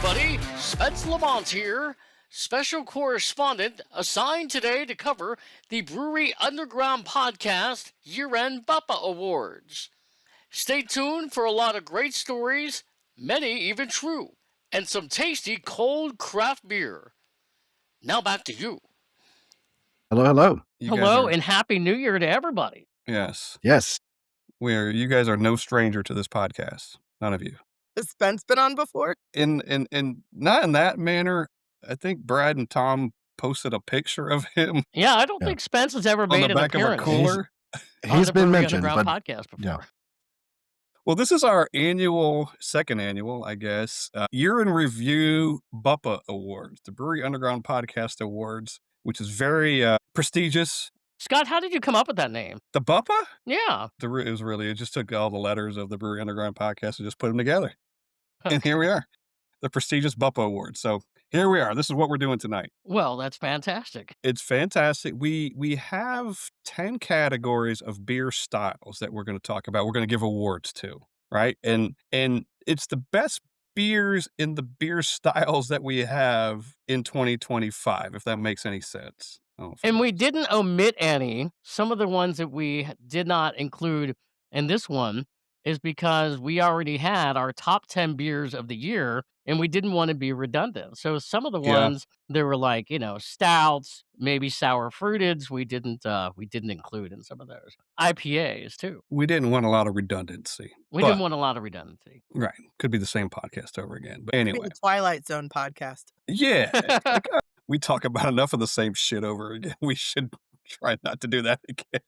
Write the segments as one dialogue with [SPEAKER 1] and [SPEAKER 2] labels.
[SPEAKER 1] everybody. Spence Lamont here, special correspondent assigned today to cover the Brewery Underground Podcast year-end BUPA Awards. Stay tuned for a lot of great stories, many even true, and some tasty cold craft beer. Now back to you.
[SPEAKER 2] Hello.
[SPEAKER 1] Hello, and Happy New Year to everybody.
[SPEAKER 3] Yes.
[SPEAKER 2] Yes.
[SPEAKER 3] You guys are no stranger to this podcast. None of you.
[SPEAKER 4] Has Spence been on before?
[SPEAKER 3] In not in that manner. I think Brad and Tom posted a picture of him
[SPEAKER 1] Yeah, I don't think Spence has ever
[SPEAKER 3] on
[SPEAKER 1] made
[SPEAKER 3] the
[SPEAKER 1] an
[SPEAKER 3] back of a
[SPEAKER 1] appearance
[SPEAKER 3] cooler.
[SPEAKER 1] on
[SPEAKER 2] He's
[SPEAKER 1] the
[SPEAKER 2] been
[SPEAKER 1] Brewery
[SPEAKER 2] mentioned,
[SPEAKER 1] Underground
[SPEAKER 2] but
[SPEAKER 1] Podcast before.
[SPEAKER 2] yeah.
[SPEAKER 3] Well, this is our second annual, I guess, year in review BUPA Awards, the Brewery Underground Podcast Awards, which is very prestigious.
[SPEAKER 1] Scott, how did you come up with that name?
[SPEAKER 3] The BUPA?
[SPEAKER 1] Yeah.
[SPEAKER 3] It just took all the letters of the Brewery Underground Podcast and just put them together. And here we are, the prestigious BUPA Awards. So here we are. This is what we're doing tonight.
[SPEAKER 1] Well, that's fantastic.
[SPEAKER 3] It's fantastic. We have 10 categories of beer styles that we're going to talk about. We're going to give awards to, right? And it's the best beers in the beer styles that we have in 2025, if that makes any sense.
[SPEAKER 1] And we didn't omit any. Some of the ones that we did not include in this one is because we already had our top 10 beers of the year and we didn't want to be redundant. So some of the ones there were like, stouts, maybe sour fruiteds, we didn't include in some of those. IPAs too.
[SPEAKER 3] We didn't want a lot of redundancy.
[SPEAKER 1] We didn't want a lot of redundancy.
[SPEAKER 3] Right. Could be the same podcast over again. But
[SPEAKER 4] Could be
[SPEAKER 3] anyway.
[SPEAKER 4] the Twilight Zone podcast.
[SPEAKER 3] Yeah. We talk about enough of the same shit over again. We should try not to do that again.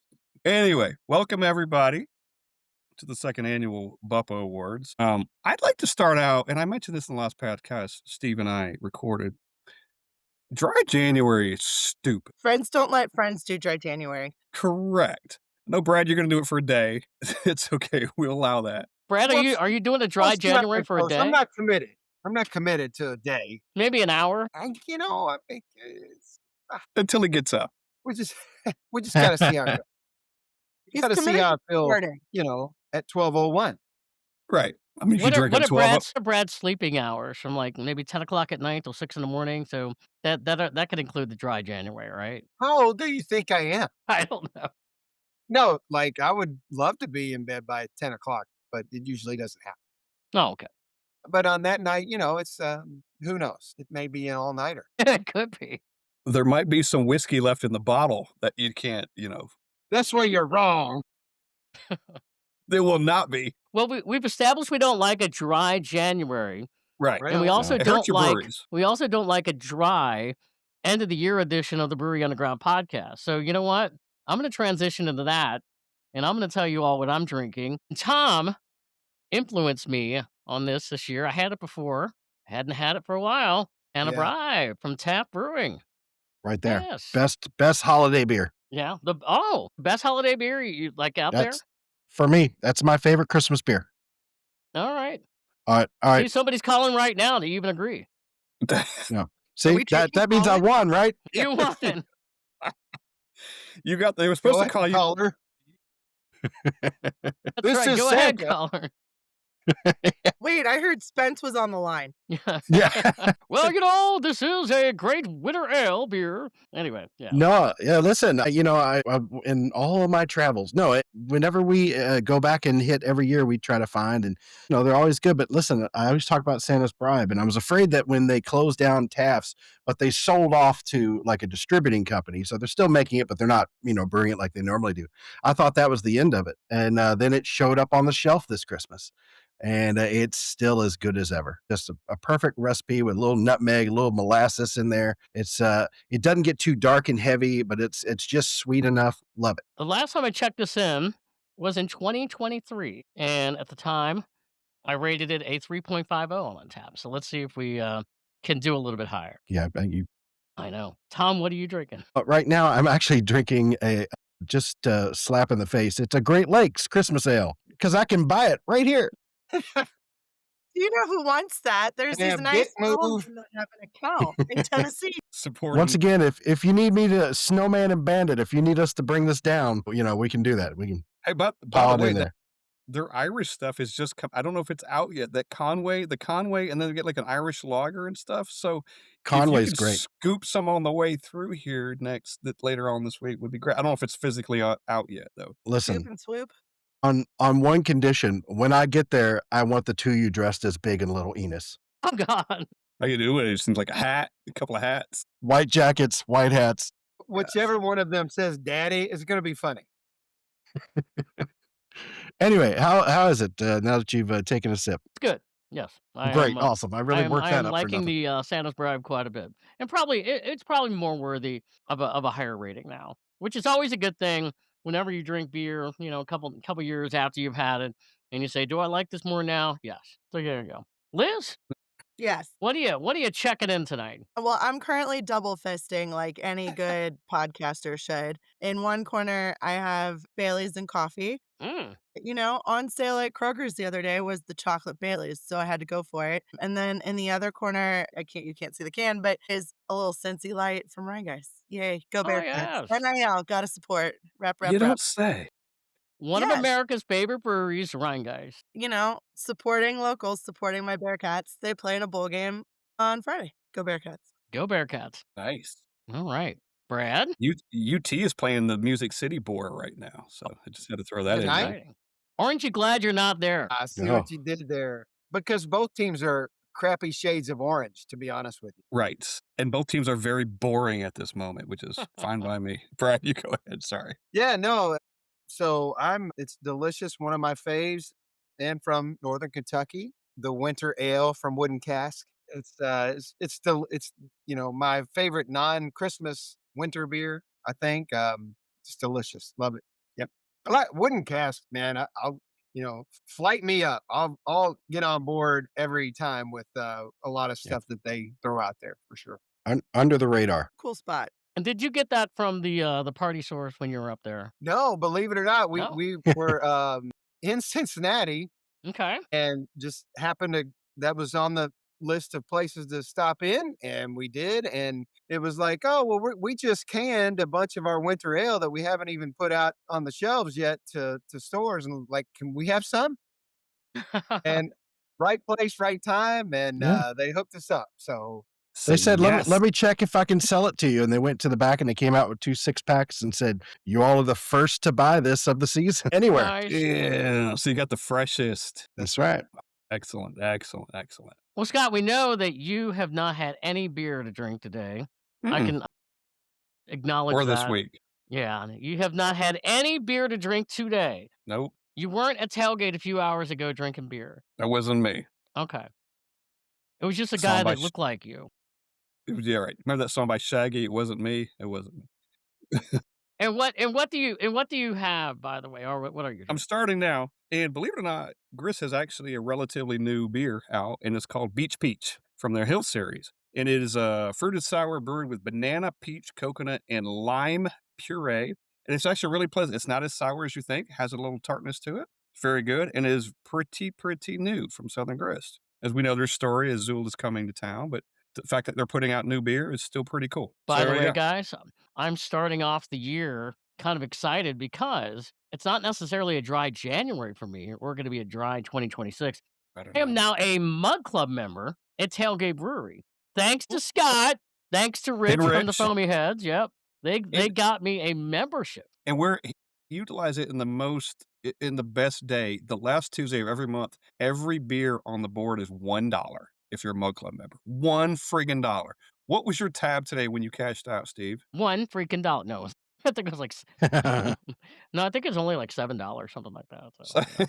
[SPEAKER 3] Anyway, welcome everybody to the second annual BUPA Awards. I'd like to start out, and I mentioned this in the last podcast Steve and I recorded. Dry January is stupid.
[SPEAKER 4] Friends don't let friends do Dry January.
[SPEAKER 3] Correct. No, Brad, you're going to do it for a day. It's okay. We'll allow that.
[SPEAKER 1] Brad, are you doing a dry January for a day?
[SPEAKER 2] I'm not committed. I'm not committed to a day.
[SPEAKER 1] Maybe an hour?
[SPEAKER 2] I think it's...
[SPEAKER 3] Until he gets up.
[SPEAKER 2] We just got to see how it goes. You got to see how it feels, at 12:01.
[SPEAKER 3] Right. I mean,
[SPEAKER 1] What
[SPEAKER 3] you drink
[SPEAKER 1] are
[SPEAKER 3] at 12.
[SPEAKER 1] Brad's sleeping hours from like maybe 10 o'clock at night till 6 in the morning? So that could include the dry January, right?
[SPEAKER 2] How old do you think I am?
[SPEAKER 1] I don't know.
[SPEAKER 2] No, like I would love to be in bed by 10 o'clock, but it usually doesn't happen.
[SPEAKER 1] Oh, okay.
[SPEAKER 2] But on that night, it's, who knows? It may be an all-nighter.
[SPEAKER 1] It could be.
[SPEAKER 3] There might be some whiskey left in the bottle that you can't,
[SPEAKER 2] That's where you're wrong.
[SPEAKER 3] There will not be.
[SPEAKER 1] Well, we've established we don't like a dry January.
[SPEAKER 3] Right.
[SPEAKER 1] And we also
[SPEAKER 3] It hurts
[SPEAKER 1] don't
[SPEAKER 3] your
[SPEAKER 1] like
[SPEAKER 3] breweries.
[SPEAKER 1] a dry end of the year edition of the Brewery Underground Podcast. So you know what? I'm going to transition into that, and I'm going to tell you all what I'm drinking. Tom influenced me on this year. I had it before. I hadn't had it for a while. And a Bry from Tap Brewing.
[SPEAKER 5] Right there.
[SPEAKER 1] Yes.
[SPEAKER 5] Best holiday beer.
[SPEAKER 1] Yeah. Best holiday beer you like out there?
[SPEAKER 5] For me, that's my favorite Christmas beer.
[SPEAKER 1] All right.
[SPEAKER 5] All right.
[SPEAKER 1] See, somebody's calling right now to even agree.
[SPEAKER 5] See, that means I won, right?
[SPEAKER 1] You won.
[SPEAKER 3] They were supposed to call you.
[SPEAKER 2] Caller.
[SPEAKER 1] That's
[SPEAKER 2] This
[SPEAKER 1] right.
[SPEAKER 2] is
[SPEAKER 1] Go ahead,
[SPEAKER 2] Santa.
[SPEAKER 1] caller.
[SPEAKER 4] Wait, I heard Spence was on the line.
[SPEAKER 5] Yeah.
[SPEAKER 1] Well, this is a great winter ale beer. Anyway, yeah.
[SPEAKER 5] No, yeah, listen, I in all of my travels, whenever we go back and hit every year, we try to find, and, they're always good. But listen, I always talk about Santa's Bribe, and I was afraid that when they closed down Taft's, but they sold off to like a distributing company. So they're still making it, but they're not, brewing it like they normally do. I thought that was the end of it. And then it showed up on the shelf this Christmas. And it's still as good as ever. Just a perfect recipe with a little nutmeg, a little molasses in there. It's it doesn't get too dark and heavy, but it's just sweet enough. Love it.
[SPEAKER 1] The last time I checked this in was in 2023, and at the time, I rated it a 3.50 on Tap. So let's see if we can do a little bit higher.
[SPEAKER 5] Yeah,
[SPEAKER 1] I know. Tom, what are you drinking?
[SPEAKER 5] Right now, I'm actually drinking a slap in the face. It's a Great Lakes Christmas ale because I can buy it right here.
[SPEAKER 4] Do you know who wants that? There's these nice schools that have an account in Tennessee.
[SPEAKER 5] Once again, if you need me to snowman and bandit, if you need us to bring this down, we can do that. We can
[SPEAKER 3] Hey, but
[SPEAKER 5] pile it in there.
[SPEAKER 3] their Irish stuff is just I don't know if it's out yet. The Conway, and then they get like an Irish lager and stuff. So if you
[SPEAKER 5] Conway's
[SPEAKER 3] can
[SPEAKER 5] great.
[SPEAKER 3] scoop some on the way through here later on this week would be great. I don't know if it's physically out yet though.
[SPEAKER 4] Scoop
[SPEAKER 5] Listen,
[SPEAKER 4] and swoop.
[SPEAKER 5] on one condition, when I get there, I want the two of you dressed as Big and Little Enos.
[SPEAKER 1] Oh God.
[SPEAKER 3] How you do it? It seems like a couple of hats.
[SPEAKER 5] White jackets, white hats.
[SPEAKER 2] Whichever one of them says daddy is going to be funny.
[SPEAKER 5] Anyway, how is it now that you've taken a sip?
[SPEAKER 1] It's good. Yes.
[SPEAKER 5] Great, awesome. I really worked
[SPEAKER 1] I
[SPEAKER 5] that
[SPEAKER 1] am
[SPEAKER 5] up for
[SPEAKER 1] liking
[SPEAKER 5] nothing.
[SPEAKER 1] the Santa's Bribe quite a bit, and probably it's probably more worthy of a higher rating now, which is always a good thing. Whenever you drink beer, you know, a couple years after you've had it, and you say, "Do I like this more now?" Yes. So there you go. Liz,
[SPEAKER 4] Yes.
[SPEAKER 1] what are you checking in tonight?
[SPEAKER 4] Well, I'm currently double fisting like any good podcaster should. In one corner, I have Bailey's and coffee.
[SPEAKER 1] Mm.
[SPEAKER 4] You know, on sale at Kroger's the other day was the chocolate Bailey's, so I had to go for it. And then in the other corner, you can't see the can, but is a little Scentsy Light from Rhinegeist. Yay, go
[SPEAKER 1] Oh
[SPEAKER 4] Bearcats.
[SPEAKER 1] yes.
[SPEAKER 4] NIL, gotta support. Rep,
[SPEAKER 3] You
[SPEAKER 4] rep.
[SPEAKER 3] don't say.
[SPEAKER 1] One of
[SPEAKER 4] Yes.
[SPEAKER 1] America's favorite breweries, Rhinegeist.
[SPEAKER 4] You know, supporting locals, supporting my Bearcats. They play in a bowl game on Friday. Go Bearcats.
[SPEAKER 1] Go Bearcats.
[SPEAKER 3] Nice.
[SPEAKER 1] All right. Brad?
[SPEAKER 3] UT is playing the Music City Boar right now, so I just had to throw that in
[SPEAKER 2] Tonight?
[SPEAKER 3] there.
[SPEAKER 1] Exciting. Aren't you glad you're not there?
[SPEAKER 2] I see
[SPEAKER 5] No.
[SPEAKER 2] what you did there. Because both teams are crappy shades of orange, to be honest with you.
[SPEAKER 3] Right. And both teams are very boring at this moment, which is fine by me. Brad, you go ahead. Sorry.
[SPEAKER 2] Yeah, no. So it's delicious. One of my faves, and from Northern Kentucky, the winter ale from Wooden Cask. It's my favorite non-Christmas winter beer. I think it's delicious. Love it. Yep. I like Wooden Cask, man. I'll flight me up. I'll get on board every time with a lot of stuff that they throw out there for sure.
[SPEAKER 5] Under the radar.
[SPEAKER 4] Cool spot.
[SPEAKER 1] And did you get that from the party source when you were up there?
[SPEAKER 2] No, believe it or not,
[SPEAKER 1] No?
[SPEAKER 2] we were in Cincinnati
[SPEAKER 1] Okay.
[SPEAKER 2] and just happened to that was on the list of places to stop in, and we did. And it was like, oh well, we just canned a bunch of our winter ale that we haven't even put out on the shelves yet to stores, and like, can we have some? And right place, right time, and
[SPEAKER 5] Yeah.
[SPEAKER 2] they hooked us up. So
[SPEAKER 5] They said,
[SPEAKER 3] yes.
[SPEAKER 5] let me check if I can sell it to you. And they went to the back and they came out with 2 6-packs and said, you all are the first to buy this of the season anywhere.
[SPEAKER 1] Nice.
[SPEAKER 3] Yeah. So you got the freshest.
[SPEAKER 5] That's right.
[SPEAKER 3] Excellent. Excellent. Excellent.
[SPEAKER 1] Well, Scott, we know that you have not had any beer to drink today. I can acknowledge
[SPEAKER 3] Or
[SPEAKER 1] that.
[SPEAKER 3] this week.
[SPEAKER 1] Yeah, you have not had any beer to drink today.
[SPEAKER 3] Nope.
[SPEAKER 1] You weren't at tailgate a few hours ago drinking beer.
[SPEAKER 3] That wasn't me.
[SPEAKER 1] Okay. It was just a
[SPEAKER 3] Song
[SPEAKER 1] guy
[SPEAKER 3] by
[SPEAKER 1] that looked like you.
[SPEAKER 3] Yeah, right. Remember that song by Shaggy? It wasn't me. It wasn't me.
[SPEAKER 1] And what do you have, by the way, or what are you
[SPEAKER 3] I'm
[SPEAKER 1] drinking?
[SPEAKER 3] starting now, and believe it or not, Gris has actually a relatively new beer out, and it's called Beach Peach from their Hill series. And it is a fruited sour brewed with banana, peach, coconut, and lime puree. And it's actually really pleasant. It's not as sour as you think. It has a little tartness to it. It's very good, and it is pretty new from Southern Grist. As we know, their story is Zool is coming to town, but the fact that they're putting out new beer is still pretty cool.
[SPEAKER 1] By
[SPEAKER 3] So
[SPEAKER 1] the
[SPEAKER 3] there you
[SPEAKER 1] way,
[SPEAKER 3] go.
[SPEAKER 1] guys, I'm starting off the year kind of excited because it's not necessarily a dry January for me. We're going to be a dry 2026.
[SPEAKER 3] Better
[SPEAKER 1] I am
[SPEAKER 3] not.
[SPEAKER 1] now a Mug Club member at Tailgate Brewery. Thanks to Scott, thanks to Rich from the
[SPEAKER 3] Rich.
[SPEAKER 1] Foamy Heads. Yep. They
[SPEAKER 3] And-
[SPEAKER 1] got me a membership.
[SPEAKER 3] And we're utilize it in the best day. The last Tuesday of every month, every beer on the board is $1 if you're a Mug Club member. $1 friggin'. What was your tab today when you cashed out, Steve?
[SPEAKER 1] $1 freaking. No, I think it was like no, I think it's only like $7, something like that. So, yeah.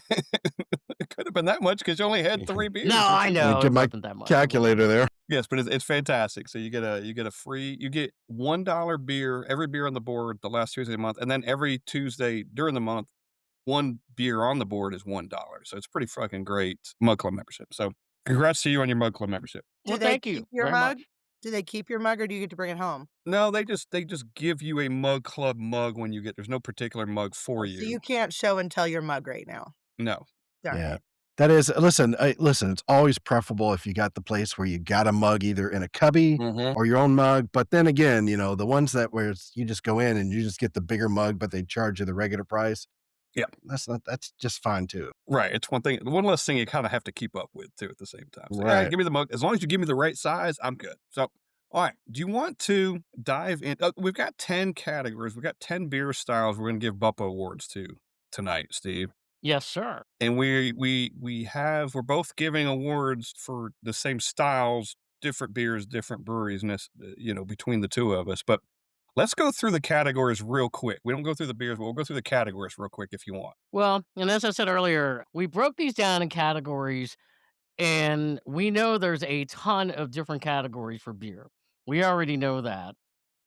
[SPEAKER 3] It could have been that much because you only had 3 beers.
[SPEAKER 1] No, I know
[SPEAKER 5] Get
[SPEAKER 1] it
[SPEAKER 5] my
[SPEAKER 1] wasn't that much.
[SPEAKER 5] calculator there.
[SPEAKER 3] Yes, but it's fantastic. So you get $1 beer, every beer on the board the last Tuesday of the month, and then every Tuesday during the month, 1 beer on the board is $1. So it's pretty fucking great Mug Club membership. So congrats to you on your Mug Club membership.
[SPEAKER 1] Well,
[SPEAKER 4] Do they
[SPEAKER 1] thank you
[SPEAKER 4] keep your
[SPEAKER 1] very
[SPEAKER 4] mug?
[SPEAKER 1] much.
[SPEAKER 4] Do they keep your mug, or do you get to bring it home?
[SPEAKER 3] No, they just give you a Mug Club mug when you get. There's no particular mug for
[SPEAKER 4] So you can't show and tell your mug right now.
[SPEAKER 3] No.
[SPEAKER 4] Darn
[SPEAKER 5] Yeah.
[SPEAKER 4] it.
[SPEAKER 5] That is, listen, it's always preferable if you got the place where you got a mug either in a cubby or your own mug. But then again, the ones that where you just go in and you just get the bigger mug, but they charge you the regular price. That's just fine too.
[SPEAKER 3] Right, it's one less thing you kinda have to keep up with too at the same time. So,
[SPEAKER 5] Right.
[SPEAKER 3] give me the mug as long as you give me the right size, I'm good. So, alright, do you want to dive in we've got 10 categories, we've got 10 beer styles we're gonna give BUPA awards to tonight, Steve.
[SPEAKER 1] Yes, sir.
[SPEAKER 3] And we're both giving awards for the same styles, different beers, different breweries, between the two of us, but let's go through the categories real quick. We don't go through the beers, but we'll go through the categories real quick if you want.
[SPEAKER 1] Well, and as I said earlier, we broke these down in categories, and we know there's a ton of different categories for beer. We already know that.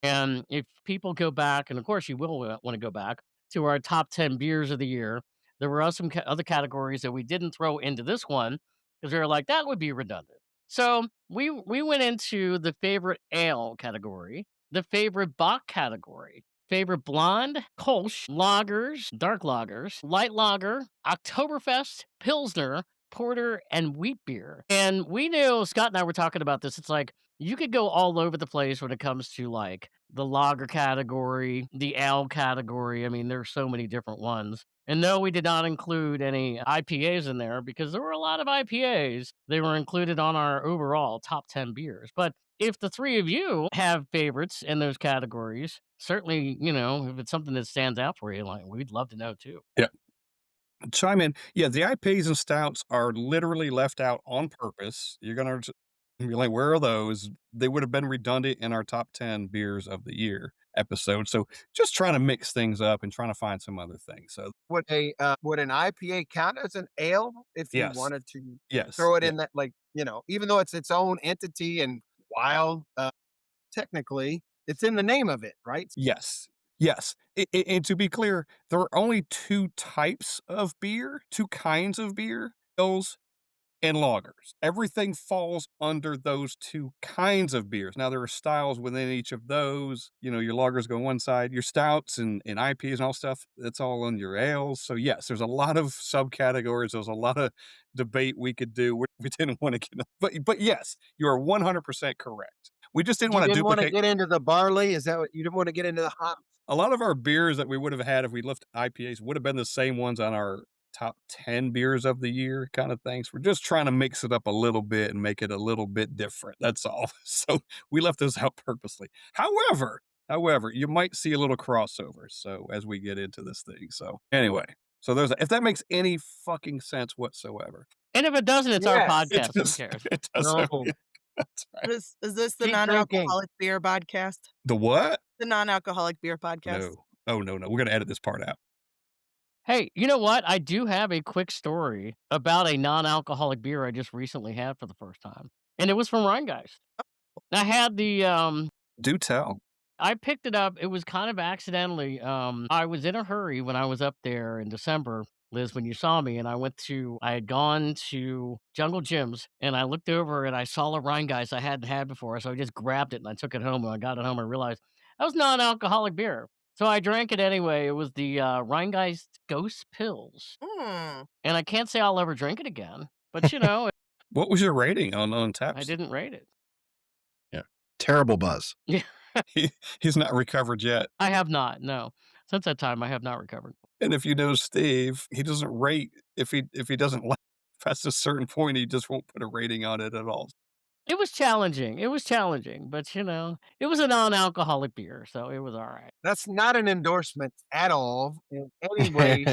[SPEAKER 1] And if people go back, and of course you will want to go back to our top 10 beers of the year, there were some other categories that we didn't throw into this one because we were like, that would be redundant. So we went into the favorite ale category, the favorite Bock category, favorite blonde, Kolsch, lagers, dark lagers, light lager, Oktoberfest, Pilsner, porter, and wheat beer. And we knew Scott and I were talking about this. It's like you could go all over the place when it comes to like the lager category, the ale category. I mean, there's so many different ones. And no, we did not include any IPAs in there because there were a lot of IPAs. They were included on our overall top 10 beers. But if the three of you have favorites in those categories, certainly, if it's something that stands out for you, like we'd love to know too.
[SPEAKER 3] Yeah. Chime in. Yeah, the IPAs and stouts are literally left out on purpose. You're gonna be like, "Where are those?" They would have been redundant in our top 10 beers of the year episode. So just trying to mix things up and trying to find some other things. So
[SPEAKER 2] Would an IPA count as an ale if you
[SPEAKER 3] yes,
[SPEAKER 2] wanted to
[SPEAKER 3] yes,
[SPEAKER 2] throw it
[SPEAKER 3] yeah,
[SPEAKER 2] in that, like, even though it's its own entity and wild, technically it's in the name of it, right?
[SPEAKER 3] yes, yes. And to be clear, there are only two types of beer, two kinds of beer, ales and lagers. Everything falls under those two kinds of beers. Now, there are styles within each of those. Your lagers go one side, your stouts and IPAs and all stuff, that's all on your ales. So, yes, there's a lot of subcategories. There's a lot of debate we could do. We didn't want to get, but yes, you are 100% correct. We just didn't
[SPEAKER 2] You
[SPEAKER 3] want to
[SPEAKER 2] didn't want to
[SPEAKER 3] duplicate.
[SPEAKER 2] get into the barley. Is that what you didn't want to get into the hops?
[SPEAKER 3] A lot of our beers that we would have had if we left IPAs would have been the same ones on our top 10 beers of the year kind of things. We're just trying to mix it up a little bit and make it a little bit different. That's all. So we left those out purposely. However, you might see a little crossover. So as we get into this thing. So anyway, so if that makes any fucking sense whatsoever.
[SPEAKER 1] And if it doesn't, it's our
[SPEAKER 2] Yes.
[SPEAKER 3] It
[SPEAKER 1] podcast. Who
[SPEAKER 3] does.
[SPEAKER 1] cares?
[SPEAKER 3] It does.
[SPEAKER 2] No.
[SPEAKER 3] That's right.
[SPEAKER 4] Is this the
[SPEAKER 2] Keep drinking.
[SPEAKER 4] non-alcoholic beer podcast?
[SPEAKER 3] The what?
[SPEAKER 4] The non-alcoholic beer podcast?
[SPEAKER 3] No. Oh, no. We're going to edit this part out.
[SPEAKER 1] Hey, you know what? I do have a quick story about a non-alcoholic beer I just recently had for the first time, and it was from Rheingeist. I had
[SPEAKER 3] Do tell.
[SPEAKER 1] I picked it up. It was kind of accidentally. I was in a hurry when I was up there in December, Liz, when you saw me, and I had gone to Jungle Gyms, and I looked over and I saw a Rheingeist I hadn't had before, so I just grabbed it and I took it home. When I got it home, I realized that was non-alcoholic beer. So I drank it anyway. It was the Rheingeist Ghost Pills,
[SPEAKER 4] Mm.
[SPEAKER 1] and I can't say I'll ever drink it again. But
[SPEAKER 3] What was your rating on
[SPEAKER 1] I
[SPEAKER 3] Taps?
[SPEAKER 1] didn't rate it.
[SPEAKER 5] Yeah. Terrible buzz.
[SPEAKER 1] Yeah,
[SPEAKER 3] He's not recovered yet.
[SPEAKER 1] I have not. No, since that time, I have not recovered.
[SPEAKER 3] And if you know Steve, he doesn't rate if he doesn't like past a certain point, he just won't put a rating on it at all.
[SPEAKER 1] It was challenging. It was challenging, but it was a non-alcoholic beer, so it was all right.
[SPEAKER 2] That's not an endorsement at all in any way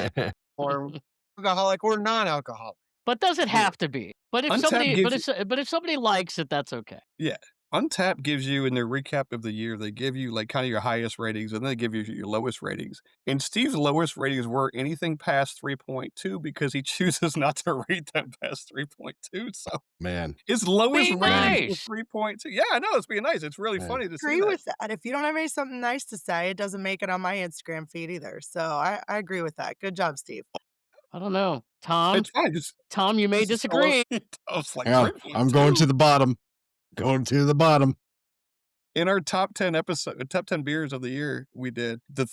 [SPEAKER 2] for alcoholic or non-alcoholic.
[SPEAKER 1] But does it
[SPEAKER 2] beer.
[SPEAKER 1] have to be? But if
[SPEAKER 3] Untapped
[SPEAKER 1] somebody,
[SPEAKER 3] gives
[SPEAKER 1] but if somebody likes it, that's okay.
[SPEAKER 3] Yeah. Untapped gives you in their recap of the year, they give you like kind of your highest ratings and then they give you your lowest ratings. And Steve's lowest ratings were anything past 3.2 because he chooses not to rate them past 3.2. So
[SPEAKER 5] Man.
[SPEAKER 3] his lowest
[SPEAKER 1] Being
[SPEAKER 3] rating was
[SPEAKER 1] nice.
[SPEAKER 3] 3.2. Yeah, I know it's being nice. It's really
[SPEAKER 5] Yeah.
[SPEAKER 3] funny to see
[SPEAKER 4] Agree
[SPEAKER 3] that.
[SPEAKER 4] with that. If you don't have something nice to say, it doesn't make it on my Instagram feed either. So I agree with that. Good job, Steve.
[SPEAKER 1] I don't know, Tom.
[SPEAKER 3] It's fine. Just
[SPEAKER 1] Tom, you may
[SPEAKER 3] just tell us-
[SPEAKER 1] disagree.
[SPEAKER 3] tell us, like
[SPEAKER 5] Yeah,
[SPEAKER 3] 3.2.
[SPEAKER 5] I'm going to the bottom. Going to the bottom.
[SPEAKER 3] In our top 10 beers of the year, we did the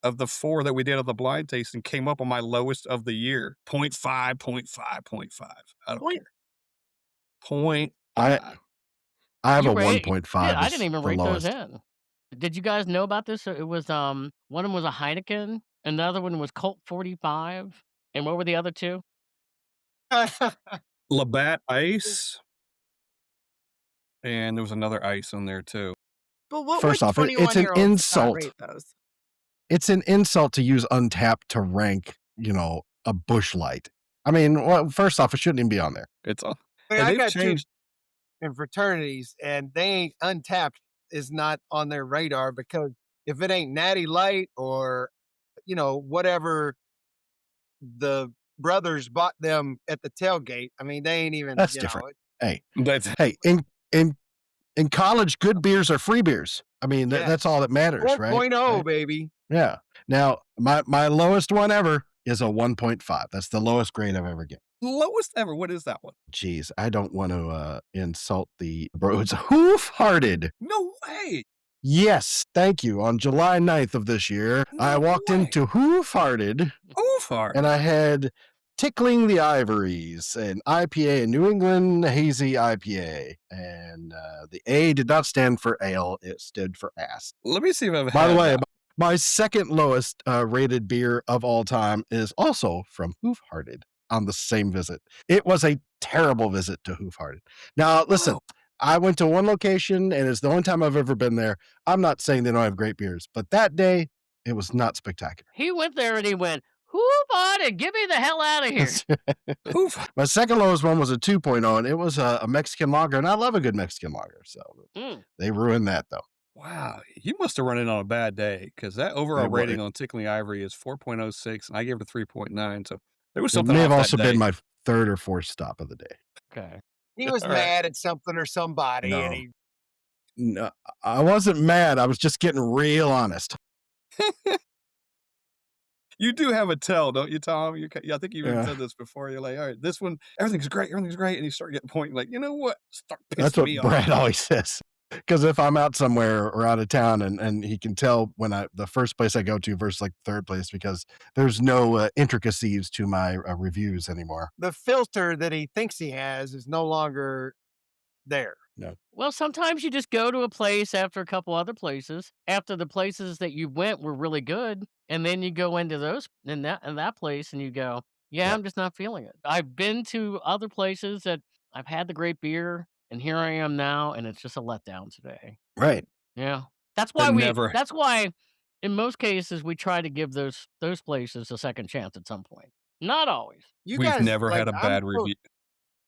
[SPEAKER 3] of the four that we did of the blind tasting came up on my lowest of the year. 0.5, 0.5, 0.5. I don't
[SPEAKER 4] Point.
[SPEAKER 3] care. Point.
[SPEAKER 5] I have
[SPEAKER 1] You
[SPEAKER 5] a
[SPEAKER 1] rate-
[SPEAKER 5] 1.5.
[SPEAKER 1] Yeah, I
[SPEAKER 5] as
[SPEAKER 1] didn't even
[SPEAKER 5] the
[SPEAKER 1] rate those
[SPEAKER 5] lowest.
[SPEAKER 1] in. Did you guys know about this? It was one of them was a Heineken, Another one was Colt 45. And what were the other two?
[SPEAKER 3] Labatt Ice, and there was another ice in there too.
[SPEAKER 4] But what
[SPEAKER 5] First
[SPEAKER 4] would
[SPEAKER 5] off, it's an
[SPEAKER 4] 21-year-old Scott
[SPEAKER 5] insult.
[SPEAKER 4] rate those?
[SPEAKER 5] It's an insult to use Untapped to rank, a Busch Light. I mean, well, first off, it shouldn't even be on there.
[SPEAKER 3] It's all,
[SPEAKER 2] I mean,
[SPEAKER 3] and
[SPEAKER 2] I
[SPEAKER 3] they've
[SPEAKER 2] got two
[SPEAKER 3] changed.
[SPEAKER 2] in fraternities, and they ain't Untapped is not on their radar because if it ain't Natty Light or whatever the brothers bought them at the tailgate, I mean, they ain't even
[SPEAKER 5] That's different. Hey,
[SPEAKER 3] That's
[SPEAKER 5] in college, good beers are free beers. I mean,
[SPEAKER 2] Yes.
[SPEAKER 5] that's all that matters, right?
[SPEAKER 2] 4.0,
[SPEAKER 5] Right?
[SPEAKER 2] baby.
[SPEAKER 5] Yeah. Now, my lowest one ever is a 1.5. That's the lowest grade I've ever given.
[SPEAKER 3] lowest ever. What is that one?
[SPEAKER 5] Geez, I don't want to insult the bro. It's Hoof-Hearted.
[SPEAKER 3] No way.
[SPEAKER 5] Yes, thank you. On July 9th of this year, I
[SPEAKER 3] No
[SPEAKER 5] walked
[SPEAKER 3] way.
[SPEAKER 5] into Hoof-Hearted
[SPEAKER 3] Oofar.
[SPEAKER 5] and I had Tickling the Ivories, an IPA, a New England hazy IPA. And the A did not stand for ale, it stood for ass.
[SPEAKER 3] Let me see if I've
[SPEAKER 5] By
[SPEAKER 3] had
[SPEAKER 5] the way,
[SPEAKER 3] that.
[SPEAKER 5] my second lowest rated beer of all time is also from Hoof-Hearted on the same visit. It was a terrible visit to Hoof-Hearted. Now, listen,
[SPEAKER 3] Oh.
[SPEAKER 5] I went to one location and it's the only time I've ever been there. I'm not saying they don't have great beers, but that day it was not spectacular.
[SPEAKER 1] He went there and he went, "Who bought it? Get me the hell out of here."
[SPEAKER 3] Oof.
[SPEAKER 5] My second lowest one was a 2.0, and it was a Mexican lager, and I love a good Mexican lager. So they ruined that, though.
[SPEAKER 3] Wow, you must have run in on a bad day because that overall
[SPEAKER 5] It wa-
[SPEAKER 3] rating on Tickling Ivory is 4.06, and I gave it a 3.9. So there was
[SPEAKER 5] It
[SPEAKER 3] something
[SPEAKER 5] may
[SPEAKER 3] off
[SPEAKER 5] have also
[SPEAKER 3] that day.
[SPEAKER 5] been my third or fourth stop of the day.
[SPEAKER 1] Okay.
[SPEAKER 2] He was
[SPEAKER 3] All right.
[SPEAKER 2] mad at something or somebody,
[SPEAKER 5] No.
[SPEAKER 2] and he
[SPEAKER 5] No, I wasn't mad. I was just getting real honest.
[SPEAKER 3] You do have a tell, don't you, Tom? I think you even
[SPEAKER 5] Yeah.
[SPEAKER 3] said this before. You're like, all right, this one, everything's great, and you start getting pointing like, you know what? Start pissing
[SPEAKER 5] That's what
[SPEAKER 3] me
[SPEAKER 5] Brad
[SPEAKER 3] off.
[SPEAKER 5] always says. Because if I'm out somewhere or out of town and he can tell when the first place I go to versus like third place because there's no intricacies to my reviews anymore.
[SPEAKER 2] the filter that he thinks he has is no longer there.
[SPEAKER 1] Well, sometimes you just go to a place after a couple other places, after the places that you went were really good, and then you go into those in that place and you go, yeah,
[SPEAKER 5] Yeah.
[SPEAKER 1] I'm just not feeling it. I've been to other places that I've had the great beer, and here I am now, and it's just a letdown today.
[SPEAKER 5] Right.
[SPEAKER 1] Yeah. That's
[SPEAKER 3] That
[SPEAKER 1] why
[SPEAKER 3] never-
[SPEAKER 1] that's why in most cases we try to give those places a second chance at some point. Not always.
[SPEAKER 2] You
[SPEAKER 3] We've
[SPEAKER 2] guys,
[SPEAKER 3] never
[SPEAKER 2] like,
[SPEAKER 3] had a bad review.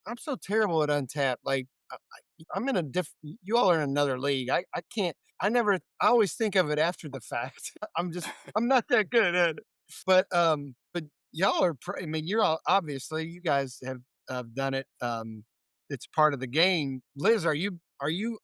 [SPEAKER 2] I'm so terrible at Untapped. Like, I'm in a you all are in another league. I can't. I always think of it after the fact. I'm not that good at it. But y'all are. I mean, you're all obviously you guys have done it. It's part of the game. Liz, are you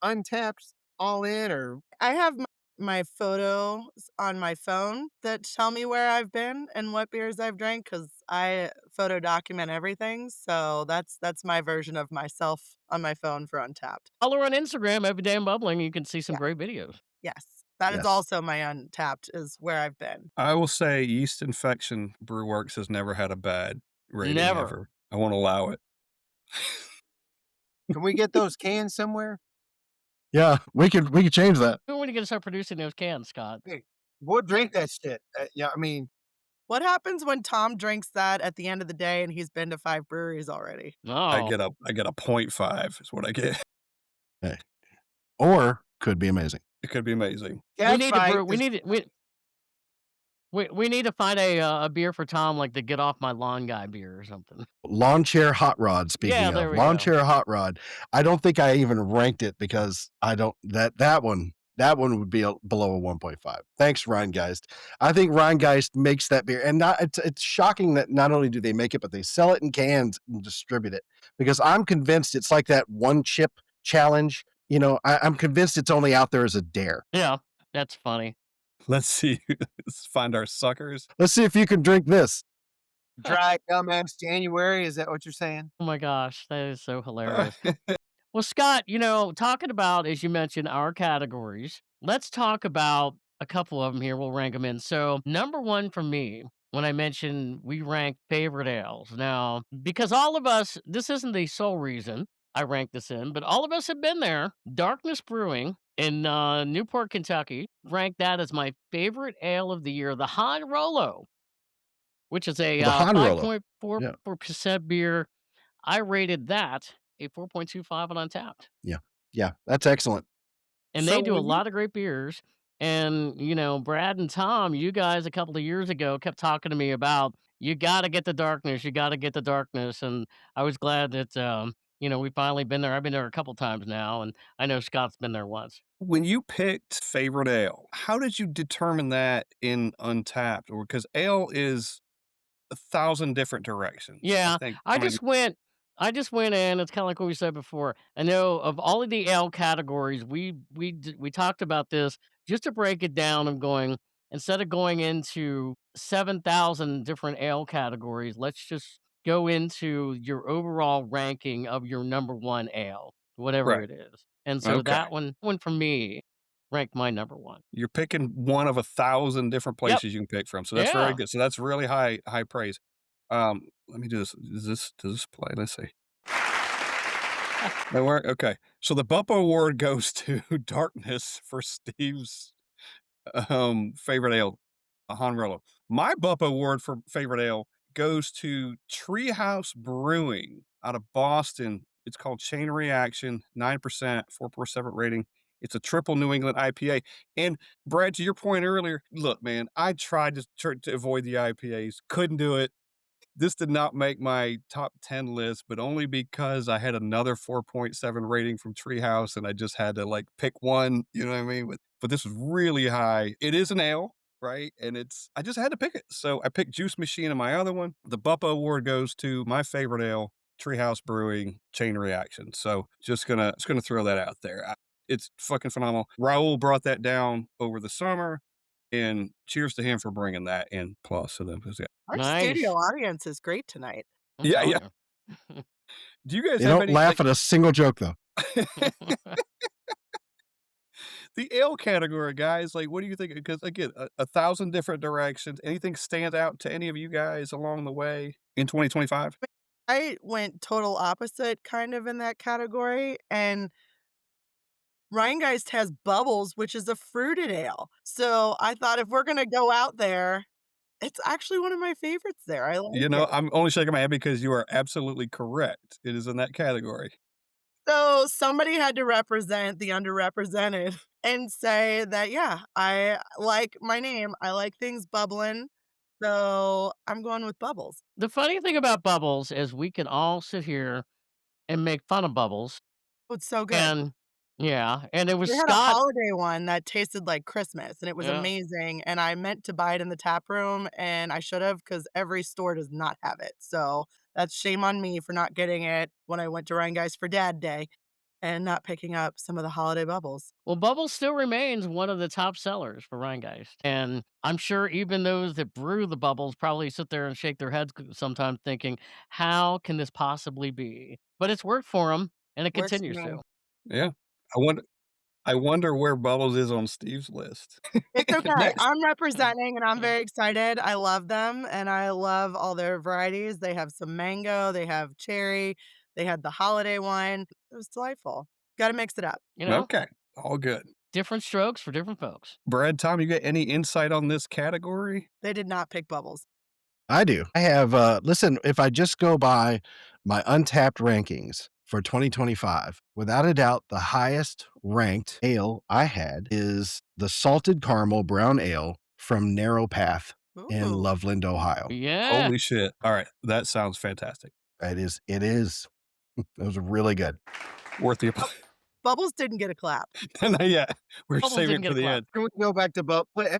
[SPEAKER 2] Untapped all in or?
[SPEAKER 4] I have my photos on my phone that tell me where I've been and what beers I've drank because I photo document everything. So that's my version of myself on my phone for Untapped.
[SPEAKER 1] Follow her on Instagram, Every Day I'm Bubbling. You can see some
[SPEAKER 4] Yeah.
[SPEAKER 1] great videos.
[SPEAKER 4] Yes, that is
[SPEAKER 5] Yes.
[SPEAKER 4] also my Untapped is where I've been.
[SPEAKER 3] I will say Yeast Infection Brewworks has never had a bad rating
[SPEAKER 1] Never.
[SPEAKER 3] ever. I won't allow it.
[SPEAKER 2] Can we get those cans somewhere?
[SPEAKER 5] Yeah, we could change that.
[SPEAKER 1] When are you going to start producing those cans, Scott?
[SPEAKER 2] Hey, we'll drink that shit. Yeah, I mean,
[SPEAKER 4] What happens when Tom drinks that at the end of the day and he's been to 5 breweries already?
[SPEAKER 1] No.
[SPEAKER 3] I get a 0.5 is what I get.
[SPEAKER 5] Or could be amazing.
[SPEAKER 3] It could be amazing.
[SPEAKER 1] We need to
[SPEAKER 2] Catfight
[SPEAKER 1] brew. We
[SPEAKER 2] is-
[SPEAKER 1] need to, we need to find a beer for Tom, like the Get Off My Lawn Guy beer or something.
[SPEAKER 5] Lawn chair hot rod. Speaking
[SPEAKER 1] Yeah,
[SPEAKER 5] of
[SPEAKER 1] there we
[SPEAKER 5] lawn
[SPEAKER 1] go.
[SPEAKER 5] chair hot rod, I don't think I even ranked it because I don't that one would be below a 1.5. Thanks, Rheingeist. I think Rheingeist makes that beer, and it's shocking that not only do they make it, but they sell it in cans and distribute it. Because I'm convinced it's like that one chip challenge. I'm convinced it's only out there as a dare.
[SPEAKER 1] Yeah, that's funny.
[SPEAKER 3] Let's see. Let's find our suckers.
[SPEAKER 5] Let's see if you can drink this.
[SPEAKER 2] dry dumbass January. Is that what you're saying?
[SPEAKER 1] Oh my gosh, that is so hilarious. Well, Scott, talking about, as you mentioned, our categories, let's talk about a couple of them here. We'll rank them in. So, number one for me, when I mentioned we rank favorite ales. Now, because all of us, this isn't the sole reason I rank this in, but all of us have been there. Darkness Brewing in Newport, Kentucky, ranked that as my favorite ale of the year, the Han Rolo. which is a
[SPEAKER 5] The Han Rolo. Yeah.
[SPEAKER 1] 5.44% beer. I rated that a 4.25 on Untapped.
[SPEAKER 5] Yeah. Yeah. That's excellent.
[SPEAKER 1] And
[SPEAKER 3] So
[SPEAKER 1] they do a
[SPEAKER 3] when you
[SPEAKER 1] lot of great beers. And, Brad and Tom, you guys a couple of years ago kept talking to me about, "You gotta get the darkness, you gotta get the darkness," and I was glad that, we've finally been there. I've been there a couple times now, and I know Scott's been there once.
[SPEAKER 3] when you picked favorite ale, how did you determine that in Untapped? Or because ale is 1,000 different directions. I
[SPEAKER 1] Yeah,
[SPEAKER 3] think
[SPEAKER 1] I
[SPEAKER 3] how many
[SPEAKER 1] just went I just went in, it's kinda like what we said before. I know of all of the ale categories, we talked about this just to break it down of going instead of going into 7,000 different ale categories, let's just go into your overall ranking of your number 1 ale, whatever
[SPEAKER 3] right.
[SPEAKER 1] it is. And so
[SPEAKER 3] Okay.
[SPEAKER 1] that one for me ranked my number 1.
[SPEAKER 3] You're picking one of 1,000 different
[SPEAKER 1] Yep.
[SPEAKER 3] places you can pick from, so that's very
[SPEAKER 1] Yeah.
[SPEAKER 3] good. So that's really high praise. Let me do this. Does this play? Let's see. That work? Okay. So the BUPA award goes to Darkness for Steve's, favorite ale, a Han Rolo. My BUPA award for favorite ale goes to Treehouse Brewing out of Boston. It's called Chain Reaction, 9%, 4.7 rating. It's a triple New England IPA. And Brad, to your point earlier, look, man, I tried to avoid the IPAs, couldn't do it. This did not make my top 10 list, but only because I had another 4.7 rating from Treehouse and I just had to like pick one, you know what I mean? But this was really high. It is an ale, right? And I just had to pick it. So I picked Juice Machine in my other one. The BUPA award goes to my favorite ale, Treehouse Brewing Chain Reaction. So just gonna throw that out there. It's fucking phenomenal. Raul brought that down over the summer, and cheers to him for bringing that in plus. So that was it.
[SPEAKER 4] Our studio
[SPEAKER 1] Nice.
[SPEAKER 4] audience is great tonight.
[SPEAKER 1] I'm
[SPEAKER 3] Yeah, yeah.
[SPEAKER 1] telling you.
[SPEAKER 3] Do you guys
[SPEAKER 5] They
[SPEAKER 3] have
[SPEAKER 5] don't
[SPEAKER 3] any
[SPEAKER 5] laugh
[SPEAKER 3] like
[SPEAKER 5] at a single joke though.
[SPEAKER 3] the ale category, guys? Like, what do you think? Because again, 1,000 different directions. Anything stand out to any of you guys along the way in 2025?
[SPEAKER 4] I went total opposite kind of in that category, and Rheingeist has Bubbles, which is a fruited ale. So I thought if we're gonna go out there, it's actually one of my favorites there. I like
[SPEAKER 3] You know,
[SPEAKER 4] it.
[SPEAKER 3] I'm only shaking my head because you are absolutely correct. It is in that category.
[SPEAKER 4] So somebody had to represent the underrepresented and say that, yeah, I like my name. I like things bubbling. So I'm going with Bubbles.
[SPEAKER 1] The funny thing about Bubbles is we can all sit here and make fun of Bubbles,
[SPEAKER 4] Oh, it's so good.
[SPEAKER 1] and yeah, and it was
[SPEAKER 4] They had a
[SPEAKER 1] Scott.
[SPEAKER 4] holiday one that tasted like Christmas, and it was
[SPEAKER 1] Yeah.
[SPEAKER 4] amazing, and I meant to buy it in the tap room, and I should have because every store does not have it, so that's shame on me for not getting it when I went to Rheingeist for Dad Day and not picking up some of the holiday bubbles.
[SPEAKER 1] Well, Bubbles still remains one of the top sellers for Rheingeist, and I'm sure even those that brew the Bubbles probably sit there and shake their heads sometimes thinking, "How can this possibly be?" But it's worked for them, and it
[SPEAKER 4] Works for
[SPEAKER 1] continues
[SPEAKER 4] me.
[SPEAKER 1] to.
[SPEAKER 3] Yeah. I wonder where Bubbles is on Steve's list.
[SPEAKER 4] It's okay.
[SPEAKER 3] Next.
[SPEAKER 4] I'm representing, and I'm very excited. I love them, and I love all their varieties. They have some mango, they have cherry, they had the holiday one. It was delightful. Gotta mix it up.
[SPEAKER 1] You know,
[SPEAKER 3] Okay. All good.
[SPEAKER 1] different strokes for different folks.
[SPEAKER 3] Brad, Tom, you got any insight on this category?
[SPEAKER 4] They did not pick bubbles.
[SPEAKER 5] I do. I have, listen, if I just go by my Untapped rankings for 2025, without a doubt, the highest ranked ale I had is the Salted Caramel Brown Ale from Narrow Path in
[SPEAKER 4] Ooh.
[SPEAKER 5] Loveland, Ohio.
[SPEAKER 1] Yeah.
[SPEAKER 3] Holy shit. All right. That sounds fantastic.
[SPEAKER 5] It is. It was really good.
[SPEAKER 3] Worth the
[SPEAKER 4] Bubbles didn't get a clap.
[SPEAKER 3] Not yet. We're
[SPEAKER 1] Bubbles
[SPEAKER 3] saving
[SPEAKER 1] didn't
[SPEAKER 3] it
[SPEAKER 1] get
[SPEAKER 3] for
[SPEAKER 1] a
[SPEAKER 3] the
[SPEAKER 1] clap.
[SPEAKER 3] end.
[SPEAKER 2] Can we go back to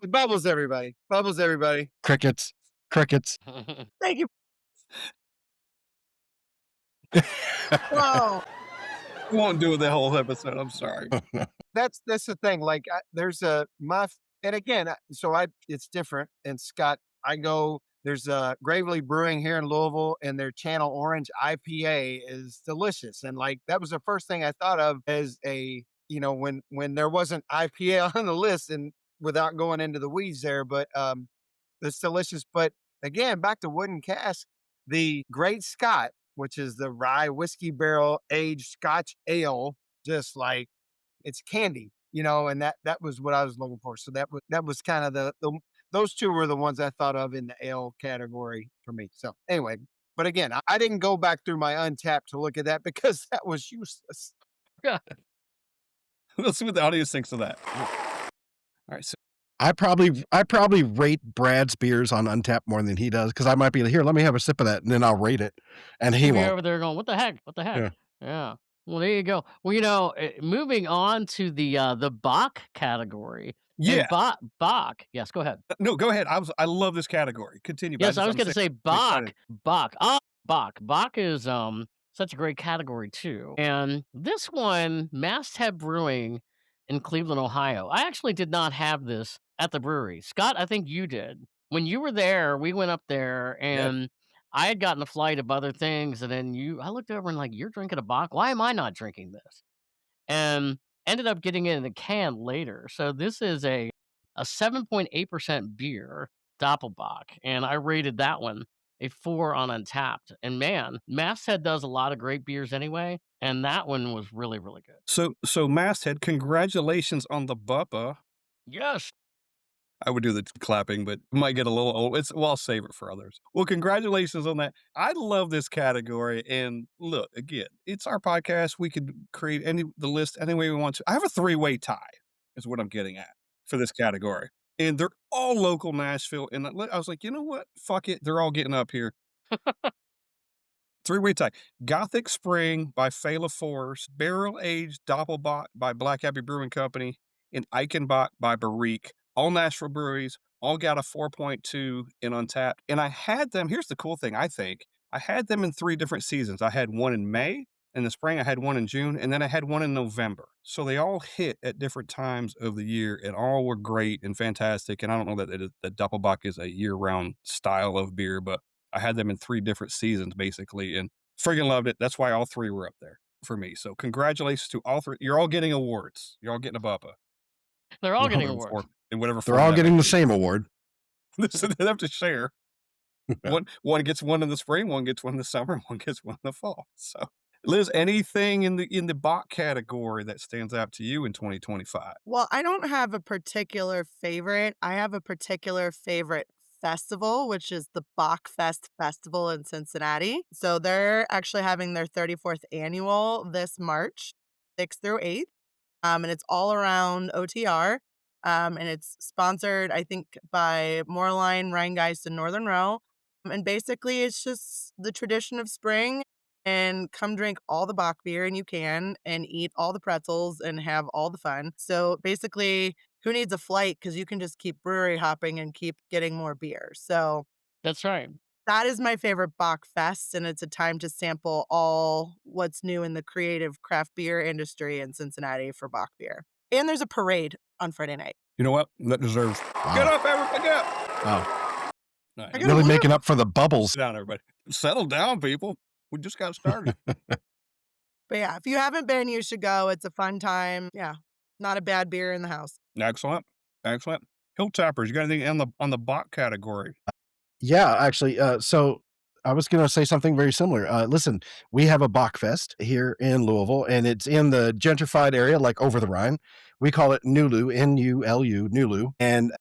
[SPEAKER 2] Bubbles, everybody? Bubbles, everybody.
[SPEAKER 5] Crickets. Crickets.
[SPEAKER 4] Thank you. Whoa.
[SPEAKER 3] We won't do it the whole episode. I'm sorry.
[SPEAKER 2] That's the thing. Like, there's and again, it's different. And Scott, there's Gravely Brewing here in Louisville, and their Channel Orange IPA is delicious. And like, that was the first thing I thought of as when there wasn't IPA on the list, and without going into the weeds there, but it's delicious. But again, back to Wooden Cask, the Great Scott, which is the rye whiskey barrel aged Scotch ale, just like it's candy, and that was what I was looking for. So that was kind of those two were the ones I thought of in the ale category for me. So anyway, but again, I didn't go back through my Untapped to look at that because that was useless.
[SPEAKER 3] Let's see what the audience thinks of that. All right, so
[SPEAKER 5] I probably rate Brad's beers on Untapped more than he does because I might be like, here, let me have a sip of that, and then I'll rate it, and he
[SPEAKER 1] He'll be
[SPEAKER 5] won't.
[SPEAKER 1] over there going, "What the heck? What the heck?"
[SPEAKER 5] Yeah.
[SPEAKER 1] Yeah. Well, there you go. Well, moving on to the Bach category,
[SPEAKER 3] yeah,
[SPEAKER 1] and Bach. Yes, go ahead.
[SPEAKER 3] no, go ahead. I love this category. Continue. But
[SPEAKER 1] Yes, I was
[SPEAKER 3] I'm
[SPEAKER 1] gonna
[SPEAKER 3] saying,
[SPEAKER 1] say
[SPEAKER 3] I'm excited.
[SPEAKER 1] Bach. Ah, Bach. Bach is such a great category too. And this one, Masthead Brewing in Cleveland, Ohio. I actually did not have this at the brewery. Scott, I think you did. When you were there, we went up there
[SPEAKER 3] Yeah.
[SPEAKER 1] and I had gotten a flight of other things, and then I looked over and like, you're drinking a Bach. Why am I not drinking this? And ended up getting it in a can later. So this is a 7.8% beer, Doppelbock, and I rated that one a 4 on Untapped. And man, Masthead does a lot of great beers anyway, and that one was really, really good.
[SPEAKER 3] So Masthead, congratulations on the BUPA.
[SPEAKER 1] Yes.
[SPEAKER 3] I would do the clapping, but might get a little old. I'll save it for others. Well, congratulations on that. I love this category. And look, again, it's our podcast. We could create the list any way we want to. I have a 3-way tie, is what I'm getting at for this category. And they're all local Nashville. And I was like, you know what? Fuck it. They're all getting up here. 3-way tie. Gothic Spring by Fela Force, Barrel Aged Doppelbock by Black Abbey Brewing Company, and Eichenbach by Barrique. All Nashville breweries, all got a 4.2 in Untapped. And I had them, here's the cool thing, I think. I had them in 3 different seasons. I had one in May, in the spring, I had one in June, and then I had one in November. So they all hit at different times of the year, and all were great and fantastic. And I don't know that Doppelbock is a year-round style of beer, but I had them in 3 different seasons, basically, and friggin' loved it. That's why all 3 were up there for me. So congratulations to all 3. You're all getting awards. You're all getting a BUPA.
[SPEAKER 1] They're all getting
[SPEAKER 3] Whatever
[SPEAKER 1] awards.
[SPEAKER 3] form- in whatever
[SPEAKER 5] They're
[SPEAKER 3] form
[SPEAKER 5] all
[SPEAKER 3] that
[SPEAKER 5] getting
[SPEAKER 3] may
[SPEAKER 5] the
[SPEAKER 3] be.
[SPEAKER 5] same award.
[SPEAKER 3] So they have to share.
[SPEAKER 5] Yeah.
[SPEAKER 3] One gets one in the spring, one gets one in the summer, and one gets one in the fall. So, Liz, anything in the Bach category that stands out to you in 2025?
[SPEAKER 4] Well, I don't have a particular favorite. I have a particular favorite festival, which is the Bach Fest Festival in Cincinnati. So they're actually having their 34th annual this March, 6th through 8th. And it's all around OTR. And it's sponsored, I think, by Moorline, Rheingeist, and Northern Row. And basically, it's just the tradition of spring. And come drink all the Bach beer and you can, and eat all the pretzels and have all the fun. So basically, who needs a flight? Because you can just keep brewery hopping and keep getting more beer. So
[SPEAKER 1] That's right.
[SPEAKER 4] that is my favorite Bach Fest, and it's a time to sample all what's new in the creative craft beer industry in Cincinnati for Bach beer. And there's a parade on Friday night.
[SPEAKER 3] You know what? That deserves.
[SPEAKER 5] Wow.
[SPEAKER 3] Get up, everybody! Get up!
[SPEAKER 5] Wow.
[SPEAKER 3] All right,
[SPEAKER 4] I got
[SPEAKER 5] Really
[SPEAKER 4] a
[SPEAKER 5] making up for the bubbles.
[SPEAKER 3] sit down, everybody. Settle down, people. We just got started.
[SPEAKER 4] But yeah, if you haven't been, you should go. It's a fun time. Yeah, not a bad beer in the house.
[SPEAKER 3] Excellent. Hilltappers, you got anything on the Bach category?
[SPEAKER 5] Yeah, actually, so I was going to say something very similar. Listen, we have a Bachfest here in Louisville, and it's in the gentrified area, like over the Rhine. We call it Nulu, Nulu, Nulu, and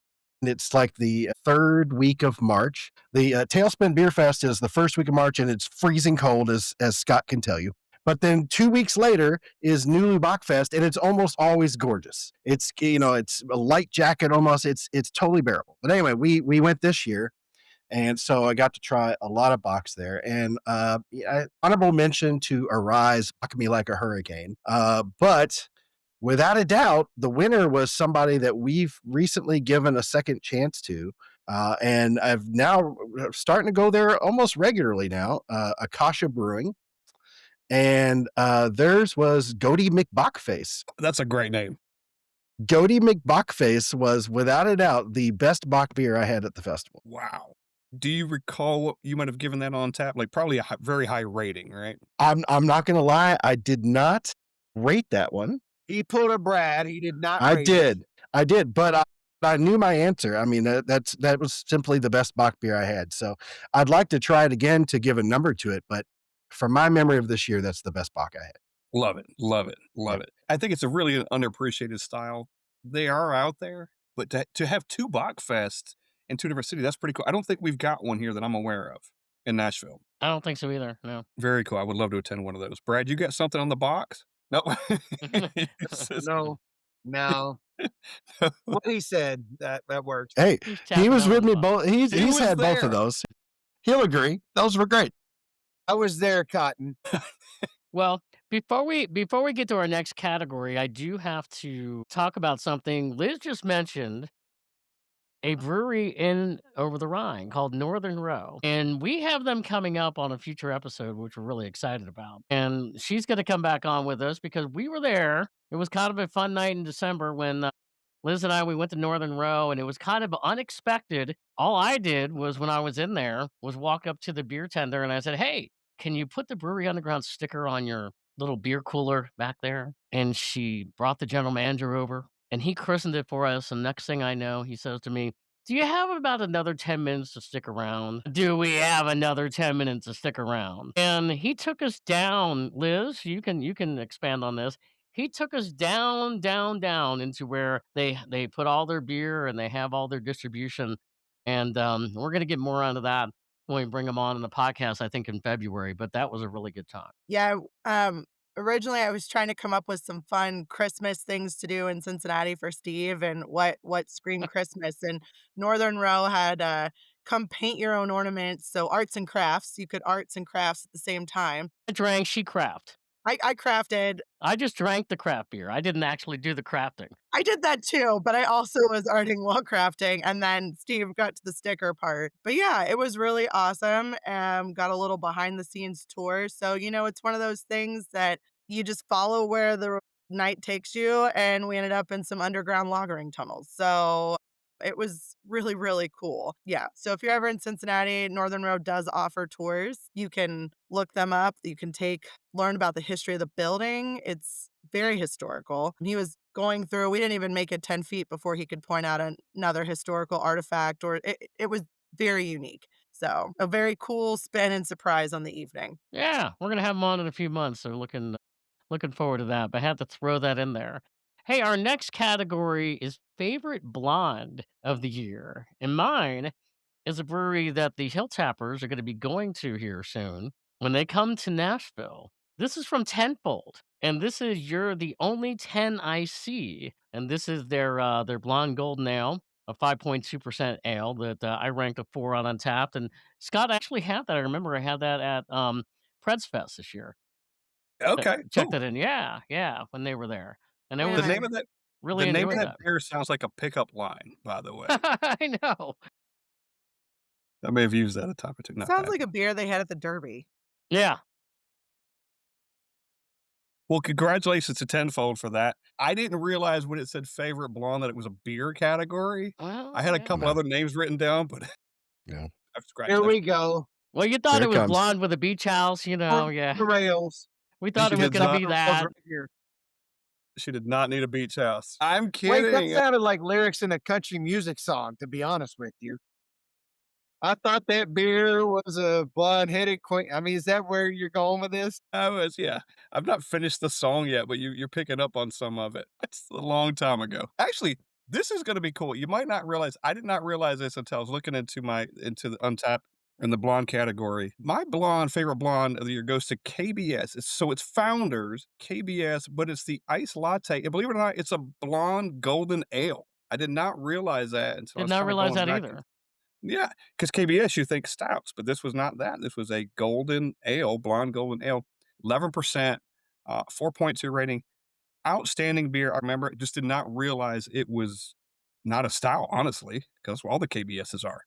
[SPEAKER 5] it's like the 3rd week of March. The Tailspin Beer Fest is the 1st week of March, and it's freezing cold, as Scott can tell you. But then 2 weeks later is Nulu Bachfest, and it's almost always gorgeous. It's it's a light jacket almost. It's totally bearable. But anyway, we went this year. And so I got to try a lot of Bachs there. And honorable mention to Arise, Bach Me Like a Hurricane. But without a doubt, the winner was somebody that we've recently given a second chance to. And I've now starting to go there almost regularly now, Akasha Brewing. And theirs was Goaty McBachface.
[SPEAKER 3] That's a great name.
[SPEAKER 5] Goaty McBachface was without a doubt the best Bach beer I had at the festival.
[SPEAKER 3] Wow. Do you recall what you might have given that on tap? Like probably a very high rating, right?
[SPEAKER 5] I'm not gonna lie, I did not rate that one.
[SPEAKER 2] He pulled a Brad. He did not.
[SPEAKER 5] I
[SPEAKER 2] rate it.
[SPEAKER 5] did, but I knew my answer. I mean, that was simply the best Bach beer I had. So I'd like to try it again to give a number to it, but from my memory of this year, that's the best Bach I had.
[SPEAKER 3] Love it. I think it's a really underappreciated style. They are out there, but to have 2 Bach Fests in 2 different cities. That's pretty cool. I don't think we've got one here that I'm aware of in Nashville.
[SPEAKER 1] I don't think so either. No.
[SPEAKER 3] Very cool. I would love to attend one of those. Brad, you got something on the box? No. It's just-
[SPEAKER 2] No, no. What he said, that works.
[SPEAKER 5] Hey,
[SPEAKER 1] He's
[SPEAKER 5] he
[SPEAKER 1] tapping
[SPEAKER 5] was
[SPEAKER 1] out
[SPEAKER 5] with
[SPEAKER 1] on the
[SPEAKER 5] me
[SPEAKER 1] box.
[SPEAKER 5] both. He's
[SPEAKER 2] He was
[SPEAKER 5] had both of
[SPEAKER 2] there.
[SPEAKER 5] those. He'll agree. Those were great.
[SPEAKER 2] I was there, Cotton.
[SPEAKER 1] Well, before we get to our next category, I do have to talk about something Liz just mentioned. A brewery in over the Rhine called Northern Row. And we have them coming up on a future episode, which we're really excited about. And she's going to come back on with us because we were there. It was kind of a fun night in December when Liz and we went to Northern Row, and it was kind of unexpected. All I did was when I was in there was walk up to the beer tender and I said, "Hey, can you put the Brewery Underground sticker on your little beer cooler back there?" And she brought the general manager over and he christened it for us. And next thing I know, he says to me, "Do you have about another 10 minutes to stick around?" Do we have another 10 minutes to stick around? And he took us down, Liz, you can expand on this. He took us down, down, down into where they put all their beer and they have all their distribution. And we're gonna get more onto that when we bring them on in the podcast, I think in February. But that was a really good time.
[SPEAKER 4] Yeah, originally I was trying to come up with some fun Christmas things to do in Cincinnati for Steve and what screamed Christmas, and Northern Row had, come paint your own ornaments, so arts and crafts, you could arts and crafts at the same time.
[SPEAKER 1] I drank, she craft.
[SPEAKER 4] I crafted.
[SPEAKER 1] I just drank the craft beer. I didn't actually do the crafting.
[SPEAKER 4] I did that too, but I also was arting while crafting, and then Steve got to the sticker part. But yeah, it was really awesome. Got a little behind the scenes tour. So, it's one of those things that you just follow where the night takes you, and we ended up in some underground loggering tunnels. So it was really, really cool. Yeah. So if you're ever in Cincinnati, Northern Road does offer tours. You can look them up. You can learn about the history of the building. It's very historical. He was going through, we didn't even make it 10 feet before he could point out another historical artifact, or it was very unique. So a very cool spin and surprise on the evening.
[SPEAKER 1] Yeah, we're gonna have them on in a few months, so looking forward to that. But I had to throw that in there. Hey, our next category is favorite blonde of the year, and mine is a brewery that the Hilltappers are going to be going to here soon when they come to Nashville. This is from Tenfold, and this is "You're the Only 10 I See," and this is their blonde golden ale, a 5.2% ale that I ranked a 4 on Untapped. And Scott actually had that. I remember I had that at Preds Fest this year.
[SPEAKER 3] Okay,
[SPEAKER 1] Check
[SPEAKER 3] cool.
[SPEAKER 1] that in. Yeah, yeah, when they were there, and it
[SPEAKER 4] Wait a
[SPEAKER 3] The
[SPEAKER 1] was
[SPEAKER 3] name
[SPEAKER 4] minute.
[SPEAKER 3] of that
[SPEAKER 1] really
[SPEAKER 3] the name of
[SPEAKER 1] enjoyed
[SPEAKER 3] that
[SPEAKER 1] that.
[SPEAKER 3] beer sounds like a pickup line, by the way.
[SPEAKER 1] I know.
[SPEAKER 3] I may have used that a time or two. Not
[SPEAKER 4] Sounds
[SPEAKER 3] bad.
[SPEAKER 4] like a beer they had at the Derby.
[SPEAKER 1] Yeah.
[SPEAKER 3] Well, congratulations to Tenfold for that. I didn't realize when it said favorite blonde that it was a beer category. I
[SPEAKER 1] Well,
[SPEAKER 3] had a
[SPEAKER 1] yeah.
[SPEAKER 3] couple
[SPEAKER 5] No.
[SPEAKER 3] other names written down, but
[SPEAKER 5] Yeah.
[SPEAKER 3] I've scratched
[SPEAKER 2] Here
[SPEAKER 3] that.
[SPEAKER 2] we go.
[SPEAKER 1] Well, you thought
[SPEAKER 5] Here
[SPEAKER 1] it
[SPEAKER 5] it
[SPEAKER 1] was
[SPEAKER 5] comes.
[SPEAKER 1] blonde with a beach house, yeah.
[SPEAKER 2] The rails.
[SPEAKER 1] We thought it
[SPEAKER 3] She
[SPEAKER 1] was
[SPEAKER 3] did
[SPEAKER 1] gonna
[SPEAKER 3] not.
[SPEAKER 1] be
[SPEAKER 2] Rails
[SPEAKER 1] that.
[SPEAKER 2] right here.
[SPEAKER 3] She did not need a beach house. I'm
[SPEAKER 2] Wait, that
[SPEAKER 3] kidding.
[SPEAKER 2] sounded like lyrics in a country music song, to be honest with you. I thought that beer was a blonde-headed queen. I mean, is that where you're going with this?
[SPEAKER 3] Yeah. I've not finished the song yet, but you're picking up on some of it. It's a long time ago. Actually, this is gonna be cool. You might not realize I did not realize this until I was looking into the Untapped in the blonde category. My favorite blonde of the year goes to KBS. It's Founders, KBS, but it's the iced latte. And believe it or not, it's a blonde golden ale. I did not realize that until I
[SPEAKER 1] Did
[SPEAKER 3] was
[SPEAKER 1] not
[SPEAKER 3] kinda
[SPEAKER 1] realize
[SPEAKER 3] going
[SPEAKER 1] that
[SPEAKER 3] back.
[SPEAKER 1] either.
[SPEAKER 3] Yeah, because KBS, you think stouts, but this was not that. This was a golden ale, blonde golden ale, 11%, 4.2 rating. Outstanding beer. I remember, just did not realize it was not a stout, honestly, because all the KBSs are,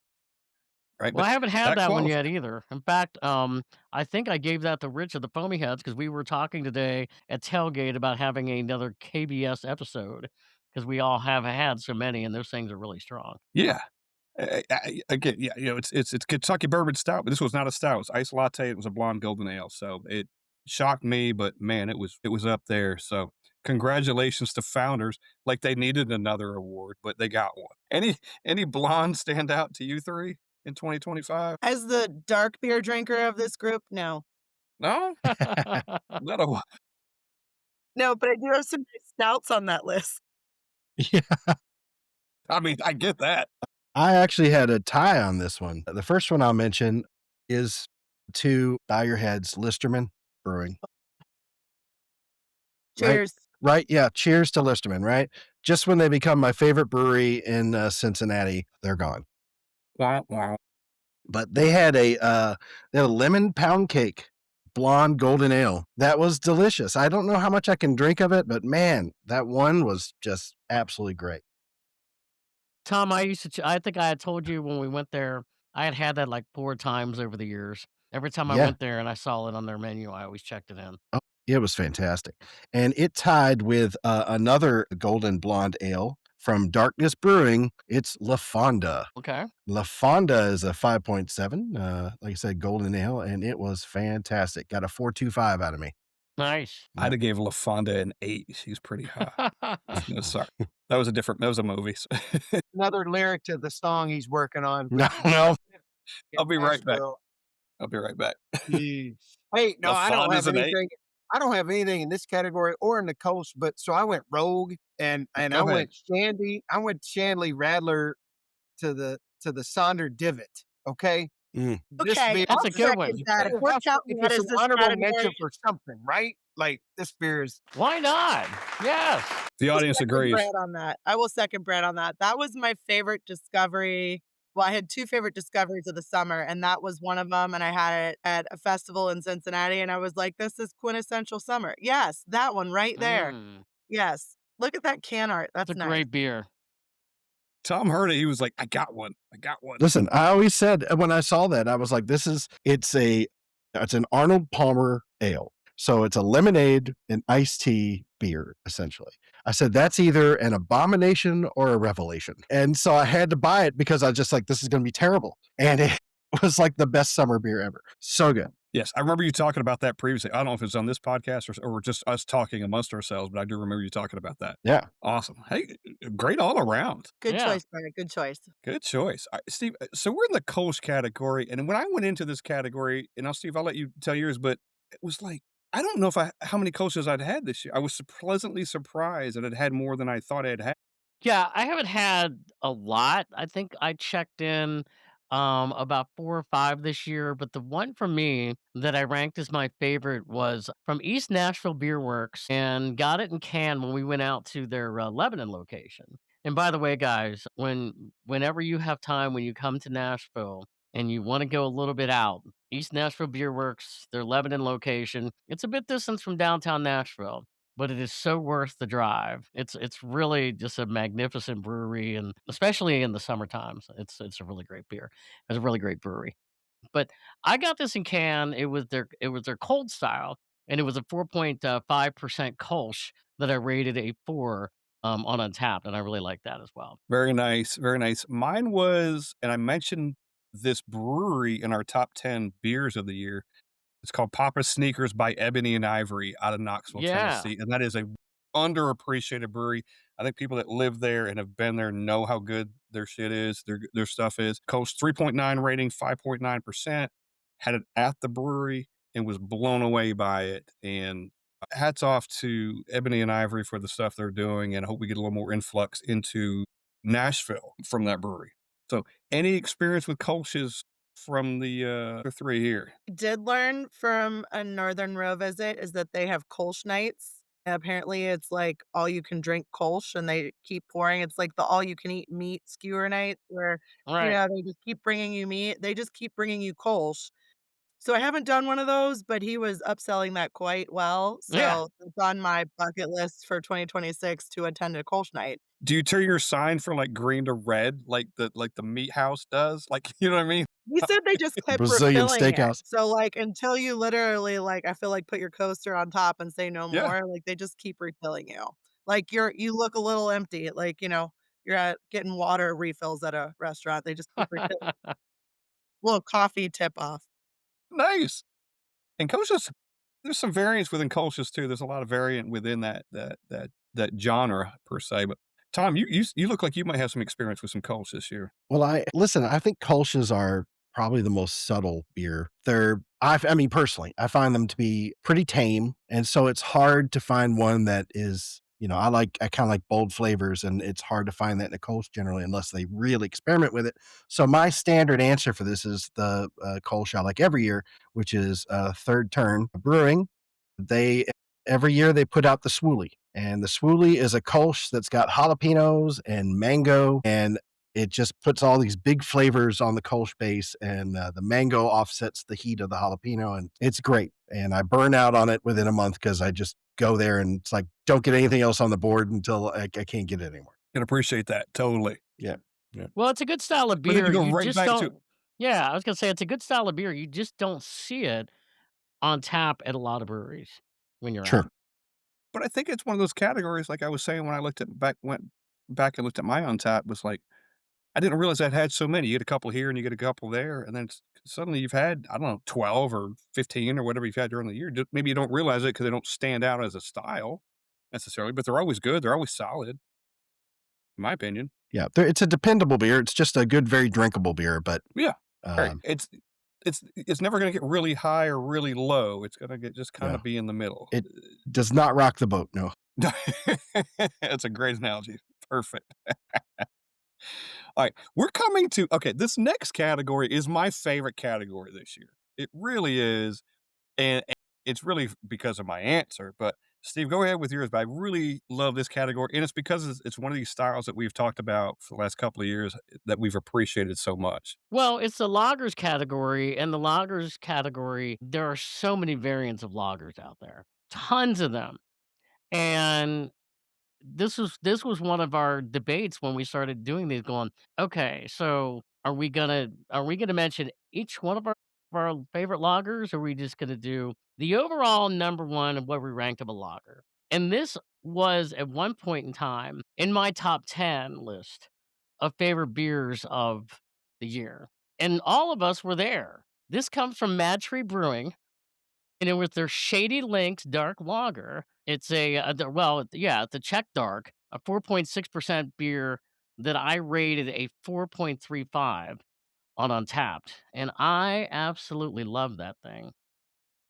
[SPEAKER 3] right?
[SPEAKER 1] Well,
[SPEAKER 3] But
[SPEAKER 1] I haven't had
[SPEAKER 3] that
[SPEAKER 1] that one
[SPEAKER 3] qualifies.
[SPEAKER 1] yet either. In fact, I think I gave that to Rich of the Foamy Heads because we were talking today at Tailgate about having another KBS episode because we all have had so many, and those things are really strong.
[SPEAKER 3] Yeah. Again, yeah, it's Kentucky bourbon stout, but this was not a stout. It was iced latte. It was a blonde golden ale. So it shocked me, but man, it was up there. So congratulations to Founders. Like they needed another award, but they got one. Any blonde stand out to you three in 2025?
[SPEAKER 4] As the dark beer drinker of this group, no.
[SPEAKER 3] No, not a.
[SPEAKER 4] No, but I do have some nice stouts on that list.
[SPEAKER 5] Yeah.
[SPEAKER 3] I mean, I get that.
[SPEAKER 5] I actually had a tie on this one. The first one I'll mention is to bow your heads, Listerman Brewing. Right?
[SPEAKER 4] Cheers.
[SPEAKER 5] Right? Yeah. Cheers to Listerman, right? Just when they become my favorite brewery in Cincinnati, they're gone.
[SPEAKER 3] Wow, wow.
[SPEAKER 5] But they had a lemon pound cake, blonde golden ale. That was delicious. I don't know how much I can drink of it, but man, that one was just absolutely great.
[SPEAKER 1] Tom, I used to I think I had told you when we went there, I had that, like, 4 times over the years. Every time I
[SPEAKER 5] Yeah.
[SPEAKER 1] went there and I saw it on their menu, I always checked it in.
[SPEAKER 5] Oh, it was fantastic. And it tied with another golden blonde ale from Darkness Brewing. It's La Fonda.
[SPEAKER 1] Okay.
[SPEAKER 5] La Fonda is a 5.7, like I said, golden ale, and it was fantastic. Got a 4.25 out of me.
[SPEAKER 1] Nice.
[SPEAKER 3] I'd have gave LaFonda an 8. She's pretty high. No, sorry. That was a movie.
[SPEAKER 2] Another lyric to the song he's working on.
[SPEAKER 5] No, no.
[SPEAKER 2] in
[SPEAKER 3] I'll be right back.
[SPEAKER 2] Nashville.
[SPEAKER 3] I'll be right back.
[SPEAKER 2] Jeez. Hey, no, I don't
[SPEAKER 3] LaFonda's
[SPEAKER 2] have
[SPEAKER 3] an 8?
[SPEAKER 2] anything. I don't have anything in this category or in the coast, but so I went rogue and I
[SPEAKER 3] Go ahead.
[SPEAKER 2] went Shandy. I went Shanley Radler to the Sonder Divot. Okay.
[SPEAKER 5] Mm.
[SPEAKER 2] This
[SPEAKER 4] Okay,
[SPEAKER 2] beer,
[SPEAKER 1] That's a
[SPEAKER 4] I'll
[SPEAKER 1] good one.
[SPEAKER 4] second that. If
[SPEAKER 2] it
[SPEAKER 4] we're
[SPEAKER 2] has to-
[SPEAKER 4] counting
[SPEAKER 2] if
[SPEAKER 4] that
[SPEAKER 2] it's
[SPEAKER 4] as
[SPEAKER 2] an
[SPEAKER 4] this
[SPEAKER 2] honorable mention
[SPEAKER 4] category,
[SPEAKER 2] for something, right? Like this beer is
[SPEAKER 1] Why not? Yes.
[SPEAKER 3] The
[SPEAKER 4] I'll
[SPEAKER 3] audience
[SPEAKER 4] second
[SPEAKER 3] agrees.
[SPEAKER 4] Brad on that. I will second Brad on that. That was my favorite discovery. Well, I had 2 favorite discoveries of the summer, and that was one of them, and I had it at a festival in Cincinnati, and I was like, "This is quintessential summer." Yes, that one right there.
[SPEAKER 1] Mm.
[SPEAKER 4] Yes. Look at that can art.
[SPEAKER 1] It's
[SPEAKER 4] That's
[SPEAKER 1] a
[SPEAKER 4] nice.
[SPEAKER 1] great beer.
[SPEAKER 3] Tom heard it. He was like, I got one. I got one.
[SPEAKER 5] Listen, I always said when I saw that, I was like, it's an Arnold Palmer ale. So it's a lemonade and iced tea beer, essentially. I said, that's either an abomination or a revelation. And so I had to buy it because I was just like, this is going to be terrible. And it was like the best summer beer ever. So good.
[SPEAKER 3] Yes, I remember you talking about that previously. I don't know if it's on this podcast or just us talking amongst ourselves, but I do remember you talking about that.
[SPEAKER 5] Yeah.
[SPEAKER 3] Awesome. Hey, great all around.
[SPEAKER 4] Good
[SPEAKER 1] Yeah.
[SPEAKER 4] choice, Brad. Good choice.
[SPEAKER 3] Good choice. Steve, so we're in the Kolsch category. And when I went into this category, and Steve, I'll let you tell yours, but it was like, I don't know how many Kolsch's I'd had this year. I was pleasantly surprised that it had more than I thought I'd had.
[SPEAKER 1] Yeah, I haven't had a lot. I think I checked in about 4 or 5 this year, but the one for me that I ranked as my favorite was from East Nashville Beer Works and got it in can when we went out to their Lebanon location. And by the way, guys, whenever you have time when you come to Nashville and you want to go a little bit out, East Nashville Beer Works, their Lebanon location, it's a bit distance from downtown Nashville, but it is so worth the drive. It's really just a magnificent brewery, and especially in the summer times, it's a really great beer. It's a really great brewery. But I got this in can. It was their cold style, and it was a 4.5% Kolsch that I rated a 4 on Untapped, and I really like that as well.
[SPEAKER 3] Very nice. Very nice. Mine was, and I mentioned this brewery in our top 10 beers of the year. It's called Papa Sneakers by Ebony and Ivory out of Knoxville,
[SPEAKER 1] Yeah.
[SPEAKER 3] Tennessee. And that is a underappreciated brewery. I think people that live there and have been there know how good their shit is, their stuff is. Coast 3.9 rating, 5.9%. Had it at the brewery and was blown away by it. And hats off to Ebony and Ivory for the stuff they're doing. And I hope we get a little more influx into Nashville from that brewery. So, any experience with Kolsch's from the 3 here?
[SPEAKER 4] Did learn from a Northern Row visit is that they have Kolsch nights. Apparently, it's like all you can drink Kolsch, and they keep pouring. It's like the all you can eat meat skewer night where,
[SPEAKER 1] Right.
[SPEAKER 4] they just keep bringing you meat. They just keep bringing you Kolsch. So I haven't done one of those, but he was upselling that quite well.
[SPEAKER 1] Yeah.
[SPEAKER 4] So it's on my bucket list for 2026 to attend a Kolsch night.
[SPEAKER 3] Do you turn your sign from like green to red like the meat house does? Like, you know what I mean?
[SPEAKER 4] He said they just kept
[SPEAKER 5] Brazilian
[SPEAKER 4] refilling it.
[SPEAKER 5] steakhouse.
[SPEAKER 4] So, like, until you literally, like, I feel like put your coaster on top and say no
[SPEAKER 3] Yeah.
[SPEAKER 4] more, like, they just keep refilling you. Like, you look a little empty, like, you're at getting water refills at a restaurant. They just keep refilling. Little coffee tip off.
[SPEAKER 3] Nice. And Kolsch's, there's some variance within Kolsch's too. There's a lot of variant within that genre per se. But Tom, you look like you might have some experience with some Kolsch this year.
[SPEAKER 5] Well, I think Kolsch's are probably the most subtle beer. I mean, personally, I find them to be pretty tame. And so it's hard to find one that is I kind of like bold flavors, and it's hard to find that in the Kolsch generally unless they really experiment with it. So my standard answer for this is the Kolsch I like every year, which is Third Turn Brewing. They every year they put out the Swooly, and the Swooly is a Kolsch that's got jalapenos and mango, and it just puts all these big flavors on the Kolsch base, and the mango offsets the heat of the jalapeno, and it's great. And I burn out on it within a month because I just go there and it's like, don't get anything else on the board until I can't get it anymore.
[SPEAKER 3] Can appreciate that totally.
[SPEAKER 5] Yeah. Yeah.
[SPEAKER 1] Well, it's a good style of
[SPEAKER 3] But then
[SPEAKER 1] beer.
[SPEAKER 3] you go
[SPEAKER 1] You
[SPEAKER 3] right
[SPEAKER 1] just
[SPEAKER 3] back to
[SPEAKER 1] don't. Yeah, I was gonna say it's a good style of beer. You just don't see it on tap at a lot of breweries when you're
[SPEAKER 5] Sure.
[SPEAKER 1] out.
[SPEAKER 3] but I think it's one of those categories, like I was saying when I went back and looked at my Untappd, was like, I didn't realize I had so many. You get a couple here and you get a couple there, and then suddenly you've had, I don't know, 12 or 15 or whatever you've had during the year. Maybe you don't realize it because they don't stand out as a style necessarily, but they're always good. They're always solid, in my opinion.
[SPEAKER 5] Yeah. It's a dependable beer. It's just a good, very drinkable beer, but
[SPEAKER 3] Yeah. Right.
[SPEAKER 5] um,
[SPEAKER 3] It's never gonna get really high or really low. It's gonna get just
[SPEAKER 5] yeah,
[SPEAKER 3] kinda be in the middle.
[SPEAKER 5] it does not rock the boat. No.
[SPEAKER 3] That's a great analogy. Perfect. Alright, we're coming to okay, this next category is my favorite category this year. It really is, and it's really because of my answer, but Steve, go ahead with yours, but I really love this category, and it's because it's one of these styles that we've talked about for the last couple of years that we've appreciated so much.
[SPEAKER 1] Well, it's the lagers category, and the lagers category, there are so many variants of lagers out there, tons of them. And this was one of our debates when we started doing these going, okay, so are we gonna mention each one of our favorite loggers, or are we just gonna do the overall number one of what we ranked of a logger? And this was at one point in time in my top 10 list of favorite beers of the year. And all of us were there. This comes from Mad Tree Brewing, and it was their Shady Links Dark Lager. It's it's a Czech Dark, a 4.6% beer that I rated a 4.35 on Untapped, and I absolutely love that thing.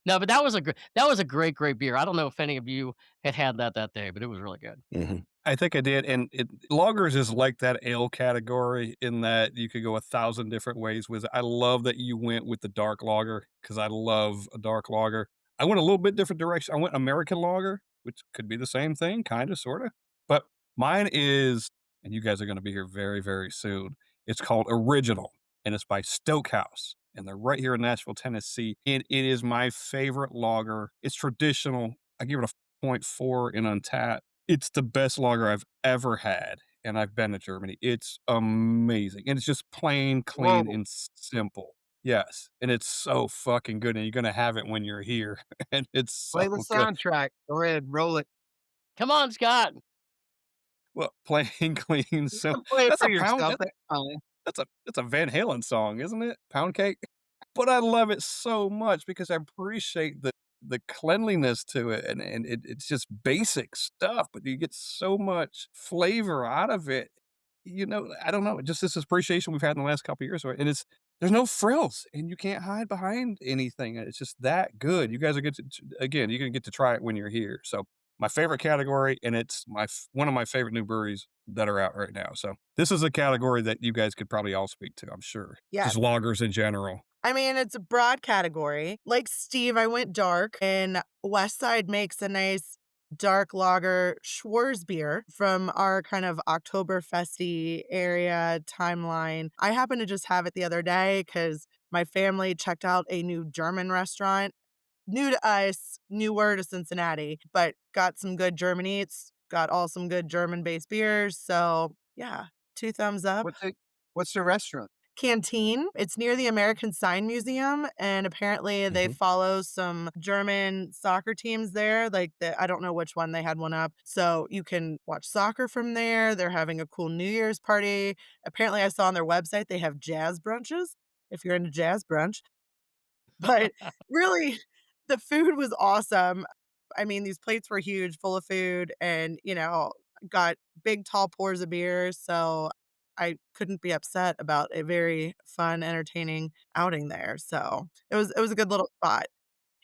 [SPEAKER 1] No, but that was a great beer. I don't know if any of you had that day, but it was really good.
[SPEAKER 5] Mhm.
[SPEAKER 3] I think I did, and lagers is like that ale category in that you could go 1,000 different ways with it. I love that you went with the dark lager because I love a dark lager. I went a little bit different direction. I went American lager, which could be the same thing, kinda, sorta, but mine is and you guys are gonna be here very, very soon. It's called Original, and it's by Stokehouse, and they're right here in Nashville, Tennessee, and it is my favorite lager. It's traditional. I give it a point 4 in Untappd. It's the best lager I've ever had, and I've been to Germany. It's amazing, and it's just plain, clean,
[SPEAKER 2] Whoa.
[SPEAKER 3] and simple. Yes, and it's so fucking good, and you're gonna have it when you're here, and it's so
[SPEAKER 2] Play the
[SPEAKER 3] good.
[SPEAKER 2] soundtrack. Go ahead, roll it.
[SPEAKER 1] Come on, Scott.
[SPEAKER 3] Well, plain, clean,
[SPEAKER 2] You
[SPEAKER 3] so
[SPEAKER 2] can play it
[SPEAKER 3] that's
[SPEAKER 2] for
[SPEAKER 3] a pound
[SPEAKER 2] yourself. That's fine.
[SPEAKER 3] that's a Van Halen song, isn't it? Pound Cake? But I love it so much because I appreciate the cleanliness to it, and it's just basic stuff, but you get so much flavor out of it. I don't know, just this appreciation we've had in the last couple of years, right? And there's no frills, and you can't hide behind anything, and it's just that good. You guys are good to again, you're gonna get to try it when you're here. So, my favorite category, and it's one of my favorite new breweries that are out right now. So, this is a category that you guys could probably all speak to, I'm sure. Just
[SPEAKER 4] Yes.
[SPEAKER 3] lagers in general.
[SPEAKER 4] I mean, it's a broad category. Like Steve, I went dark, and Westside makes a nice dark lager Schwarzbier from our kind of Oktoberfesty area timeline. I happened to just have it the other day because my family checked out a new German restaurant, new to us, newer to Cincinnati, but got some good German eats, got all some good German-based beers. So yeah, two thumbs up.
[SPEAKER 2] What's the restaurant?
[SPEAKER 4] Canteen. It's near the American Sign Museum, and apparently they
[SPEAKER 5] Mhm.
[SPEAKER 4] follow some German soccer teams there. I don't know which one they had one up. So you can watch soccer from there. They're having a cool New Year's party. Apparently, I saw on their website they have jazz brunches if you're into jazz brunch. But really, the food was awesome. I mean, these plates were huge, full of food, and, got big, tall pours of beer, so I couldn't be upset about a very fun, entertaining outing there, so it was a good little spot.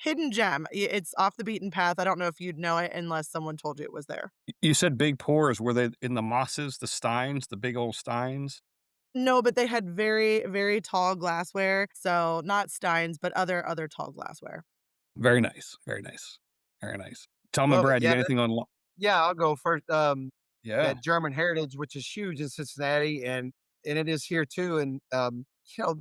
[SPEAKER 4] hidden gem. It's off the beaten path. I don't know if you'd know it unless someone told you it was there.
[SPEAKER 3] You said big pours. Were they in the mosses, the steins, the big old steins?
[SPEAKER 4] No, but they had very, very tall glassware. So not steins, but other tall glassware.
[SPEAKER 3] Very nice. Very nice. Very nice. Tom and
[SPEAKER 2] Love it.
[SPEAKER 3] Brad, you got anything on?
[SPEAKER 2] Yeah, I'll go first.
[SPEAKER 3] Yeah.
[SPEAKER 2] That German heritage, which is huge in Cincinnati, and it is here too. And you know,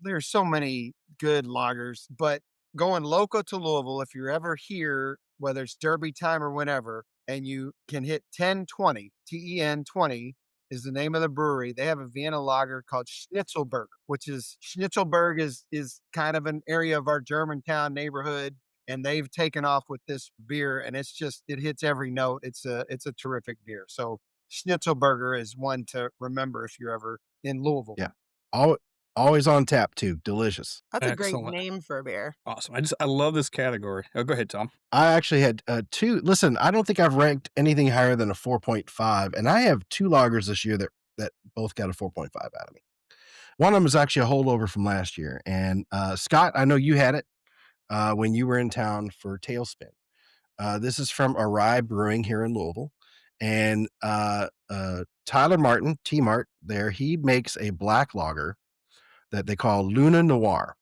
[SPEAKER 2] there's so many good lagers, but going local to Louisville, if you're ever here, whether it's Derby time or whenever, and you can hit 1020, TEN 20 is the name of the brewery. They have a Vienna lager called Schnitzelberg, which is Schnitzelberg is kind of an area of our Germantown neighborhood, and they've taken off with this beer, and it's just it hits every note. It's a terrific beer. So Schnitzelburger is one to remember if you're ever in Louisville.
[SPEAKER 5] Yeah. Al always on tap too, delicious.
[SPEAKER 4] That's a great
[SPEAKER 3] Excellent.
[SPEAKER 4] name for a beer.
[SPEAKER 3] Awesome. I love this category. Oh, go ahead, Tom.
[SPEAKER 5] I actually had, 2 listen, I don't think I've ranked anything higher than a 4.5, and I have 2 lagers this year that both got a 4.5 out of me. One of them is actually a holdover from last year, and, Scott, I know you had it, when you were in town for Tailspin. This is from Awry Brewing here in Louisville, and, Tyler Martin, T-Mart there, he makes a black lager that they call Luna Noir.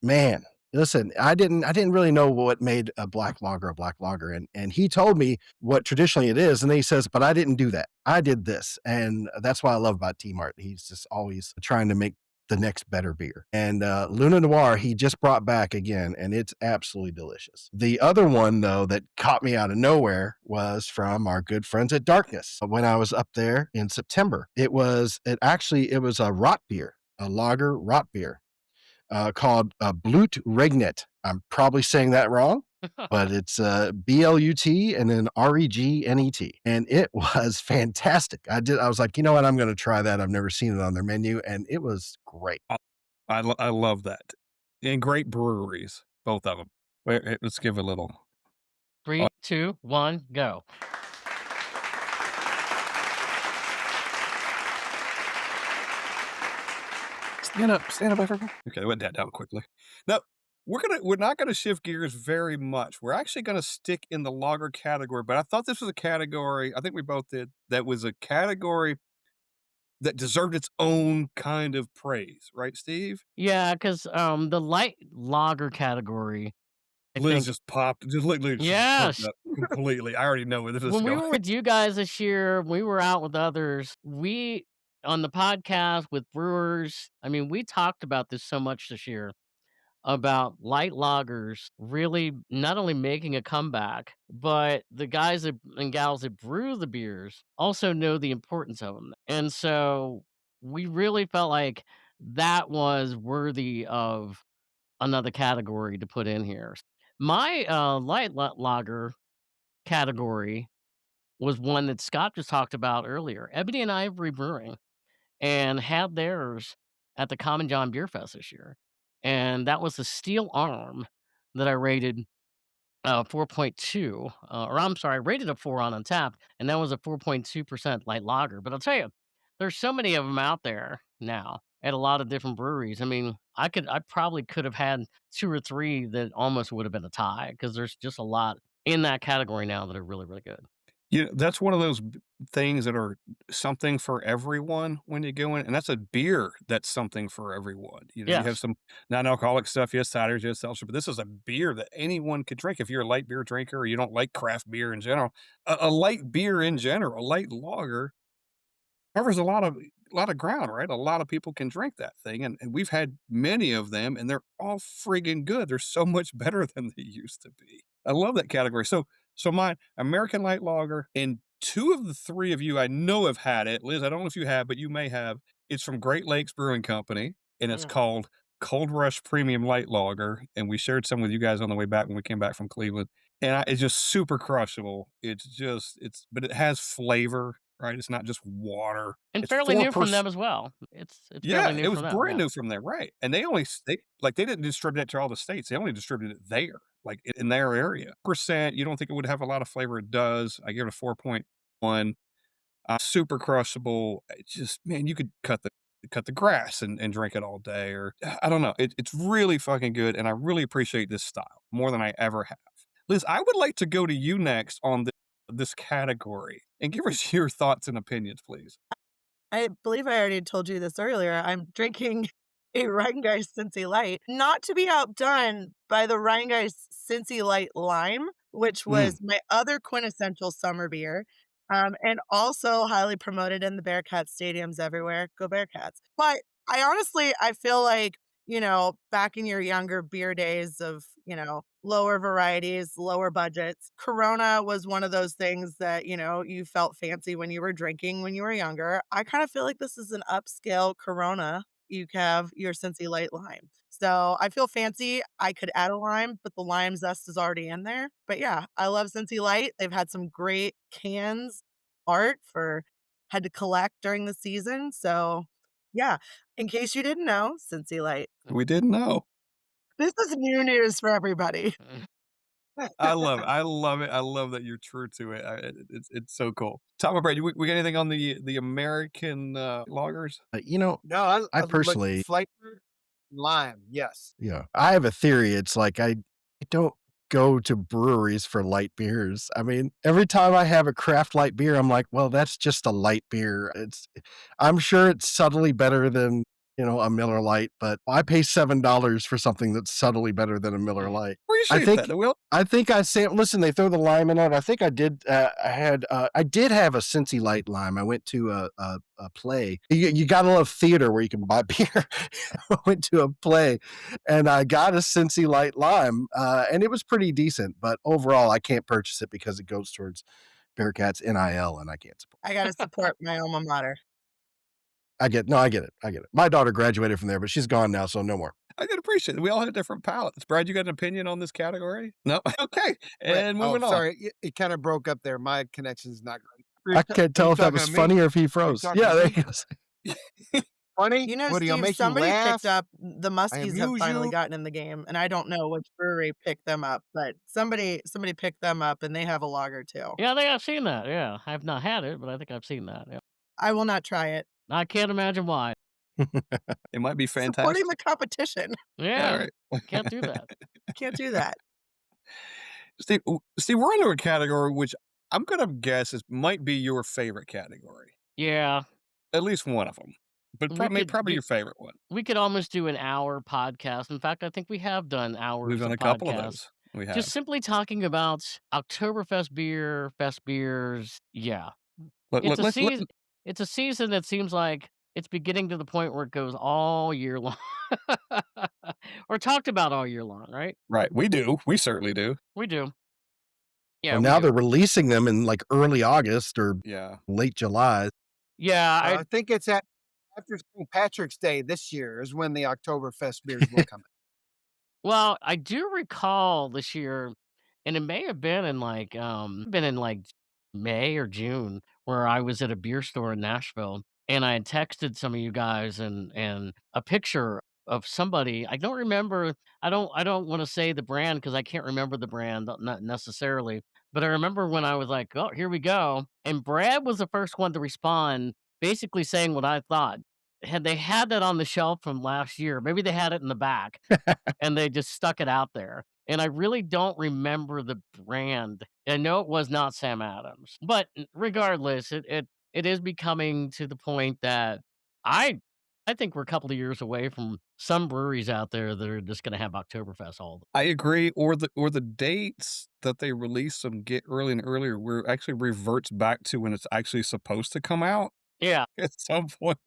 [SPEAKER 5] Man, listen, I didn't really know what made a black lager, and he told me what traditionally it is, and then he says, "But I didn't do that. I did this." And that's what I love about T-Mart. He's just always trying to make the next better beer. And Luna Noir, he just brought back again, and it's absolutely delicious. The other one, though, that caught me out of nowhere was from our good friends at Darkness. When I was up there in September, it was a rot beer, a lager rot beer called Blut Regnet. I'm probably saying that wrong, but it's BLUT and then REGNET. And it was fantastic. I was like, you know what? I'm going to try that. I've never seen it on their menu, and it was great.
[SPEAKER 3] I love that. And great breweries, both of them. Wait, let's give a little.
[SPEAKER 1] 3, 2, 1, go.
[SPEAKER 3] Stand up, everyone. Okay, I went that down quickly. Now, we're not gonna shift gears very much. We're actually gonna stick in the lager category, but I thought this was a category, I think we both did, that was a category that deserved its own kind of praise, right, Steve?
[SPEAKER 1] Yeah, because the light lager category, I
[SPEAKER 3] Liz
[SPEAKER 1] think
[SPEAKER 3] just popped, just literally just perked
[SPEAKER 1] yes.
[SPEAKER 3] up completely. I already know where this is
[SPEAKER 1] When we
[SPEAKER 3] going.
[SPEAKER 1] were with you guys this year, we were out with others. We on the podcast with brewers, I mean, we talked about this so much this year about light lagers really not only making a comeback, but the guys that, and gals that brew the beers also know the importance of them. And so we really felt like that was worthy of another category to put in here. My lager category was one that Scott just talked about earlier, Ebony and Ivory Brewing, and had theirs at the Common John Beer Fest this year. And that was the Steel Arm that I rated 4.2, or I'm sorry, rated a 4 on Untappd, and that was a 4.2% light lager. But I'll tell you, there's so many of them out there now at a lot of different breweries. I mean, I probably could have had 2 or 3 that almost would have been a tie because there's just a lot in that category now that are really, really good.
[SPEAKER 3] That's one of those things that are something for everyone when you go in, and that's a beer that's something for everyone. You have
[SPEAKER 1] Yes.
[SPEAKER 3] some non-alcoholic stuff, you have ciders, you have seltzer, but this is a beer that anyone could drink. If you're a light beer drinker or you don't like craft beer in general, a light beer in general, a light lager covers a lot of ground, right? A lot of people can drink that thing, and we've had many of them, and they're all friggin' good. They're so much better than they used to be. I love that category. So my American Light Lager, and 2 of the 3 of you I know have had it. Liz, I don't know if you have, but you may have. It's from Great Lakes Brewing Company, and it's
[SPEAKER 4] Mm.
[SPEAKER 3] called Cold Rush Premium Light Lager, and we shared some with you guys on the way back when we came back from Cleveland. And it's just super crushable. But it has flavor, right? It's not just water.
[SPEAKER 1] And
[SPEAKER 3] It's
[SPEAKER 1] fairly new from
[SPEAKER 3] 4%.
[SPEAKER 1] them as well. It's fairly
[SPEAKER 3] Yeah,
[SPEAKER 1] new
[SPEAKER 3] it was
[SPEAKER 1] from them,
[SPEAKER 3] brand
[SPEAKER 1] yeah.
[SPEAKER 3] new from there, right? And they didn't distribute it to all the states. They only distributed it there, like in their area. Percent, you don't think it would have a lot of flavor. It does. I give it a 4.1. Super crushable. It just, man, you could cut the cut the grass and drink it all day, or I don't know. It's really fucking good, and I really appreciate this style more than I ever have. Liz, I would like to go to you next on this category and give us your thoughts and opinions, please.
[SPEAKER 4] I believe I already told you this earlier. I'm drinking a Rheingeist Cincy Light, not to be outdone by the Rheingeist Cincy Light Lime, which
[SPEAKER 3] Mm.
[SPEAKER 4] was my other quintessential summer beer, and also highly promoted in the Bearcat stadiums everywhere. Go Bearcats! But I feel like, back in your younger beer days of, lower varieties, lower budgets, Corona was one of those things that, you felt fancy when you were drinking when you were younger. I kind of feel like this is an upscale Corona. You have your Cincy Light Lime. So I feel fancy. I could add a lime, but the lime zest is already in there. But yeah, I love Cincy Light. They've had some great cans art for had to collect during the season. So yeah, in case you didn't know, Cincy Light.
[SPEAKER 3] We didn't know.
[SPEAKER 4] This is new news for everybody.
[SPEAKER 3] I love it. I love it. I love that you're true to it. It's so cool. Tom and Brad, we got anything on the American loggers?
[SPEAKER 2] No,
[SPEAKER 5] I
[SPEAKER 2] I look
[SPEAKER 5] personally,
[SPEAKER 2] flavor, lime, yes.
[SPEAKER 5] yeah, I have a theory. It's like I don't go to breweries for light beers. I mean, every time I have a craft light beer, I'm like, well, that's just a light beer. I'm sure it's subtly better than, a Miller Lite, but I pay $7 for something that's subtly better than a Miller Lite. I
[SPEAKER 3] Appreciate
[SPEAKER 5] think
[SPEAKER 3] that. Will.
[SPEAKER 5] I think I say, listen, they throw the lime in it. I think I did. I did have a Cincy Light lime. I went to a play. You gotta love theater where you can buy beer. I went to a play, and I got a Cincy Light lime, and it was pretty decent. But overall, I can't purchase it because it goes towards Bearcats NIL, and I can't support.
[SPEAKER 4] I gotta support my alma mater.
[SPEAKER 5] I get it. I get it. My daughter graduated from there, but she's gone now, so no more.
[SPEAKER 3] I can appreciate it. We all have different palates. Brad, you got an opinion on this category? No? Okay.
[SPEAKER 2] Wait,
[SPEAKER 3] And
[SPEAKER 2] oh,
[SPEAKER 3] moving on.
[SPEAKER 2] sorry, it kinda broke up there. My connection's not great.
[SPEAKER 5] I can't
[SPEAKER 2] Are you
[SPEAKER 5] tell if that
[SPEAKER 2] talking
[SPEAKER 5] was
[SPEAKER 2] to me?
[SPEAKER 5] funny or if he
[SPEAKER 2] Are you
[SPEAKER 5] froze.
[SPEAKER 2] talking
[SPEAKER 5] Yeah,
[SPEAKER 2] to
[SPEAKER 5] there
[SPEAKER 2] me?
[SPEAKER 5] he goes.
[SPEAKER 2] Funny? What, do you
[SPEAKER 4] Steve,
[SPEAKER 2] make you
[SPEAKER 4] somebody
[SPEAKER 2] laugh?
[SPEAKER 4] picked up the
[SPEAKER 2] I
[SPEAKER 4] Muskies have
[SPEAKER 2] amuse
[SPEAKER 4] finally
[SPEAKER 2] you?
[SPEAKER 4] gotten in the game, and I don't know which brewery picked them up, but somebody picked them up, and they have a lager too.
[SPEAKER 1] Yeah, I think I've seen that, yeah. I've not had it, but I think I've seen that, yeah.
[SPEAKER 4] I will not try it.
[SPEAKER 1] I can't imagine why.
[SPEAKER 3] It might be
[SPEAKER 4] Supporting
[SPEAKER 3] fantastic.
[SPEAKER 4] the competition.
[SPEAKER 3] Yeah,
[SPEAKER 1] Yeah,
[SPEAKER 3] right.
[SPEAKER 1] can't do that.
[SPEAKER 4] Can't do that.
[SPEAKER 3] Steve, we're into a category which I'm gonna guess might be your favorite category.
[SPEAKER 1] Yeah,
[SPEAKER 3] At least one of them, but
[SPEAKER 1] we could
[SPEAKER 3] probably
[SPEAKER 1] we
[SPEAKER 3] your favorite one.
[SPEAKER 1] we could almost do an hour podcast. In fact, I think we have done
[SPEAKER 3] We've
[SPEAKER 1] hours
[SPEAKER 3] done
[SPEAKER 1] of
[SPEAKER 3] a couple of
[SPEAKER 1] podcasts.
[SPEAKER 3] those. We
[SPEAKER 1] Just
[SPEAKER 3] have.
[SPEAKER 1] simply talking about Oktoberfest beer, fest beers. Yeah.
[SPEAKER 3] Let,
[SPEAKER 1] It's
[SPEAKER 3] let,
[SPEAKER 1] a
[SPEAKER 3] let, let,
[SPEAKER 1] season it's a season that seems like it's beginning to the point where it goes all year long. Or talked about all year long, right?
[SPEAKER 3] right, we do. We certainly do.
[SPEAKER 1] We do. Yeah,
[SPEAKER 5] Well,
[SPEAKER 1] we
[SPEAKER 5] now
[SPEAKER 1] do.
[SPEAKER 5] they're releasing them in like early August or
[SPEAKER 3] Yeah.
[SPEAKER 5] late July.
[SPEAKER 1] Yeah, I
[SPEAKER 2] I think it's after St. Patrick's Day this year is when the Oktoberfest beers will come in.
[SPEAKER 1] well, I do recall this year, and it may have been in like May or June, where I was at a beer store in Nashville, and I had texted some of you guys and a picture of somebody. I don't remember. I don't want to say the brand because I can't remember the brand, not necessarily. But I remember when I was like, "Oh, here we go," and Brad was the first one to respond, basically saying what I thought. Had they had that on the shelf from last year, maybe they had it in the back and they just stuck it out there. And I really don't remember the brand. I know it was not Sam Adams, but regardless, it is becoming to the point that I I think we're a couple of years away from some breweries out there that are just going to have Oktoberfest all the.
[SPEAKER 3] I agree. Or the dates that they release them get early and earlier, where it actually reverts back to when it's actually supposed to come out.
[SPEAKER 1] Yeah,
[SPEAKER 3] At some point,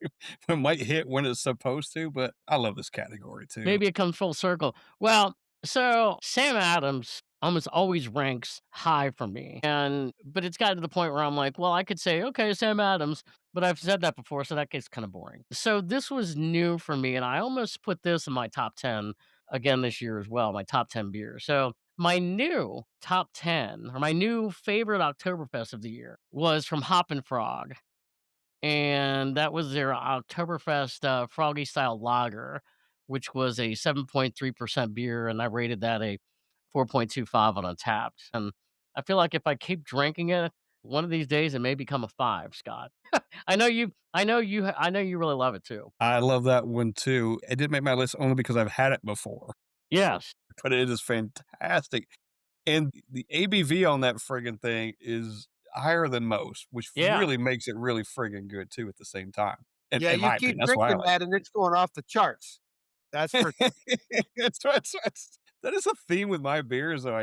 [SPEAKER 3] it might hit when it's supposed to. But I love this category too.
[SPEAKER 1] maybe it comes full circle. Well, so Sam Adams almost always ranks high for me. And but it's gotten to the point where I'm like, well, I could say, okay, Sam Adams, but I've said that before, so that gets kind of boring. So this was new for me, and I almost put this in my top 10 again this year as well, my top 10 beers. So my new top 10 or my new favorite Oktoberfest of the year was from Hop and Frog, and that was their Oktoberfest Froggy Style Lager, which was a 7.3% beer, and I rated that a 4.25 on Untapped. And I feel like if I keep drinking it, One of these days, it may become a 5, Scott. I know you really love it too.
[SPEAKER 3] I love that one too. It did make my list only because I've had it before,
[SPEAKER 1] Yes.
[SPEAKER 3] but it is fantastic. And the ABV on that friggin' thing is higher than most, which
[SPEAKER 1] Yeah.
[SPEAKER 3] really makes it really friggin' good too at the same time.
[SPEAKER 2] Yeah,
[SPEAKER 3] In
[SPEAKER 2] you
[SPEAKER 3] my
[SPEAKER 2] keep
[SPEAKER 3] opinion, that's why I
[SPEAKER 2] drinking
[SPEAKER 3] like
[SPEAKER 2] that and it's going off the charts. That's for
[SPEAKER 3] it. That is a theme with my beers, though.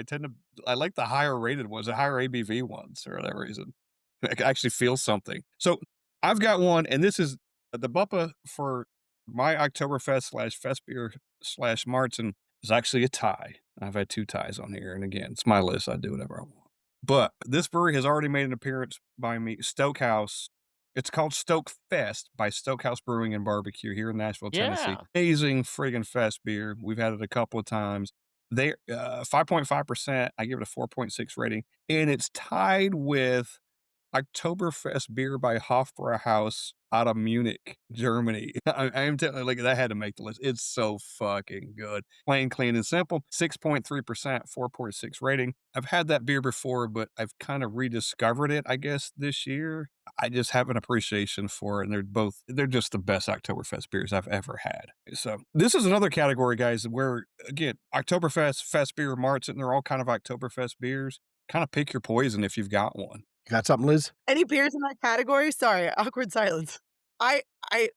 [SPEAKER 3] I like the higher rated ones, the higher ABV ones for that reason. I can actually feel something. So I've got one, and this is the BUPA for my Oktoberfest slash Fest beer slash Martin is actually a tie. I've had 2 ties on here, and again, it's my list. I do whatever I want. But this brewery has already made an appearance by me, Stokehouse. It's called Stoke Fest by Stokehouse Brewing and Barbecue here in Nashville, Tennessee.
[SPEAKER 1] Yeah.
[SPEAKER 3] Amazing friggin' fest beer. We've had it a couple of times. They 5.5%. I give it a 4.6 rating, and it's tied with Oktoberfest beer by Hofbrauhaus out of Munich, Germany. I am telling you, like, that had to make the list. It's so fucking good. Plain, clean, and simple. 6.3%, 4.6 rating. I've had that beer before, but I've kind of rediscovered it, I guess, this year. I just have an appreciation for it, and they're just the best Oktoberfest beers I've ever had. So this is another category, guys, where, again, Oktoberfest, Fest beer, Martin, they're all kind of Oktoberfest beers. Kind of pick your poison if you've got one.
[SPEAKER 5] Got something, Liz?
[SPEAKER 4] Any beers in that category? Sorry, awkward silence. I I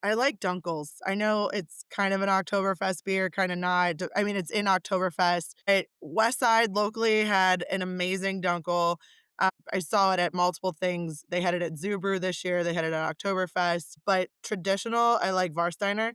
[SPEAKER 4] I like Dunkels. I know it's kind of an Oktoberfest beer, kinda not. I mean, it's in Oktoberfest. Westside locally had an amazing Dunkel. I saw it at multiple things. They had it at Zoo Brew this year, they had it at Oktoberfest, but traditional, I like Warsteiner,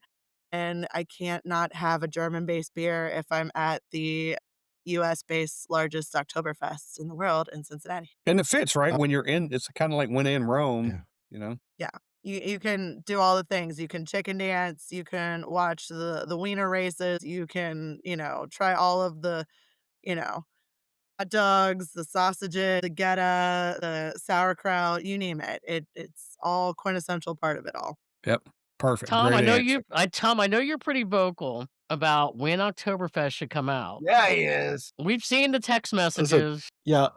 [SPEAKER 4] and I can't not have a German-based beer if I'm at the US-based largest Oktoberfest in the world in Cincinnati.
[SPEAKER 3] And it fits, right?
[SPEAKER 5] Uh,
[SPEAKER 3] When you're in, it's kind of like when in Rome,
[SPEAKER 5] Yeah.
[SPEAKER 3] you know?
[SPEAKER 4] Yeah. You can do all the things. You can chicken dance, you can watch the wiener races, you can, try all of the, you know, hot dogs, the sausages, the Geta, the sauerkraut, you name it. It's all quintessential part of it all.
[SPEAKER 3] Yep. Perfect.
[SPEAKER 1] Tom,
[SPEAKER 3] Great answer.
[SPEAKER 1] I know you're pretty vocal about when Oktoberfest should come out.
[SPEAKER 2] yeah, he is.
[SPEAKER 1] We've seen the text
[SPEAKER 5] Listen,
[SPEAKER 1] messages.
[SPEAKER 5] yeah.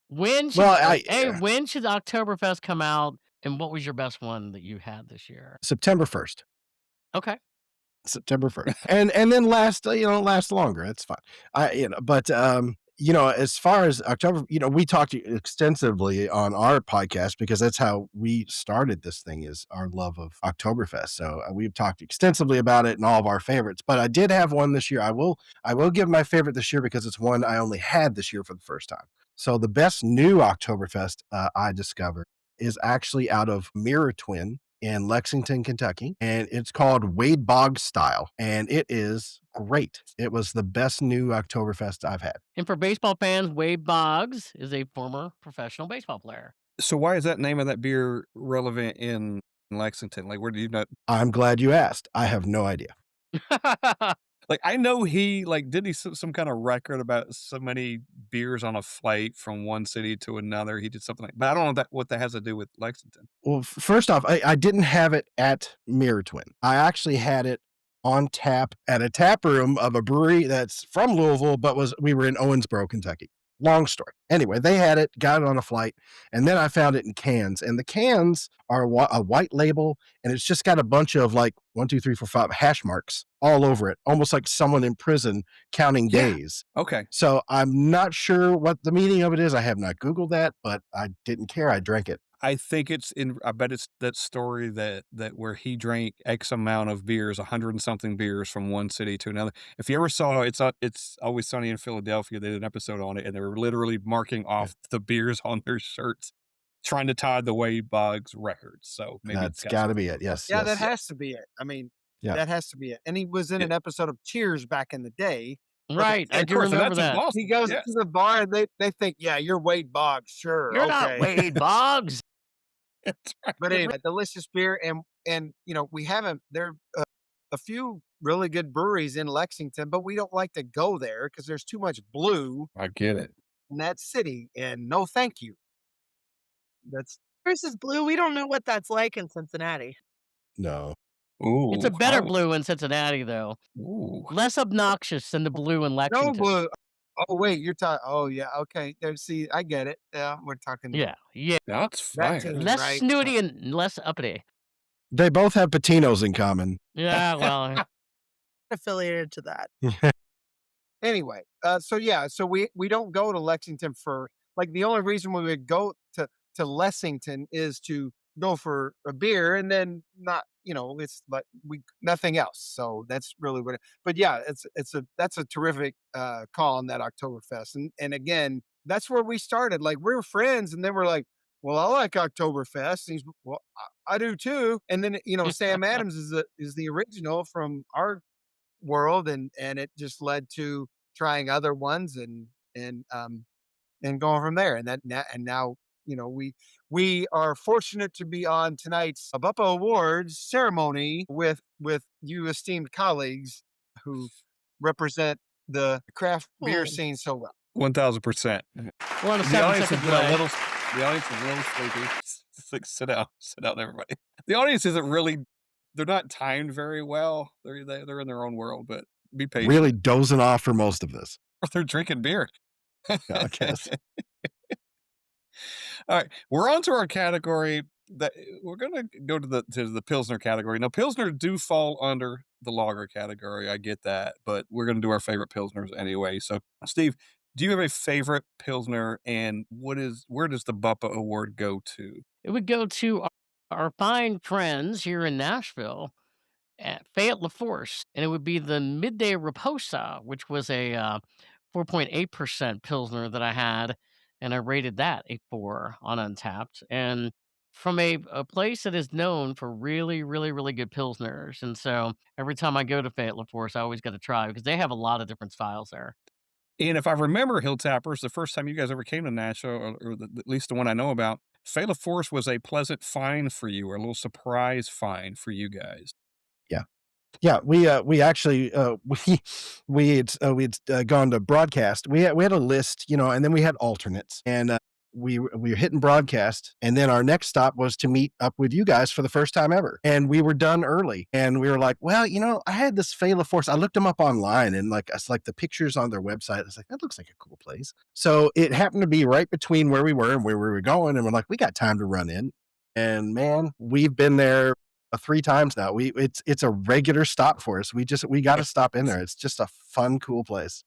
[SPEAKER 1] When should
[SPEAKER 5] Well,
[SPEAKER 1] when should Oktoberfest come out, and what was your best one that you had this year?
[SPEAKER 5] September 1st.
[SPEAKER 1] Okay.
[SPEAKER 5] September 1st. And then last longer. That's fine. But as far as October, we talked extensively on our podcast because that's how we started this thing is our love of Oktoberfest. So we've talked extensively about it and all of our favorites, but I did have one this year. I will give my favorite this year because it's one I only had this year for the first time. So the best new Oktoberfest I discovered is actually out of Mirror Twin in Lexington, Kentucky, and it's called Wade Boggs Style, and it is great. It was the best new Oktoberfest I've had.
[SPEAKER 1] And for baseball fans, Wade Boggs is a former professional baseball player.
[SPEAKER 3] So why is that name of that beer relevant in Lexington? Like, where do you know?
[SPEAKER 5] I'm glad you asked. I have no idea.
[SPEAKER 3] Like, I know he like did he some kind of record about so many beers on a flight from one city to another. He did something like, but I don't know what that has to do with Lexington.
[SPEAKER 5] Well, first off, I didn't have it at Mirror Twin. I actually had it on tap at a tap room of a brewery that's from Louisville, but we were in Owensboro, Kentucky. Long story. Anyway, they had it, got it on a flight, and then I found it in cans. And the cans are a white label, and it's just got a bunch of like 1, 2, 3, 4, 5 hash marks all over it, almost like someone in prison counting
[SPEAKER 3] Yeah.
[SPEAKER 5] days.
[SPEAKER 3] Okay.
[SPEAKER 5] So I'm not sure what the meaning of it is. I have not Googled that, but I didn't care. I drank it.
[SPEAKER 3] I think I bet it's that story that where he drank X amount of beers, 100 and something beers from one city to another. If you ever saw It's Always Sunny in Philadelphia, they did an episode on it, and they were literally marking off the beers on their shirts, trying to tie the Wade Boggs records. So maybe it's
[SPEAKER 5] That's
[SPEAKER 3] got
[SPEAKER 5] got to
[SPEAKER 3] something
[SPEAKER 5] be
[SPEAKER 3] to
[SPEAKER 5] it.
[SPEAKER 3] do with
[SPEAKER 5] Yes.
[SPEAKER 2] Yeah, that
[SPEAKER 5] Yes.
[SPEAKER 2] has to be it. I mean,
[SPEAKER 5] Yeah.
[SPEAKER 2] that has to be it. And he was in
[SPEAKER 3] Yeah.
[SPEAKER 2] an episode of Cheers back in the day.
[SPEAKER 1] Right,
[SPEAKER 3] Yeah,
[SPEAKER 1] I
[SPEAKER 3] of
[SPEAKER 1] do
[SPEAKER 3] course, and
[SPEAKER 1] remember
[SPEAKER 3] that's
[SPEAKER 1] that.
[SPEAKER 3] awesome.
[SPEAKER 2] He goes
[SPEAKER 3] Yeah.
[SPEAKER 2] to the bar and they think, yeah, you're Wade Boggs. Sure.
[SPEAKER 1] You're not
[SPEAKER 2] okay.
[SPEAKER 1] Wade Boggs.
[SPEAKER 3] That's right.
[SPEAKER 2] But anyway, delicious beer. And we haven't, there are a few really good breweries in Lexington, but we don't like to go there because there's too much blue
[SPEAKER 3] I get it.
[SPEAKER 2] in that city. And no, thank you. That's
[SPEAKER 4] Versus blue, we don't know what that's like in Cincinnati.
[SPEAKER 5] No.
[SPEAKER 3] Ooh.
[SPEAKER 1] It's a better blue in Cincinnati, though.
[SPEAKER 3] Ooh.
[SPEAKER 1] Less obnoxious than the blue in
[SPEAKER 2] no
[SPEAKER 1] Lexington.
[SPEAKER 2] blue. Oh, wait, you're talking. Oh, yeah. Okay. There, see, I get it. Yeah, we're talking
[SPEAKER 1] Yeah, yeah.
[SPEAKER 3] That's
[SPEAKER 2] that
[SPEAKER 3] fire.
[SPEAKER 2] team,
[SPEAKER 1] Less
[SPEAKER 2] right? So,
[SPEAKER 1] snooty and less uppity.
[SPEAKER 5] They both have patinos in common.
[SPEAKER 1] Yeah, well,
[SPEAKER 4] Affiliated to that.
[SPEAKER 2] anyway, so yeah, so we don't go to Lexington for like the only reason we would go to Lexington is to go for a beer and then not, it's like we nothing else. So that's really what. But yeah, that's a terrific call on that Oktoberfest, and again, that's where we started. Like we were friends, and then we're like, well, I like Oktoberfest. And he's well, I do too. And then Sam Adams is the original from our world, and it just led to trying other ones and going from there. And now we are fortunate to be on tonight's BUPA Awards ceremony with you esteemed colleagues who represent the craft beer
[SPEAKER 4] Hmm.
[SPEAKER 2] scene so well.
[SPEAKER 3] 1000%.
[SPEAKER 1] we're on a
[SPEAKER 3] The audience has
[SPEAKER 1] 7-second
[SPEAKER 3] been a
[SPEAKER 1] delay.
[SPEAKER 3] little. The audience is a little sleepy. It's like sit down, everybody. The audience isn't really. They're not timed very well. They're in their own world, but be patient.
[SPEAKER 5] Really dozing off for most of this.
[SPEAKER 3] Or they're drinking beer.
[SPEAKER 5] I guess.
[SPEAKER 3] All right, we're on to our category that we're gonna go to the Pilsner category. Now, Pilsner do fall under the lager category. I get that, but we're gonna do our favorite Pilsners anyway. So, Steve, do you have a favorite Pilsner, and where does the BUPA award go to?
[SPEAKER 1] It would go to our fine friends here in Nashville at Fayette LaForce, and it would be the Midday Raposa, which was a 4.8% Pilsner that I had, and I rated that a 4 on Untapped. And from a place that is known for really, really, really good Pilsners. And so every time I go to Fayette LaForce, I always got to try because they have a lot of different styles there.
[SPEAKER 3] And if I remember Hilltappers, the first time you guys ever came to Nashville, or at least the one I know about, Fatal Force was a pleasant find for you, or a little surprise find for you guys.
[SPEAKER 5] Yeah. Yeah, we actually we'd gone to broadcast. We had a list, and then we had alternates, and we were hitting broadcast, and then our next stop was to meet up with you guys for the first time ever, and we were done early, and we were like, well, I had this Phala Force. I looked them up online, and it's like the pictures on their website. I was like, that looks like a cool place. So it happened to be right between where we were and where we were going, and we're like, we got time to run in, and man, we've been there 3 times now. It's a regular stop for us. We gotta stop in there. It's just a fun, cool place.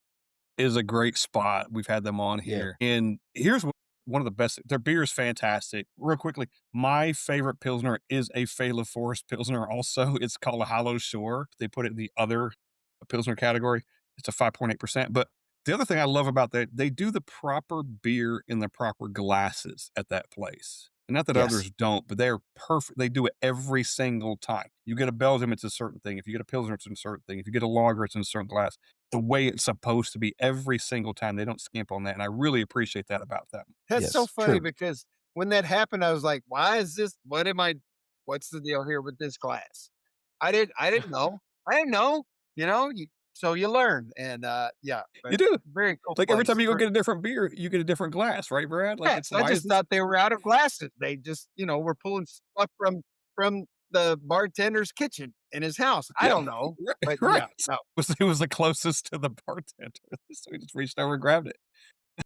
[SPEAKER 3] It is a great spot. We've had them on
[SPEAKER 5] Yeah.
[SPEAKER 3] here. And here's one of the best. Their beer is fantastic. Real quickly, my favorite Pilsner is a Phala Forest Pilsner also. It's called a Hollow Shore. They put it in the other Pilsner category. It's a 5.8%. But the other thing I love about that, they do the proper beer in the proper glasses at that place. And not that
[SPEAKER 5] Yes.
[SPEAKER 3] others don't, but they're perfect. They do it every single time. You get a Belgium, it's a certain thing. If you get a Pilsner, it's a certain thing. If you get a lager, it's in a certain glass. The way it's supposed to be every single time. They don't skimp on that. And I really appreciate that about them.
[SPEAKER 2] That's so
[SPEAKER 5] Yes,
[SPEAKER 2] funny
[SPEAKER 5] true.
[SPEAKER 2] because when that happened, I was like, why is this? What's the deal here with this class? I didn't know. I didn't know, so you learn. And yeah,
[SPEAKER 3] You
[SPEAKER 2] but
[SPEAKER 3] do.
[SPEAKER 2] very cool
[SPEAKER 3] Like every time
[SPEAKER 2] place.
[SPEAKER 3] you go get a different beer, you get a different glass, right, Brad? Like
[SPEAKER 2] Yes, I
[SPEAKER 3] why is
[SPEAKER 2] just
[SPEAKER 3] this?
[SPEAKER 2] thought they were out of glasses. They just, were pulling stuff from the bartender's kitchen in his house. I
[SPEAKER 3] Yeah,
[SPEAKER 2] don't know, but
[SPEAKER 3] right.
[SPEAKER 2] yeah, no.
[SPEAKER 3] It was the closest to the bartender. So we just reached over and grabbed it.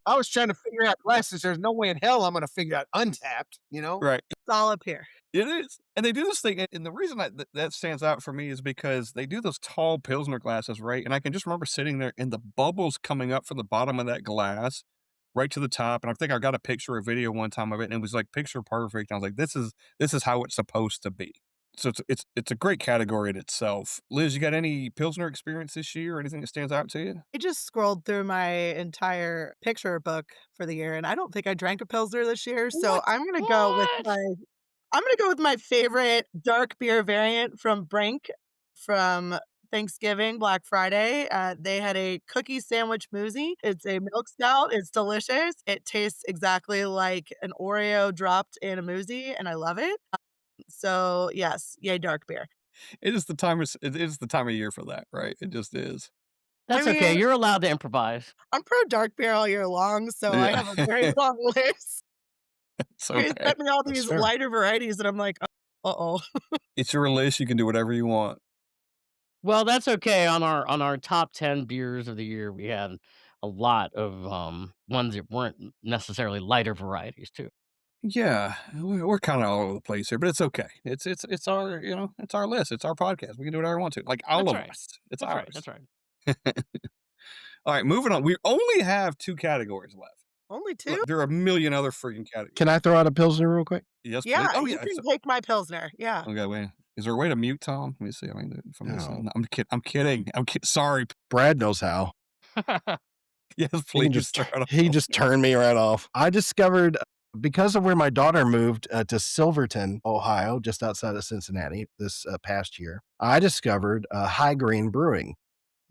[SPEAKER 2] I was trying to figure out glasses. There's no way in hell I'm going to figure out Untapped.
[SPEAKER 3] Right.
[SPEAKER 4] It's all up here.
[SPEAKER 3] It is. And they do this thing. And the reason that stands out for me is because they do those tall Pilsner glasses, right? And I can just remember sitting there and the bubbles coming up from the bottom of that glass right to the top. And I think I got a picture or video one time of it, and it was like picture perfect. And I was like, this is how it's supposed to be. So it's a great category in itself. Liz, you got any Pilsner experience this year or anything that stands out to you?
[SPEAKER 4] I just scrolled through my entire picture book for the year, and I don't think I drank a Pilsner this year, so
[SPEAKER 3] What?
[SPEAKER 4] I'm gonna go with
[SPEAKER 1] What?
[SPEAKER 4] my favorite dark beer variant from Brink from Thanksgiving, Black Friday. They had a cookie sandwich smoothie. It's a milk stout. It's delicious. It tastes exactly like an Oreo dropped in a smoothie, and I love it. So yes, yay dark beer.
[SPEAKER 3] It is the time of year for that, right? It just is.
[SPEAKER 1] That's
[SPEAKER 4] I
[SPEAKER 1] okay.
[SPEAKER 4] mean,
[SPEAKER 1] You're allowed to improvise.
[SPEAKER 4] I'm pro dark beer all year long, so I have a very
[SPEAKER 3] Yeah.
[SPEAKER 4] long list.
[SPEAKER 3] It's
[SPEAKER 4] You
[SPEAKER 3] okay.
[SPEAKER 4] sent me all
[SPEAKER 5] That's
[SPEAKER 4] these
[SPEAKER 5] fair.
[SPEAKER 4] lighter varieties, and I'm like, uh-oh.
[SPEAKER 3] It's your list. You can do whatever you want.
[SPEAKER 1] Well, that's okay. On our top 10 beers of the year, we had a lot of ones that weren't necessarily lighter varieties too.
[SPEAKER 3] Yeah, we're kind of all over the place here, but it's okay. It's our it's our list. It's our podcast. We can do whatever we want to. Like all
[SPEAKER 1] That's
[SPEAKER 3] of
[SPEAKER 1] right.
[SPEAKER 3] us. It's
[SPEAKER 1] That's right.
[SPEAKER 3] ours.
[SPEAKER 1] That's right.
[SPEAKER 3] All right, moving on. We only have 2 categories left.
[SPEAKER 4] Only
[SPEAKER 3] Look,
[SPEAKER 4] 2?
[SPEAKER 3] there are a million other freaking categories.
[SPEAKER 5] Can I throw out a Pilsner real quick?
[SPEAKER 3] Yes, please.
[SPEAKER 4] Yeah,
[SPEAKER 3] Oh,
[SPEAKER 4] you
[SPEAKER 3] yeah.
[SPEAKER 4] can take my Pilsner. Yeah.
[SPEAKER 3] Okay, wait. Is there a way to mute Tom? Let me see. I mean, from this
[SPEAKER 5] No.
[SPEAKER 3] end. No, I'm kidding. I'm kidding. Sorry.
[SPEAKER 5] Brad knows how.
[SPEAKER 3] Yes,
[SPEAKER 5] He can
[SPEAKER 3] please.
[SPEAKER 5] just he just turned me right off. I discovered because of where my daughter moved to Silverton, Ohio, just outside of Cincinnati this past year. I discovered High Grain Brewing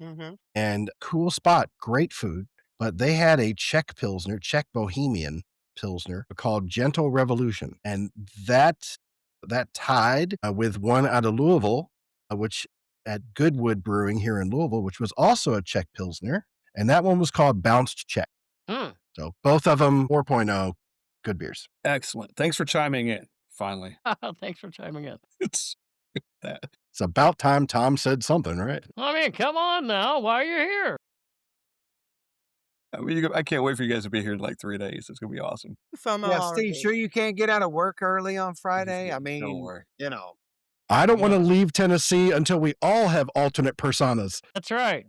[SPEAKER 4] Mhm.
[SPEAKER 5] and cool spot, great food. But they had a Czech Pilsner, Czech Bohemian Pilsner called Gentle Revolution, and that tied with one out of Louisville, which at Goodwood Brewing here in Louisville, which was also a Czech Pilsner, and that one was called Bounced Czech.
[SPEAKER 1] Mm.
[SPEAKER 5] So both of them 4.0 good beers.
[SPEAKER 3] Excellent. Thanks for chiming in. Finally,
[SPEAKER 1] Thanks for chiming in.
[SPEAKER 3] it's that.
[SPEAKER 5] It's about time Tom said something, right?
[SPEAKER 1] I mean, come on now. Why are you here?
[SPEAKER 3] I mean, I can't wait for you guys to be here in like 3 days. It's gonna be awesome.
[SPEAKER 4] FOMO
[SPEAKER 2] Yeah,
[SPEAKER 4] already.
[SPEAKER 2] Steve, sure you can't get out of work early on Friday? I
[SPEAKER 3] Don't
[SPEAKER 2] mean,
[SPEAKER 3] worry.
[SPEAKER 5] I don't want to
[SPEAKER 1] Yeah.
[SPEAKER 5] leave Tennessee until we all have alternate personas.
[SPEAKER 1] That's right.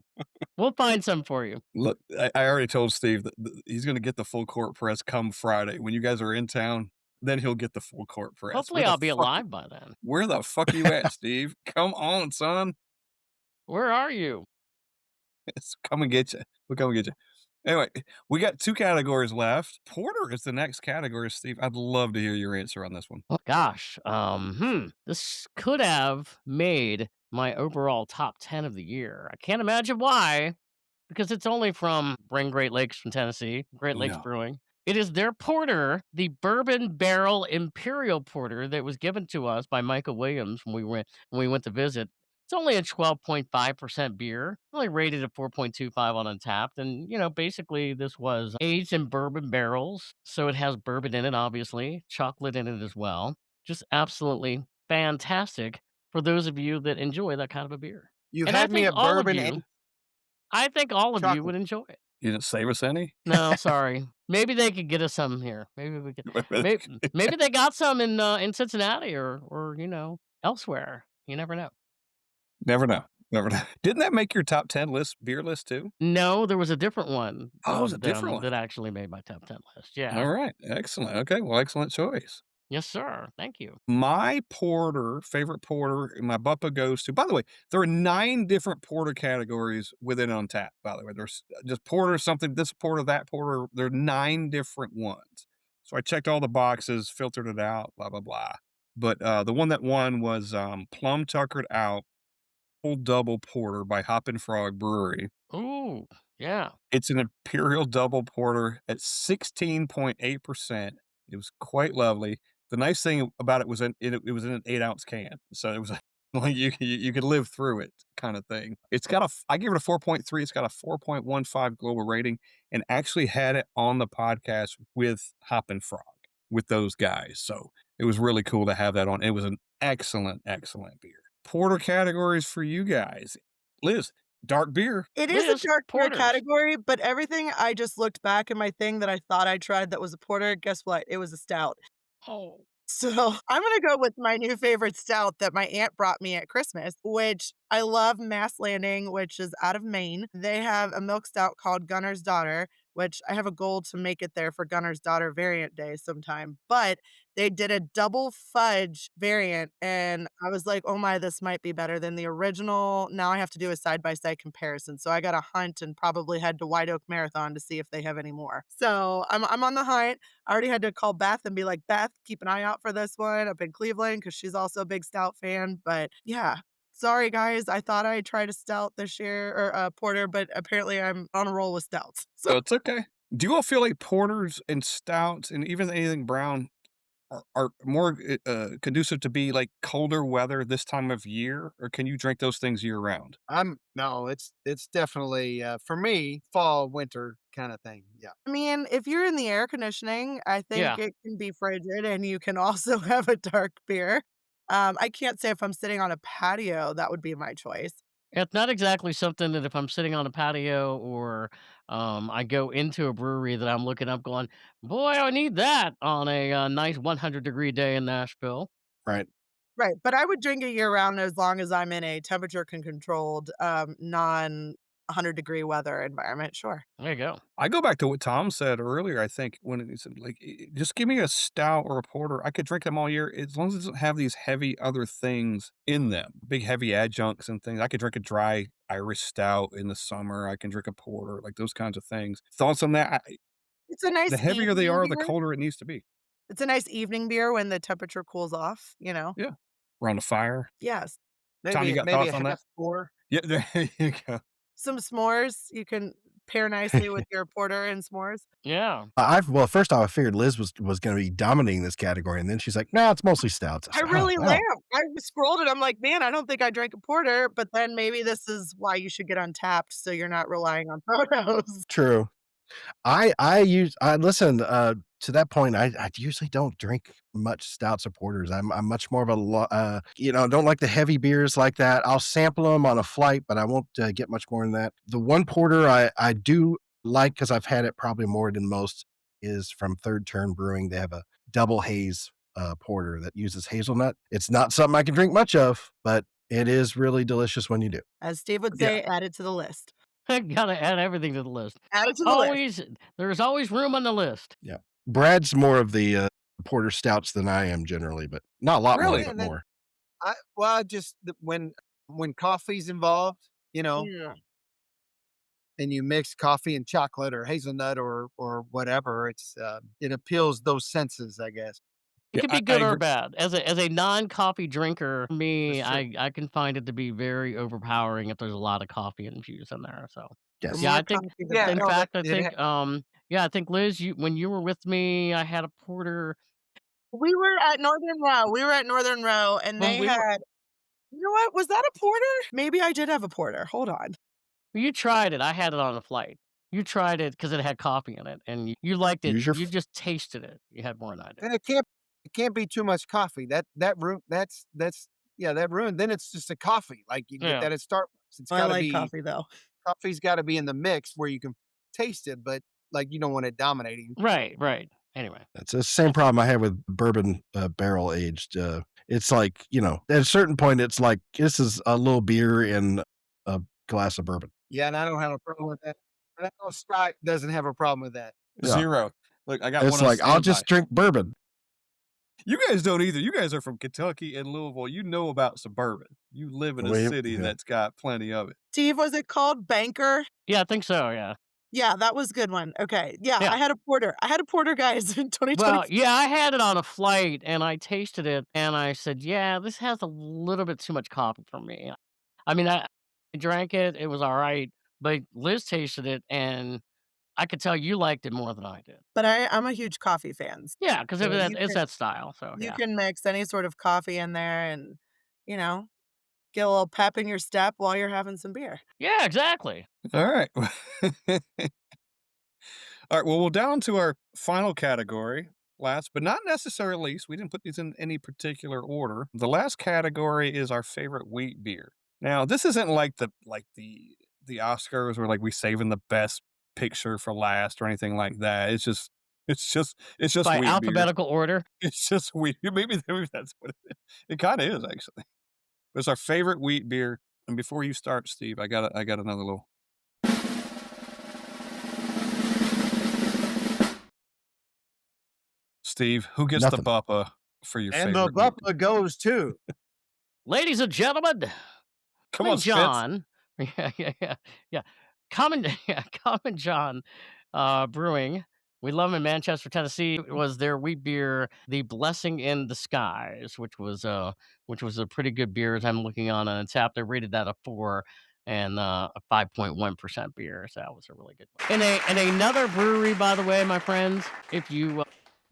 [SPEAKER 1] We'll find some for you.
[SPEAKER 3] Look, I already told Steve that he's gonna get the full court press come Friday. When you guys are in town, then he'll get the full court press.
[SPEAKER 1] Hopefully, I'll be alive by then.
[SPEAKER 3] Where the fuck you at, Steve? Come on, son.
[SPEAKER 1] Where are you?
[SPEAKER 3] Let's come and get you. We'll come and get you. Anyway, we got 2 categories left. Porter is the next category, Steve. I'd love to hear your answer on this one.
[SPEAKER 1] Oh gosh. This could have made my overall top 10 of the year. I can't imagine why, because it's only from Bring Great Lakes from Tennessee, Great Lakes
[SPEAKER 3] No.
[SPEAKER 1] Brewing. It is their porter, the Bourbon Barrel Imperial Porter that was given to us by Michael Williams when we went to visit. It's only a 12.5% beer, only rated at 4.25 on Untapped. And, basically this was aged in bourbon barrels. So it has bourbon in it, obviously, chocolate in it as well. Just absolutely fantastic for those of you that enjoy that kind of a beer.
[SPEAKER 2] You've
[SPEAKER 1] And I
[SPEAKER 2] had me
[SPEAKER 1] think
[SPEAKER 2] a
[SPEAKER 1] all of
[SPEAKER 2] bourbon
[SPEAKER 1] you,
[SPEAKER 2] and
[SPEAKER 1] I think all of you would
[SPEAKER 2] chocolate.
[SPEAKER 1] enjoy it.
[SPEAKER 3] You didn't save us any?
[SPEAKER 1] No, sorry. Maybe they could get us some here. Maybe we could. Maybe they got some in Cincinnati or elsewhere. You never know.
[SPEAKER 3] Never know. Never know. Didn't that make your top 10 beer list too?
[SPEAKER 1] No, there was a different one
[SPEAKER 3] Oh, it was a
[SPEAKER 1] of
[SPEAKER 3] different
[SPEAKER 1] them
[SPEAKER 3] one.
[SPEAKER 1] that actually made my top 10 list. Yeah.
[SPEAKER 3] All right. Excellent. Okay. Well, excellent choice.
[SPEAKER 1] Yes, sir. Thank you.
[SPEAKER 3] My favorite porter, my BUPA goes to. By the way, there are 9 different porter categories within Untappd. By the way, there's just porter something, this porter, that porter. There are 9 different ones. So I checked all the boxes, filtered it out, blah blah blah. But the one that won was Plum Tuckered Out Full Double Porter by Hoppin' Frog Brewery.
[SPEAKER 1] Ooh, yeah.
[SPEAKER 3] It's an imperial double porter at 16.8%. It was quite lovely. The nice thing about it was it was in an 8-ounce can, so it was like you could live through it kind of thing. It's got I give it a 4.3. It's got a 4.15 global rating, and actually had it on the podcast with Hoppin' Frog with those guys. So it was really cool to have that on. It was an excellent beer. Porter categories for you guys, Liz. Dark beer.
[SPEAKER 4] It is
[SPEAKER 1] Liz,
[SPEAKER 4] a dark beer
[SPEAKER 1] porters.
[SPEAKER 4] category, but everything I just looked back in my thing that I thought I tried that was a porter, guess what? It was a stout.
[SPEAKER 1] Oh,
[SPEAKER 4] So I'm gonna go with my new favorite stout that my aunt brought me at Christmas, which I love Mass Landing, which is out of Maine. They have a milk stout called Gunner's Daughter, which I have a goal to make it there for Gunner's Daughter variant day sometime. But they did a double fudge variant, and I was like, oh my, this might be better than the original. Now I have to do a side by side comparison. So I got to hunt and probably head to White Oak Marathon to see if they have any more. So I'm on the hunt. I already had to call Beth and be like, Beth, keep an eye out for this one up in Cleveland because she's also a big stout fan. But yeah, sorry guys. I thought I'd try to stout this year or porter, but apparently I'm on a roll with stouts.
[SPEAKER 3] So it's okay. Do you all feel like porters and stouts and even anything brown are more conducive to be like colder weather this time of year, or can you drink those things year round?
[SPEAKER 2] No, it's definitely for me fall winter kind of thing. Yeah.
[SPEAKER 4] I mean, if you're in the air conditioning, I
[SPEAKER 1] yeah.
[SPEAKER 4] think it can be frigid and you can also have a dark beer. I can't say if I'm sitting on a patio, that would be my choice.
[SPEAKER 1] It's not exactly something that if I'm sitting on a patio or I go into a brewery that I'm looking up going, boy, I need that on a nice 100-degree day in Nashville.
[SPEAKER 5] Right.
[SPEAKER 4] Right, but I would drink it year round as long as I'm in a temperature controlled, non 100-degree weather environment, sure.
[SPEAKER 1] There you go.
[SPEAKER 3] I go back to what Tom said earlier, I think, when he said, like, just give me a stout or a porter. I could drink them all year as long as it doesn't have these heavy other things in them, big heavy adjuncts and things. I could drink a dry Irish stout in the summer. I can drink a porter, like those kinds of things. Thoughts on that?
[SPEAKER 4] It's a
[SPEAKER 3] The
[SPEAKER 4] nice
[SPEAKER 3] heavier they
[SPEAKER 4] evening
[SPEAKER 3] are, the
[SPEAKER 4] beer.
[SPEAKER 3] colder it needs to be.
[SPEAKER 4] It's a nice evening beer when the temperature cools off, you know?
[SPEAKER 3] Yeah. Around the fire.
[SPEAKER 4] Yes.
[SPEAKER 3] Tom, you got
[SPEAKER 2] Maybe
[SPEAKER 3] thoughts
[SPEAKER 2] a
[SPEAKER 3] on that?
[SPEAKER 2] half pour.
[SPEAKER 3] Yeah, there you go.
[SPEAKER 4] Some s'mores, you can pair nicely with your porter and s'mores.
[SPEAKER 1] Yeah.
[SPEAKER 5] Well, first off, I figured Liz was going to be dominating this category, and then she's like, "No, it's mostly stouts." I
[SPEAKER 4] I
[SPEAKER 5] said, "Oh,
[SPEAKER 4] really
[SPEAKER 5] wow."
[SPEAKER 4] laughed. I scrolled it, I'm like, "Man, I don't think I drank a porter," but then maybe this is why you should get Untapped so you're not relying on photos.
[SPEAKER 5] True. I listen, to that point, I usually don't drink much stouts or porters. I'm much more of don't like the heavy beers like that. I'll sample them on a flight, but I won't, get much more than that. The one porter I do like because 'cause I've had it probably more than most is from Third Turn Brewing. They have a double haze, porter that uses hazelnut. It's not something I can drink much of, but it is really delicious when you do.
[SPEAKER 4] As Steve would
[SPEAKER 2] Yeah.
[SPEAKER 4] say, add it to the list.
[SPEAKER 1] Gotta add everything to the list.
[SPEAKER 4] Add it to the list.
[SPEAKER 1] Always, there's always room on the list.
[SPEAKER 5] Yeah. Brad's more of the, porter stouts than I am generally, but not a lot more,
[SPEAKER 3] Really?
[SPEAKER 5] but
[SPEAKER 2] And then
[SPEAKER 5] more.
[SPEAKER 2] I just when coffee's involved,
[SPEAKER 4] Yeah.
[SPEAKER 2] and you mix coffee and chocolate or hazelnut or whatever, it appeals those senses, I guess.
[SPEAKER 1] It
[SPEAKER 3] Yeah,
[SPEAKER 1] could be
[SPEAKER 3] I
[SPEAKER 1] good or
[SPEAKER 3] agree.
[SPEAKER 1] bad. As a non-coffee drinker, me,
[SPEAKER 2] That's true.
[SPEAKER 1] I can find it to be very overpowering if there's a lot of coffee infused in there. So
[SPEAKER 4] The
[SPEAKER 5] Yes.
[SPEAKER 1] yeah,
[SPEAKER 4] more
[SPEAKER 1] I think
[SPEAKER 4] coffee, the
[SPEAKER 2] Yeah,
[SPEAKER 1] in
[SPEAKER 4] better.
[SPEAKER 2] no, that
[SPEAKER 1] fact I
[SPEAKER 2] it
[SPEAKER 1] think yeah, I think Liz, you when you were with me, I had a porter.
[SPEAKER 4] We were at Northern Row. We were at Northern Row, and
[SPEAKER 1] When
[SPEAKER 4] they
[SPEAKER 1] we were
[SPEAKER 4] had you know what? Was that a porter? Maybe I did have a porter. Hold on.
[SPEAKER 1] you tried it, I had it on a flight. You tried it because it had coffee in it, and you liked it.
[SPEAKER 5] Use your
[SPEAKER 1] You just tasted it. You had more than I did.
[SPEAKER 2] and it can't be too much coffee. That room that's yeah, that ruined. Then it's just a coffee like you get
[SPEAKER 1] Yeah.
[SPEAKER 2] that at Starbucks.
[SPEAKER 4] I like coffee, though.
[SPEAKER 2] Coffee's got to be in the mix where you can taste it, but like you don't want it dominating.
[SPEAKER 1] Right, right. Anyway.
[SPEAKER 5] That's the same problem I have with bourbon, barrel aged. It's like, at a certain point, it's like, this is a little beer in a glass of bourbon.
[SPEAKER 2] Yeah, and I don't have a problem with that. And I know Scott doesn't have a problem with that.
[SPEAKER 5] Yeah.
[SPEAKER 3] 0. Look, I got
[SPEAKER 5] It's
[SPEAKER 3] one on
[SPEAKER 5] like, I'll
[SPEAKER 3] standby.
[SPEAKER 5] just drink bourbon.
[SPEAKER 3] You guys don't either. You guys are from Kentucky and Louisville. You know about suburban. You live in a city
[SPEAKER 5] Yeah.
[SPEAKER 3] that's got plenty of it.
[SPEAKER 4] Steve, was it called Banker?
[SPEAKER 1] Yeah, I think so, yeah.
[SPEAKER 4] Yeah, that was a good one. Okay. Yeah,
[SPEAKER 1] Yeah.
[SPEAKER 4] I had a porter. I had a porter, guys, in 2020.
[SPEAKER 1] Well, yeah, I had it on a flight, and I tasted it, and I said, "Yeah, this has a little bit too much coffee for me." I mean, I drank it, it was alright, but Liz tasted it, and I could tell you liked it more than I did.
[SPEAKER 4] But I'm a huge coffee fan.
[SPEAKER 1] Yeah, 'cause
[SPEAKER 4] So
[SPEAKER 1] it's that style, so
[SPEAKER 4] you
[SPEAKER 1] yeah.
[SPEAKER 4] can mix any sort of coffee in there and, you know, get a little pep in your step while you're having some beer.
[SPEAKER 1] Yeah, exactly.
[SPEAKER 3] All right. All right. Well, we're down to our final category. Last, but not necessarily least. We didn't put these in any particular order. The last category is our favorite wheat beer. Now, this isn't like the Oscars where like we saving the best picture for last or anything like that. It's just
[SPEAKER 1] By
[SPEAKER 3] wheat beer.
[SPEAKER 1] alphabetical order.
[SPEAKER 3] It's just wheat. Maybe that's what it is. It kind of is actually. It's our favorite wheat beer. And before you start, Steve, I got another little. Steve, who gets
[SPEAKER 5] Nothing.
[SPEAKER 3] the BUPA for your
[SPEAKER 2] And
[SPEAKER 3] favorite?
[SPEAKER 2] the
[SPEAKER 3] wheat
[SPEAKER 2] BUPA goes too.
[SPEAKER 1] Ladies and gentlemen,
[SPEAKER 3] Come
[SPEAKER 1] Common
[SPEAKER 3] on, Spitz.
[SPEAKER 1] John. Yeah. Common John, Brewing. We love 'em in Manchester, Tennessee. It was their wheat beer, The Blessing in Disguise, which was a pretty good beer as I'm looking on Untappd. I rated that a 4 and a 5.1% beer. So that was a really good one. And another brewery, by the way, my friends, if you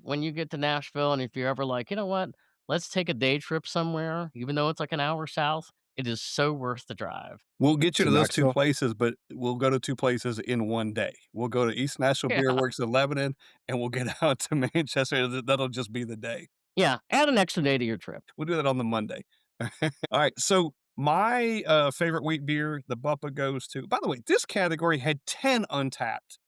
[SPEAKER 1] when you get to Nashville and if you're ever like, you know what, let's take a day trip somewhere, even though it's like an hour south, it is so worth the drive.
[SPEAKER 3] We'll get you
[SPEAKER 5] To
[SPEAKER 3] to those two
[SPEAKER 5] Knoxville?
[SPEAKER 3] places, but we'll go to 2 places in one day. We'll go to East Nashville Beer
[SPEAKER 1] Yeah.
[SPEAKER 3] Works in Lebanon, and we'll get out to Manchester. That'll just be the day.
[SPEAKER 1] Yeah, add an extra day to your trip.
[SPEAKER 3] We'll do that on the Monday. All right. So My favorite wheat beer, the BUPA goes to. By the way, this category had 10 untapped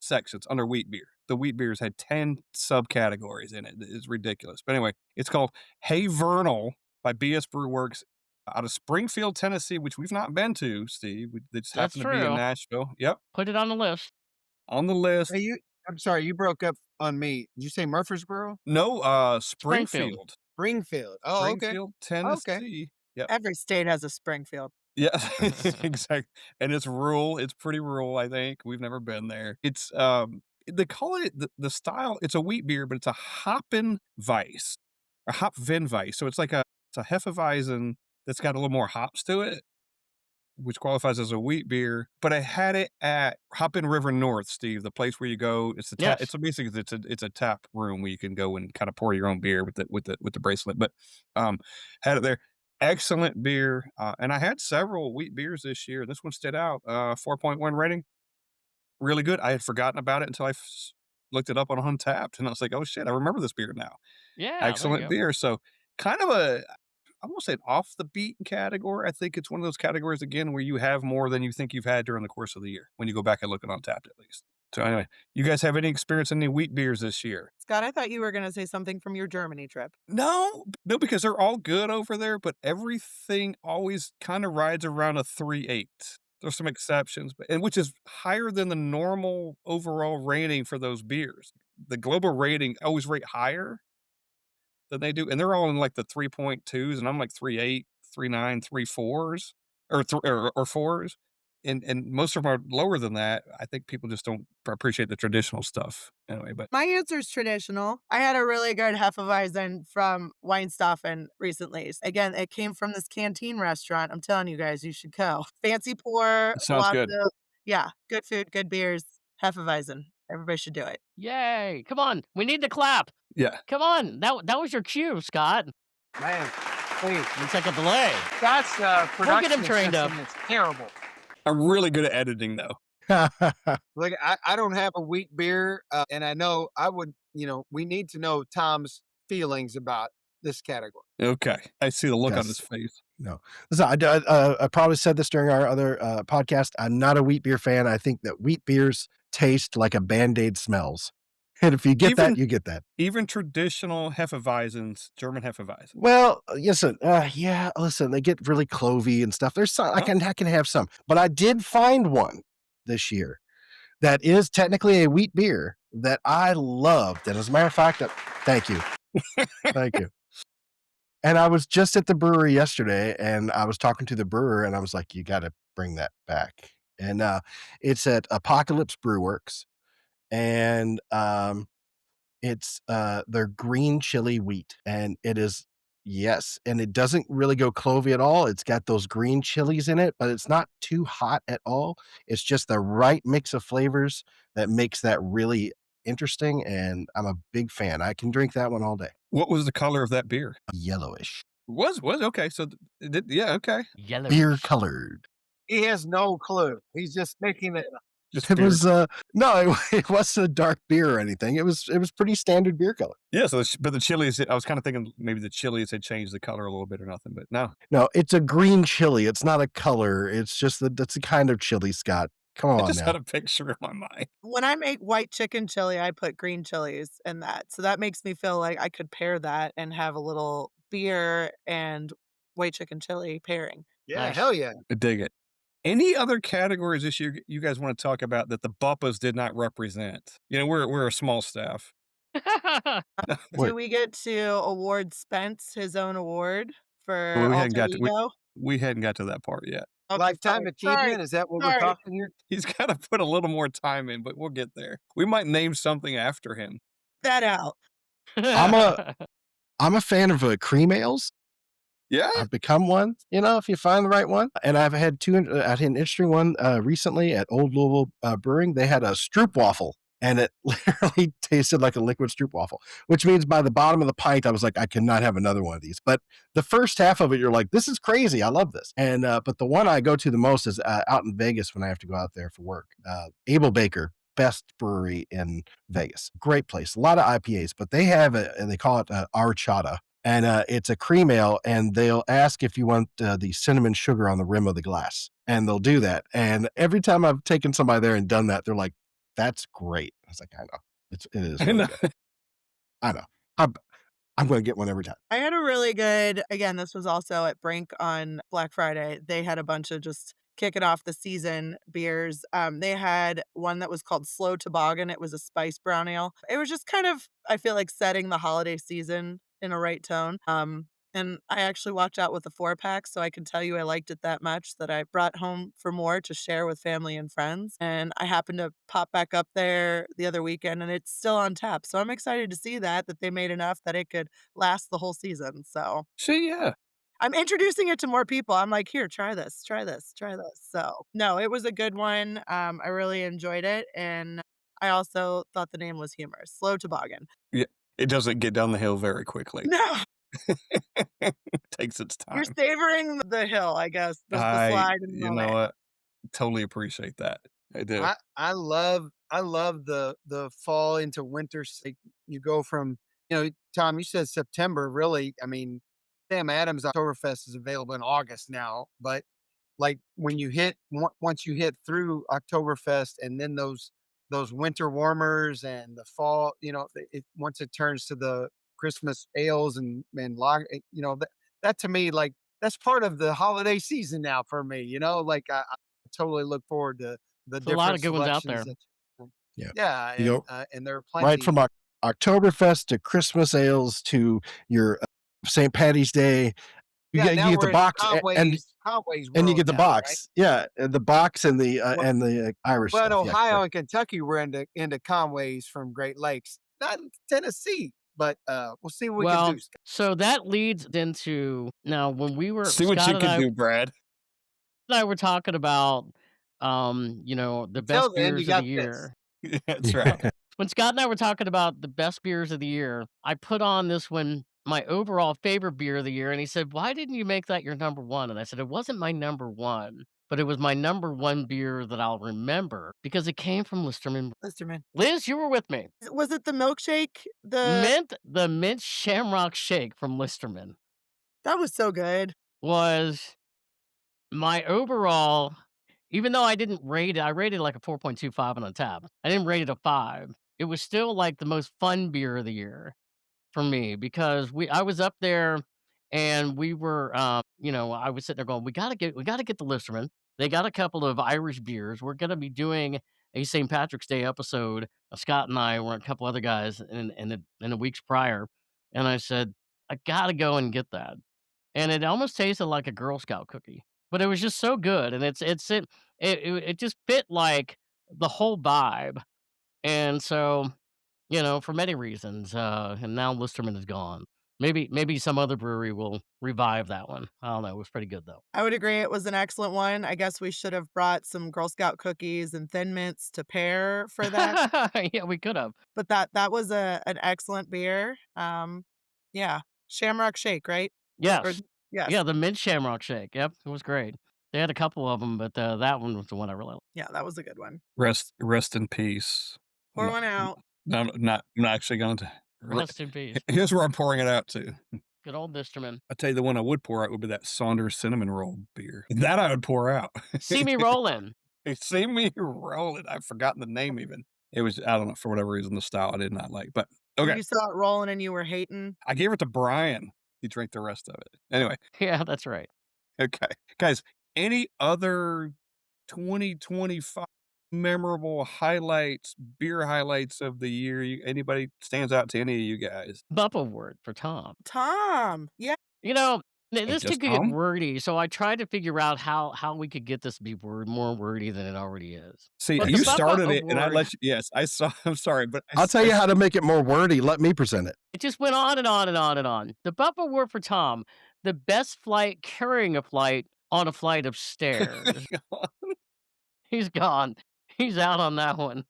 [SPEAKER 3] sections under wheat beer. The wheat beers had 10 subcategories in it. It's ridiculous. But anyway, it's called Hey Vernal by BS Brew Works out of Springfield, Tennessee, which we've not been to, Steve. They just
[SPEAKER 1] That's
[SPEAKER 3] happen to be in
[SPEAKER 1] true.
[SPEAKER 3] Nashville. Yep,
[SPEAKER 1] Put it on the list.
[SPEAKER 3] on the list.
[SPEAKER 2] Hey, I'm sorry, you broke up on me. Did you say Murfreesboro?
[SPEAKER 3] No,
[SPEAKER 1] Springfield.
[SPEAKER 3] Springfield.
[SPEAKER 2] Springfield. Oh, okay.
[SPEAKER 3] Springfield,
[SPEAKER 2] Okay.
[SPEAKER 3] Tennessee. Yep.
[SPEAKER 4] Every state has a Springfield.
[SPEAKER 3] Yeah, exactly. And it's rural. It's pretty rural, I think. We've never been there. It's they call it the style, it's a wheat beer, but it's a Hoppen Weiss or Hopfen Weiss. So it's like it's a Hefeweizen that's got a little more hops to it, which qualifies as a wheat beer. But I had it at Hoppin River North, Steve, the place where you go. It's the
[SPEAKER 1] Yes.
[SPEAKER 3] it's basically it's a tap room where you can go and kind of pour your own beer with the bracelet. But had it there. Excellent beer. And I had several wheat beers this year. This one stood out. 4.1 rating. Really good. I had forgotten about it until I looked it up on Untapped, and I was like, oh shit, I remember this beer now.
[SPEAKER 1] Yeah, there you
[SPEAKER 3] Excellent
[SPEAKER 1] go.
[SPEAKER 3] beer. So kind of I won't say an off the beat category. I think it's one of those categories again where you have more than you think you've had during the course of the year when you go back and look at Untapped at least. So anyway, you guys have any experience in any wheat beers this year?
[SPEAKER 4] Scott, I thought you were going to say something from your Germany trip.
[SPEAKER 3] No, because they're all good over there, but everything always kind of rides around a 3.8. There's some exceptions, and which is higher than the normal overall rating for those beers. The global rating always rate higher than they do, and they're all in like the 3.2s, and I'm like 3.8, 3.9, 3.4s, or 4s. And most of them are lower than that. I think people just don't appreciate the traditional stuff anyway. But
[SPEAKER 4] My answer is traditional. I had a really good Hefeweizen from Weinstoffen recently. Again, it came from this canteen restaurant. I'm telling you guys, you should go. Fancy pour,
[SPEAKER 3] it sounds
[SPEAKER 4] lots
[SPEAKER 3] good.
[SPEAKER 4] of, yeah, good food, good beers, Hefeweizen. Everybody should do it.
[SPEAKER 1] Yay. Come on. We need the clap.
[SPEAKER 3] Yeah,
[SPEAKER 1] Come on. That was your cue, Scott.
[SPEAKER 2] Man, please.
[SPEAKER 1] It's like a delay.
[SPEAKER 2] That's production
[SPEAKER 1] him trained up.
[SPEAKER 2] assistant is terrible.
[SPEAKER 3] I'm really good at editing though.
[SPEAKER 2] Look, I don't have a wheat beer, and I know I would, we need to know Tom's feelings about this category.
[SPEAKER 3] Okay, I see the look on
[SPEAKER 5] Yes.
[SPEAKER 3] his face.
[SPEAKER 5] No, listen, I probably said this during our other podcast. I'm not a wheat beer fan. I think that wheat beers taste like a Band-Aid smells. And if you get that,
[SPEAKER 3] Even-
[SPEAKER 5] you get that.
[SPEAKER 3] Even traditional Hefeweizens, German Hefeweizen.
[SPEAKER 5] Well, listen, yeah, listen, they get really clovey and stuff. There's some, I can have some, but I did find one this year that is technically a wheat beer that I loved. And as a matter of fact, thank you. Thank you. And I was just at the brewery yesterday and I was talking to the brewer and I was like, you got to bring that back. And it's at Apocalypse Brew Works. And it's their green chili wheat. And it is, yes, and it doesn't really go clovey at all. It's got those green chilies in it, but it's not too hot at all. It's just the right mix of flavors that makes that really interesting. And I'm a big fan. I can drink that one all day.
[SPEAKER 3] What was the color of that beer?
[SPEAKER 5] Yellowish.
[SPEAKER 3] Was okay. So yeah, okay.
[SPEAKER 1] Yellow.
[SPEAKER 5] Beer colored.
[SPEAKER 2] He has no clue. He's just making it.
[SPEAKER 3] Just
[SPEAKER 5] It
[SPEAKER 3] beer.
[SPEAKER 5] was no, it wasn't a dark beer or anything. It was pretty standard beer color.
[SPEAKER 3] Yeah. So, but the chilies, I was kind of thinking maybe the chilies had changed the color a little bit or nothing, but no.
[SPEAKER 5] No, it's a green chili. It's not a color. It's just that's the kind of chili, Scott. Come
[SPEAKER 3] I
[SPEAKER 5] on
[SPEAKER 3] just
[SPEAKER 5] now.
[SPEAKER 3] had a picture in my mind.
[SPEAKER 4] When I make white chicken chili, I put green chilies in that. So that makes me feel like I could pair that and have a little beer and white chicken chili pairing.
[SPEAKER 2] Yeah,
[SPEAKER 1] Nice.
[SPEAKER 2] hell yeah.
[SPEAKER 3] I dig it. Any other categories this year you guys want to talk about that the BUPAs did not represent? You know, we're a small staff.
[SPEAKER 5] Wait.
[SPEAKER 4] Do we get to award Spence his own award for
[SPEAKER 3] Well, we
[SPEAKER 4] Alter
[SPEAKER 3] hadn't got to-
[SPEAKER 4] Ego?
[SPEAKER 3] We hadn't got to that part yet.
[SPEAKER 4] Okay,
[SPEAKER 2] Lifetime
[SPEAKER 4] sorry.
[SPEAKER 2] achievement, is that what we're
[SPEAKER 4] Sorry.
[SPEAKER 2] talking here?
[SPEAKER 3] He's got to put a little more time in, but we'll get there. We might name something after him.
[SPEAKER 4] That out.
[SPEAKER 5] I'm a fan of cream ales.
[SPEAKER 3] Yeah.
[SPEAKER 5] I've become one, if you find the right one. And I've had I had an interesting one recently at Old Louisville Brewing. They had a Stroop waffle, and it literally tasted like a liquid Stroop waffle, which means by the bottom of the pint, I was like, I cannot have another one of these. But the first half of it, you're like, this is crazy. I love this. And but the one I go to the most is out in Vegas when I have to go out there for work. Abel Baker, best brewery in Vegas. Great place. A lot of IPAs, but they have and they call it horchata. and it's a cream ale, and they'll ask if you want the cinnamon sugar on the rim of the glass, and they'll do that. And every time I've taken somebody there and done that, they're like, "That's great." I was like, "I know, it is
[SPEAKER 3] I
[SPEAKER 5] really
[SPEAKER 3] know.
[SPEAKER 5] good. I know. I'm going to get one every time."
[SPEAKER 4] I had a really good again, this was also at Brink on Black Friday. They had a bunch of just kicking off the season beers. They had one that was called Slow Toboggan. It was a spice brown ale. It was just kind of, I feel like, setting the holiday season in a right tone. And I actually walked out with a 4-pack, so I can tell you I liked it that much that I brought home for more to share with family and friends. And I happened to pop back up there the other weekend, and it's still on tap. So I'm excited to see that they made enough that it could last the whole season. So
[SPEAKER 3] See, yeah.
[SPEAKER 4] I'm introducing it to more people. I'm like, "Here, try this, try this, try this." So, no, it was a good one. I really enjoyed it, and I also thought the name was humorous. Slow Toboggan.
[SPEAKER 3] Yeah. It doesn't get down the hill very quickly.
[SPEAKER 4] No,
[SPEAKER 3] It takes its
[SPEAKER 4] you're
[SPEAKER 3] time.
[SPEAKER 4] savoring the hill, I guess, the slide in the
[SPEAKER 3] You know
[SPEAKER 4] moment.
[SPEAKER 3] what? Totally appreciate that. I do.
[SPEAKER 2] I love the fall into winter. Like you go from, Tom, you said September. Really, I mean, Sam Adams Oktoberfest is available in August now, but like when you once you hit through Oktoberfest and then those winter warmers and the fall, once it turns to the Christmas ales and lager, that to me, like, that's part of the holiday season now for me. Like I totally look forward to the
[SPEAKER 1] There's a lot
[SPEAKER 2] different
[SPEAKER 1] of good ones out
[SPEAKER 2] selections
[SPEAKER 1] there.
[SPEAKER 2] that
[SPEAKER 5] Yeah.
[SPEAKER 2] yeah,
[SPEAKER 5] You go
[SPEAKER 2] and there are
[SPEAKER 5] right
[SPEAKER 2] plenty.
[SPEAKER 5] from Oktoberfest to Christmas ales to your St. Patty's Day.
[SPEAKER 2] Yeah,
[SPEAKER 5] You
[SPEAKER 2] now
[SPEAKER 5] get the
[SPEAKER 2] we're in the
[SPEAKER 5] box
[SPEAKER 2] Conway's
[SPEAKER 5] and you
[SPEAKER 2] world
[SPEAKER 5] get the
[SPEAKER 2] now, right?
[SPEAKER 5] box. Yeah, and the box
[SPEAKER 2] Well,
[SPEAKER 5] and the Irish
[SPEAKER 2] well, in
[SPEAKER 5] stuff. Yeah,
[SPEAKER 2] Ohio
[SPEAKER 5] correct.
[SPEAKER 2] and Kentucky, we're into Conway's from Great Lakes, not in Tennessee, but we'll see what we can
[SPEAKER 1] Well,
[SPEAKER 2] do.
[SPEAKER 1] so that leads into now when we were
[SPEAKER 3] See what you can do, Brad.
[SPEAKER 1] Scott and I were talking about, the
[SPEAKER 2] Until
[SPEAKER 1] best
[SPEAKER 2] then, you
[SPEAKER 1] beers of the
[SPEAKER 2] got this.
[SPEAKER 1] year.
[SPEAKER 3] That's right.
[SPEAKER 1] When Scott and I were talking about the best beers of the year, I put on this one, my overall favorite beer of the year, and he said, "Why didn't you make that your number one?" And I said, "It wasn't my number one, but it was my number one beer that I'll remember because it came from Listerman."
[SPEAKER 4] Listerman.
[SPEAKER 1] Liz, you were with me.
[SPEAKER 4] Was it the milkshake?
[SPEAKER 1] The mint shamrock shake from Listerman
[SPEAKER 4] That was so good.
[SPEAKER 1] was my overall, even though I didn't rate it, I rated like a 4.25 on the tab. I didn't rate it a 5. It was still like the most fun beer of the year for me because I was up there and we were, I was sitting there going, we gotta get the Listerman. They got a couple of Irish beers. We're gonna be doing a St. Patrick's Day episode. Scott and I were a couple other guys in the weeks prior, and I said, I gotta go and get that. And it almost tasted like a Girl Scout cookie, but it was just so good, and it just fit like the whole vibe. And so, for many reasons, and now Listerman is gone. Maybe some other brewery will revive that one. I don't know. It was pretty good though.
[SPEAKER 4] I would agree it was an excellent one. I guess we should have brought some Girl Scout cookies and Thin Mints to pair for that,
[SPEAKER 1] Yeah, we could have.
[SPEAKER 4] but that was an excellent beer. Yeah, Shamrock Shake, right? Or
[SPEAKER 1] Yes.
[SPEAKER 4] yes.
[SPEAKER 1] Yeah, the mint shamrock shake. Yep, it was great. They had a couple of them, but that one was the one I really liked.
[SPEAKER 4] Yeah, that was a good one.
[SPEAKER 3] Rest in peace.
[SPEAKER 4] Pour
[SPEAKER 3] No,
[SPEAKER 4] one out.
[SPEAKER 3] no, I'm not actually going to.
[SPEAKER 1] Rest in peace.
[SPEAKER 3] Here's where I'm pouring it out to.
[SPEAKER 1] Good old Listerman.
[SPEAKER 3] I tell you, the one I would pour out would be that Saunders cinnamon roll beer. That I would pour out.
[SPEAKER 1] See me rolling.
[SPEAKER 3] See me roll it. I've forgotten the name even. It was, I don't know, for whatever reason, the style I did not like. But okay,
[SPEAKER 4] You saw it rolling and you were hating.
[SPEAKER 3] I gave it to Brian. He drank the rest of it. Anyway,
[SPEAKER 1] Yeah, that's right.
[SPEAKER 3] okay. Guys, any other 2025 memorable highlights, beer highlights of the year? Anybody stands out to any of you guys?
[SPEAKER 1] BUPA Award for Tom.
[SPEAKER 4] Tom. Yeah.
[SPEAKER 1] You know, this
[SPEAKER 3] Just
[SPEAKER 1] could get
[SPEAKER 3] Tom?
[SPEAKER 1] wordy, so I tried to figure out how we could get this to be more wordy than it already is.
[SPEAKER 3] See,
[SPEAKER 1] But the
[SPEAKER 3] you
[SPEAKER 1] BUPA
[SPEAKER 3] started it, and I
[SPEAKER 1] Award,
[SPEAKER 3] let you. Yes, I saw. I'm sorry, but
[SPEAKER 5] I'll tell you how to make it more wordy. Let me present it.
[SPEAKER 1] it just went on and on and on and on. The BUPA Award for Tom, the best flight carrying a flight on a flight of stairs. He's gone. He's out on that one.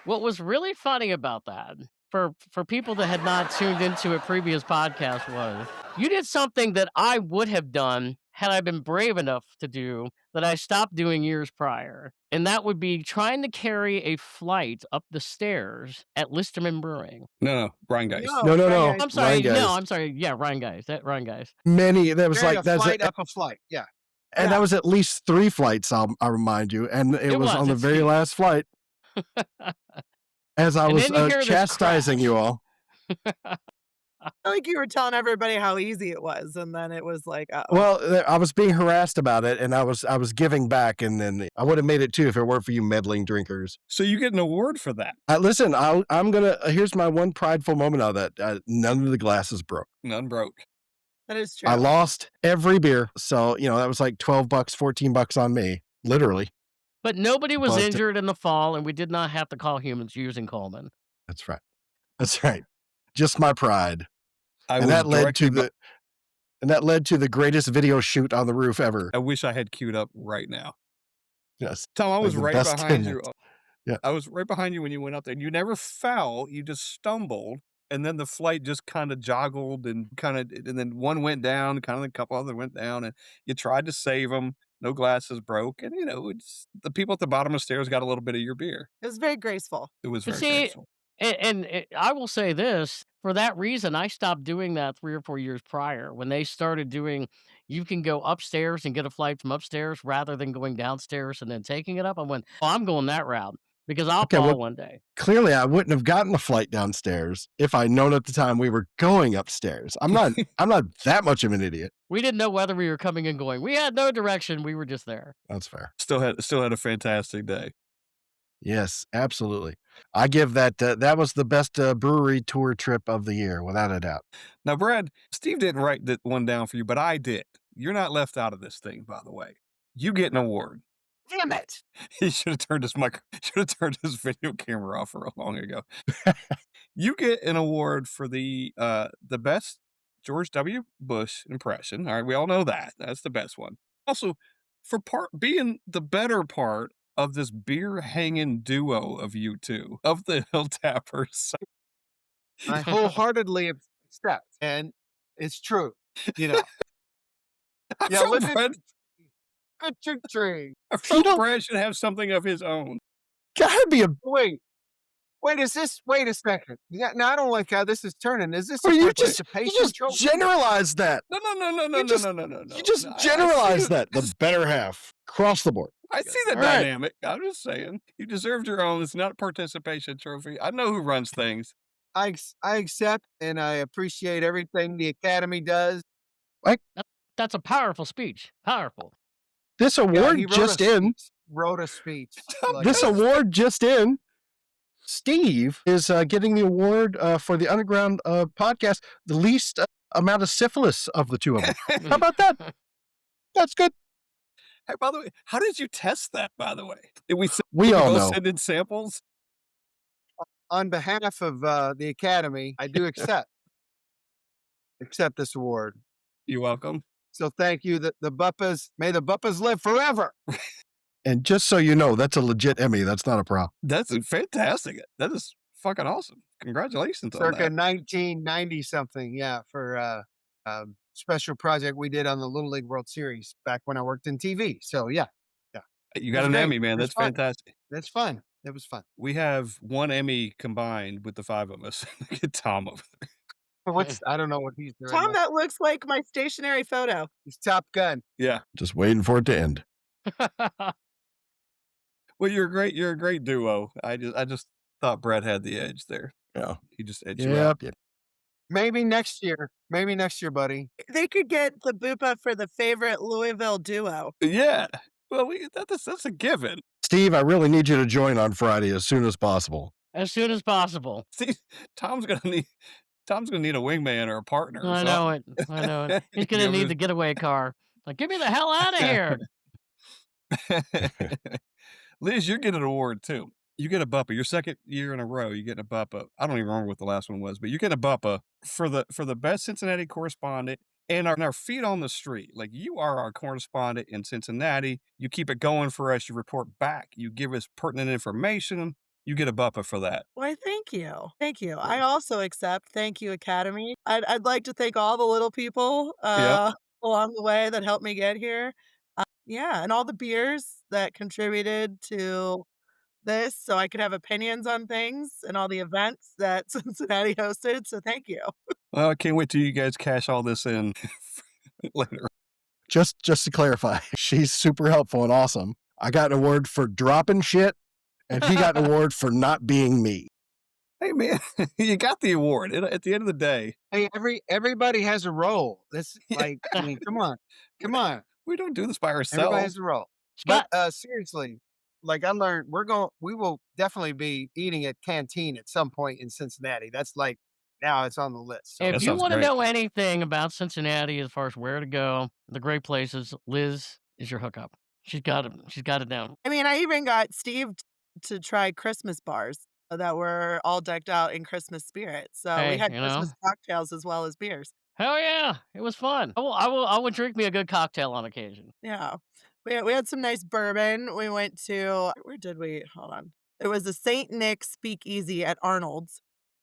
[SPEAKER 1] What was really funny about that, for people that had not tuned into a previous podcast, was you did something that I would have done had I been brave enough to do that I stopped doing years prior. And that would be trying to carry a flight up the stairs at Listerman Brewing.
[SPEAKER 3] No, Brian Geist.
[SPEAKER 4] No,
[SPEAKER 5] No.
[SPEAKER 4] Ryan,
[SPEAKER 1] I'm
[SPEAKER 5] Ryan
[SPEAKER 1] sorry. No,
[SPEAKER 5] Geist.
[SPEAKER 1] I'm sorry. Yeah, Ryan Guys. Ryan Guys.
[SPEAKER 5] That was
[SPEAKER 2] Carrying
[SPEAKER 5] like,
[SPEAKER 2] a flight up a flight. Yeah.
[SPEAKER 5] and
[SPEAKER 2] Yeah.
[SPEAKER 5] that was at least 3 flights, I'll remind you. And it was on the
[SPEAKER 1] It's
[SPEAKER 5] very
[SPEAKER 1] huge.
[SPEAKER 5] last flight as I
[SPEAKER 1] And
[SPEAKER 5] was
[SPEAKER 1] then you hear this
[SPEAKER 5] chastising
[SPEAKER 1] crash.
[SPEAKER 5] you all.
[SPEAKER 4] I feel like you were telling everybody how easy it was, and then it was like, uh-oh.
[SPEAKER 5] Well, I was being harassed about it, and I was giving back, and then I would have made it too if it weren't for you meddling drinkers.
[SPEAKER 3] So you get an award for that.
[SPEAKER 5] Listen, I'm gonna. Here's my one prideful moment of that. None of the glasses broke.
[SPEAKER 3] None broke.
[SPEAKER 4] That is true.
[SPEAKER 5] I lost every beer, so that was like $12, $14 on me, literally.
[SPEAKER 1] But nobody was
[SPEAKER 5] But-
[SPEAKER 1] injured in the fall, and we did not have to call humans using Coleman.
[SPEAKER 5] That's right. That's right. Just my pride,
[SPEAKER 3] I
[SPEAKER 5] and
[SPEAKER 3] was
[SPEAKER 5] that led to
[SPEAKER 3] directly
[SPEAKER 5] the greatest video shoot on the roof ever.
[SPEAKER 3] I wish I had queued up right now.
[SPEAKER 5] Yes.
[SPEAKER 3] Tom, I
[SPEAKER 5] Like
[SPEAKER 3] was
[SPEAKER 5] the
[SPEAKER 3] right
[SPEAKER 5] best
[SPEAKER 3] behind you.
[SPEAKER 5] tenant. Yeah.
[SPEAKER 3] I was right behind you when you went up there. You never fell. You just stumbled. And then the flight just kind of joggled and then one went down, kind of a couple other went down, and you tried to save them. No glasses broke. And, it's the people at the bottom of the stairs got a little bit of your beer.
[SPEAKER 4] It was very graceful.
[SPEAKER 3] It was
[SPEAKER 1] But
[SPEAKER 3] very
[SPEAKER 1] see,
[SPEAKER 3] graceful.
[SPEAKER 1] and I will say this, for that reason, I stopped doing that 3 or 4 years prior when they started doing, you can go upstairs and get a flight from upstairs rather than going downstairs and then taking it up. I went, well, I'm going that route because I'll
[SPEAKER 5] Okay,
[SPEAKER 1] fall
[SPEAKER 5] well,
[SPEAKER 1] one day.
[SPEAKER 5] clearly I wouldn't have gotten a flight downstairs if I'd known at the time we were going upstairs. I'm not that much of an idiot.
[SPEAKER 1] We didn't know whether we were coming and going. We had no direction. We were just there.
[SPEAKER 5] That's fair.
[SPEAKER 3] Still had a fantastic day.
[SPEAKER 5] Yes, absolutely. I give that that was the best brewery tour trip of the year, without a doubt.
[SPEAKER 3] Now, Brad, Steve didn't write that one down for you, but I did. You're not left out of this thing, by the way. You get an award.
[SPEAKER 2] Damn it.
[SPEAKER 3] He should have turned his video camera off for long ago. You get an award for the best George W. Bush impression. All right, we all know that. That's the best one. Also, for being the better part of this beer hanging duo of you two, of the Hilltappers.
[SPEAKER 2] I wholeheartedly accept, and it's true.
[SPEAKER 3] I
[SPEAKER 2] Yeah,
[SPEAKER 3] felt
[SPEAKER 2] look at
[SPEAKER 3] Brad,
[SPEAKER 2] good trick tree.
[SPEAKER 3] I felt Brad should have something of his own.
[SPEAKER 5] Gotta be a.
[SPEAKER 2] Wait, is this? Wait a second. Yeah, now I don't like how this is turning. Is this a
[SPEAKER 5] Well, you just
[SPEAKER 2] participation trophy?
[SPEAKER 5] generalized that.
[SPEAKER 3] No.
[SPEAKER 5] You just-
[SPEAKER 3] No.
[SPEAKER 5] You just
[SPEAKER 3] I see
[SPEAKER 5] generalized
[SPEAKER 3] it.
[SPEAKER 5] that. The better half across the board.
[SPEAKER 3] I see the
[SPEAKER 5] All right.
[SPEAKER 3] dynamic. I'm just saying. You deserved your own. It's not a participation trophy. I know who runs things.
[SPEAKER 2] I accept and I appreciate everything the Academy does.
[SPEAKER 1] That's a powerful speech. Powerful.
[SPEAKER 5] This
[SPEAKER 2] Yeah,
[SPEAKER 5] award
[SPEAKER 2] he wrote
[SPEAKER 5] just
[SPEAKER 2] a
[SPEAKER 5] in.
[SPEAKER 2] speech, wrote a speech. Like,
[SPEAKER 5] This award just in. Steve is getting the award for the Underground Podcast, the least amount of syphilis of the two of them. How about that? That's good.
[SPEAKER 3] Hey, by the way, how did you test that, by the way? Did we
[SPEAKER 5] We all
[SPEAKER 3] both
[SPEAKER 5] know.
[SPEAKER 3] send in samples?
[SPEAKER 2] on behalf of the Academy, I do accept this award.
[SPEAKER 3] You're welcome.
[SPEAKER 2] So thank you. The BUPAs, may the BUPAs live forever.
[SPEAKER 5] And just so you know, that's a legit Emmy. That's not a problem.
[SPEAKER 3] That's fantastic. That is fucking awesome. Congratulations on
[SPEAKER 2] Circa
[SPEAKER 3] that.
[SPEAKER 2] 1990 something. Yeah, for special project we did on the Little League World Series back when I worked in TV. So yeah,
[SPEAKER 3] You got
[SPEAKER 2] was
[SPEAKER 3] an
[SPEAKER 2] great.
[SPEAKER 3] Emmy, man.
[SPEAKER 2] It was
[SPEAKER 3] That's
[SPEAKER 2] fun.
[SPEAKER 3] fantastic.
[SPEAKER 2] that's fun. It was fun.
[SPEAKER 3] We have one Emmy combined with the 5 of us. Get Tom over there.
[SPEAKER 2] I don't know what he's doing.
[SPEAKER 4] Tom,
[SPEAKER 2] now.
[SPEAKER 4] that looks like my stationary photo.
[SPEAKER 2] He's Top Gun.
[SPEAKER 3] Yeah.
[SPEAKER 5] Just waiting for it to end.
[SPEAKER 3] Well, you're a great duo. I just thought Brad had the edge there.
[SPEAKER 5] Yeah.
[SPEAKER 3] He just edged you out.
[SPEAKER 5] Yep.
[SPEAKER 2] Maybe next year. Maybe next year, buddy.
[SPEAKER 4] They could get the BUPA for the favorite Louisville duo.
[SPEAKER 3] Yeah. Well, that's a given.
[SPEAKER 5] Steve, I really need you to join on Friday as soon as possible.
[SPEAKER 1] As soon as possible.
[SPEAKER 3] See, Tom's gonna need a wingman or a partner. Or
[SPEAKER 1] I know it. I know it. He's going to need the getaway car. Like, get me the hell out of here.
[SPEAKER 3] Liz, you're getting an award too. You get a BUPA. Your second year in a row, you get a BUPA. I don't even remember what the last one was, but you get a BUPA for the best Cincinnati correspondent and our feet on the street. Like, you are our correspondent in Cincinnati. You keep it going for us. You report back. You give us pertinent information. You get a BUPA for that.
[SPEAKER 4] Why, thank you. Thank you. I also accept. Thank you, Academy. I'd like to thank all the little people.
[SPEAKER 3] Yep.
[SPEAKER 4] along the way that helped me get here. Yeah, and all the beers that contributed to this so I could have opinions on things and all the events that Cincinnati hosted, so thank you.
[SPEAKER 3] Well, I can't wait till you guys cash all this in later.
[SPEAKER 5] Just to clarify, she's super helpful and awesome. I got an award for dropping shit, and he got an award for not being me.
[SPEAKER 3] Hey, man, you got the award. At the end of the day,
[SPEAKER 2] Hey, everybody has a role. This like, I mean, come on, come on.
[SPEAKER 3] we don't do this by
[SPEAKER 2] Everybody
[SPEAKER 3] ourselves.
[SPEAKER 2] has a role. But
[SPEAKER 1] Scott,
[SPEAKER 2] seriously, like I learned, we will definitely be eating at Canteen at some point in Cincinnati. That's like now it's on the list. So
[SPEAKER 1] if
[SPEAKER 3] That
[SPEAKER 1] you
[SPEAKER 3] sounds
[SPEAKER 1] want to
[SPEAKER 3] great.
[SPEAKER 1] know anything about Cincinnati as far as where to go, the great places, Liz is your hookup. She's got it. She's got it down.
[SPEAKER 4] I mean, I even got Steve to try Christmas bars that were all decked out in Christmas spirit. So we
[SPEAKER 1] Hey,
[SPEAKER 4] had Christmas cocktails as well as beers.
[SPEAKER 1] hell yeah, it was fun. I will drink me a good cocktail on occasion.
[SPEAKER 4] Yeah. We had some nice bourbon. We went to where did we? Hold on. It was a St. Nick's Speakeasy at Arnold's.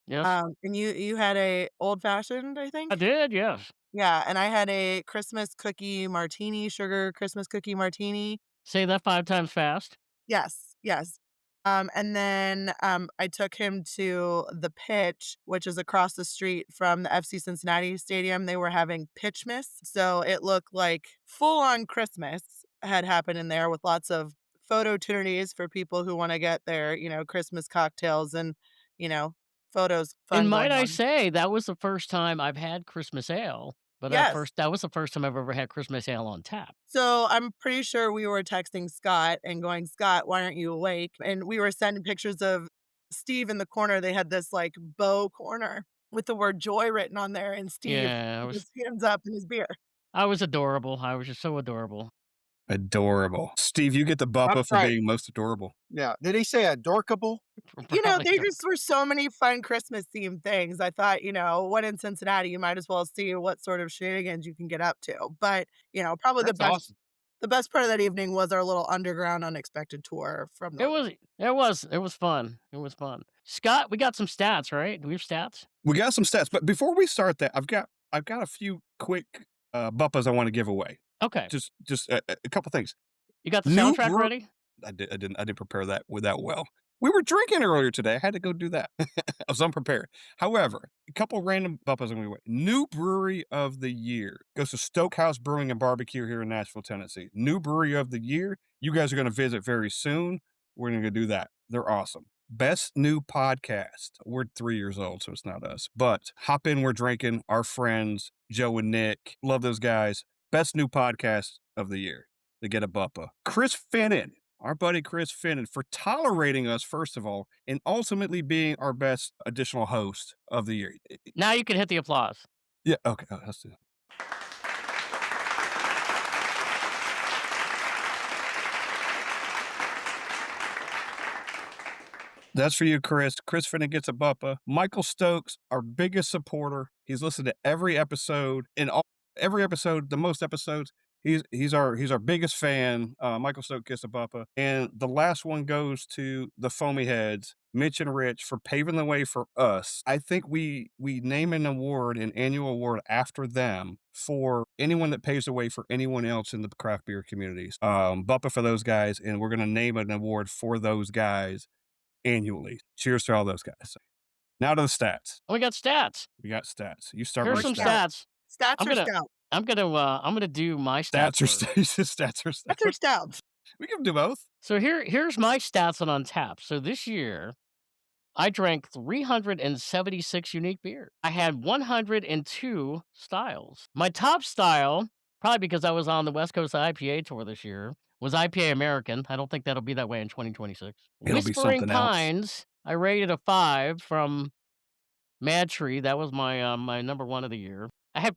[SPEAKER 1] Yes,
[SPEAKER 4] And you had a old fashioned, I
[SPEAKER 1] I
[SPEAKER 4] think?
[SPEAKER 1] did. Yes.
[SPEAKER 4] Yeah, and I had a Christmas cookie martini, sugar Christmas cookie martini.
[SPEAKER 1] Say that 5 times fast.
[SPEAKER 4] Yes, yes. And then, I took him to the Pitch, which is across the street from the FC Cincinnati Stadium. They were having Pitchmas, so it looked like full-on Christmas had happened in there with lots of photo opportunities for people who wanna get their, Christmas cocktails and, you know, photos
[SPEAKER 1] And
[SPEAKER 4] fun
[SPEAKER 1] might
[SPEAKER 4] going
[SPEAKER 1] I
[SPEAKER 4] on.
[SPEAKER 1] say, that was the first time I've had Christmas ale, but
[SPEAKER 4] Yes.
[SPEAKER 1] that was the first time I've ever had Christmas ale on tap.
[SPEAKER 4] So I'm pretty sure we were texting Scott and going, "Scott, why aren't you awake?" And we were sending pictures of Steve in the corner. They had this like bow corner with the word joy written on there, and Steve
[SPEAKER 1] Yeah,
[SPEAKER 4] with his hands up in his beer.
[SPEAKER 1] I was adorable. I was just so adorable.
[SPEAKER 3] Adorable. Steve, you get the
[SPEAKER 2] I'm
[SPEAKER 3] BUPA for
[SPEAKER 2] right.
[SPEAKER 3] being most adorable.
[SPEAKER 2] Yeah. Did he say adorkable?
[SPEAKER 1] Probably
[SPEAKER 4] They
[SPEAKER 1] so.
[SPEAKER 4] just were so many fun Christmas themed things. I thought, when in Cincinnati, you might as well see what sort of shenanigans you can get up to. But, probably
[SPEAKER 2] That's awesome.
[SPEAKER 4] the best part of that evening was our little underground unexpected tour from
[SPEAKER 1] It
[SPEAKER 4] Northern.
[SPEAKER 1] was fun. It was fun. Scott, we got some stats, right? Do we have stats?
[SPEAKER 3] We got some stats, but before we start that, I've got a few quick BUPAs I want to give away.
[SPEAKER 1] Okay.
[SPEAKER 3] Just a couple things.
[SPEAKER 1] You got the
[SPEAKER 3] New
[SPEAKER 1] soundtrack
[SPEAKER 3] brew-
[SPEAKER 1] ready?
[SPEAKER 3] I didn't prepare that well. We were drinking earlier today. I had to go do that. I was unprepared. However, a couple random BUPAs on my way. New brewery of the year goes to Stokehouse Brewing and Barbecue here in Nashville, Tennessee. New brewery of the year. You guys are going to visit very soon. We're going to do that. They're awesome. Best new podcast. We're 3 years old, so it's not us. But hop in, we're drinking. Our friends, Joe and Nick. Love those guys. Best new podcast of the year. They get a BUPA. Chris Finnan. Our buddy Chris Finnan, for tolerating us, first of all, and ultimately being our best additional host of the year.
[SPEAKER 1] Now you can hit the applause.
[SPEAKER 3] Yeah, okay. Let's do it. That's for you, Chris. Chris Finnan gets a BUPA. Michael Stokes, our biggest supporter. He's listened to every episode, every episode, the most episodes. He's our biggest fan. Michael Stokes gets a BUPA. And the last one goes to the Foamy Heads, Mitch and Rich, for paving the way for us. I think we name an annual award after them for anyone that paves the way for anyone else in the craft beer communities. BUPA for those guys, and we're gonna name an award for those guys annually. Cheers to all those guys. Now to the stats.
[SPEAKER 1] We got stats.
[SPEAKER 3] We got stats. You start
[SPEAKER 1] Here's
[SPEAKER 3] with
[SPEAKER 1] some
[SPEAKER 3] stats.
[SPEAKER 1] stats.
[SPEAKER 4] Stats
[SPEAKER 1] I'm
[SPEAKER 4] or
[SPEAKER 1] gonna
[SPEAKER 4] stout?
[SPEAKER 1] I'm gonna do my
[SPEAKER 3] Stats
[SPEAKER 1] stats.
[SPEAKER 3] or
[SPEAKER 1] first.
[SPEAKER 3] stats or
[SPEAKER 4] Stats or
[SPEAKER 3] stats.
[SPEAKER 4] stout?
[SPEAKER 3] We can do both.
[SPEAKER 1] So here's my stats on Untapped. So this year, I drank 376 unique beers. I had 102 styles. My top style, probably because I was on the West Coast IPA tour this year, was IPA American. I don't think that'll be that way in 2026.
[SPEAKER 3] It'll be
[SPEAKER 1] Whispering
[SPEAKER 3] something else.
[SPEAKER 1] Pines, I rated a 5 from Mad Tree. That was my my number 1 of the year. I had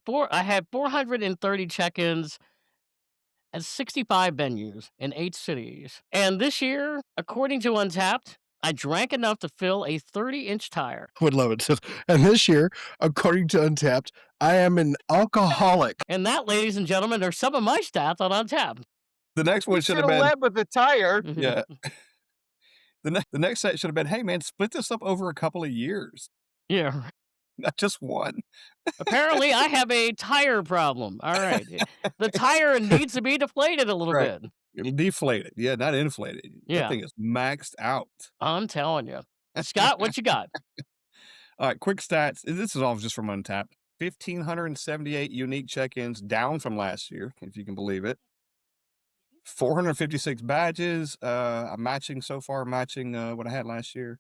[SPEAKER 1] 430 check-ins at 65 venues in 8 cities. And this year, according to Untapped, I drank enough to fill a 30-inch tire.
[SPEAKER 5] Would love it. And this year, according to Untapped, I am an alcoholic.
[SPEAKER 1] And that, ladies and gentlemen, are some of my stats on Untapped.
[SPEAKER 3] The next one
[SPEAKER 2] You
[SPEAKER 3] should
[SPEAKER 2] should
[SPEAKER 3] have
[SPEAKER 2] have
[SPEAKER 3] been
[SPEAKER 2] led with the tire.
[SPEAKER 3] yeah. The next set should have been, hey man, split this up over a couple of years.
[SPEAKER 1] Yeah.
[SPEAKER 3] Not just one.
[SPEAKER 1] Apparently, I have a tire problem. All right. The tire needs to be deflated a little
[SPEAKER 3] Right.
[SPEAKER 1] bit.
[SPEAKER 3] Deflated. Yeah, not inflated. That
[SPEAKER 1] Yeah,
[SPEAKER 3] thing is maxed out.
[SPEAKER 1] I'm telling you. Scott, what you got?
[SPEAKER 3] All right, quick stats. This is all just from Untapped. 1,578 unique check-ins, down from last year, if you can believe it. 456 badges, matching so far, matching what I had last year.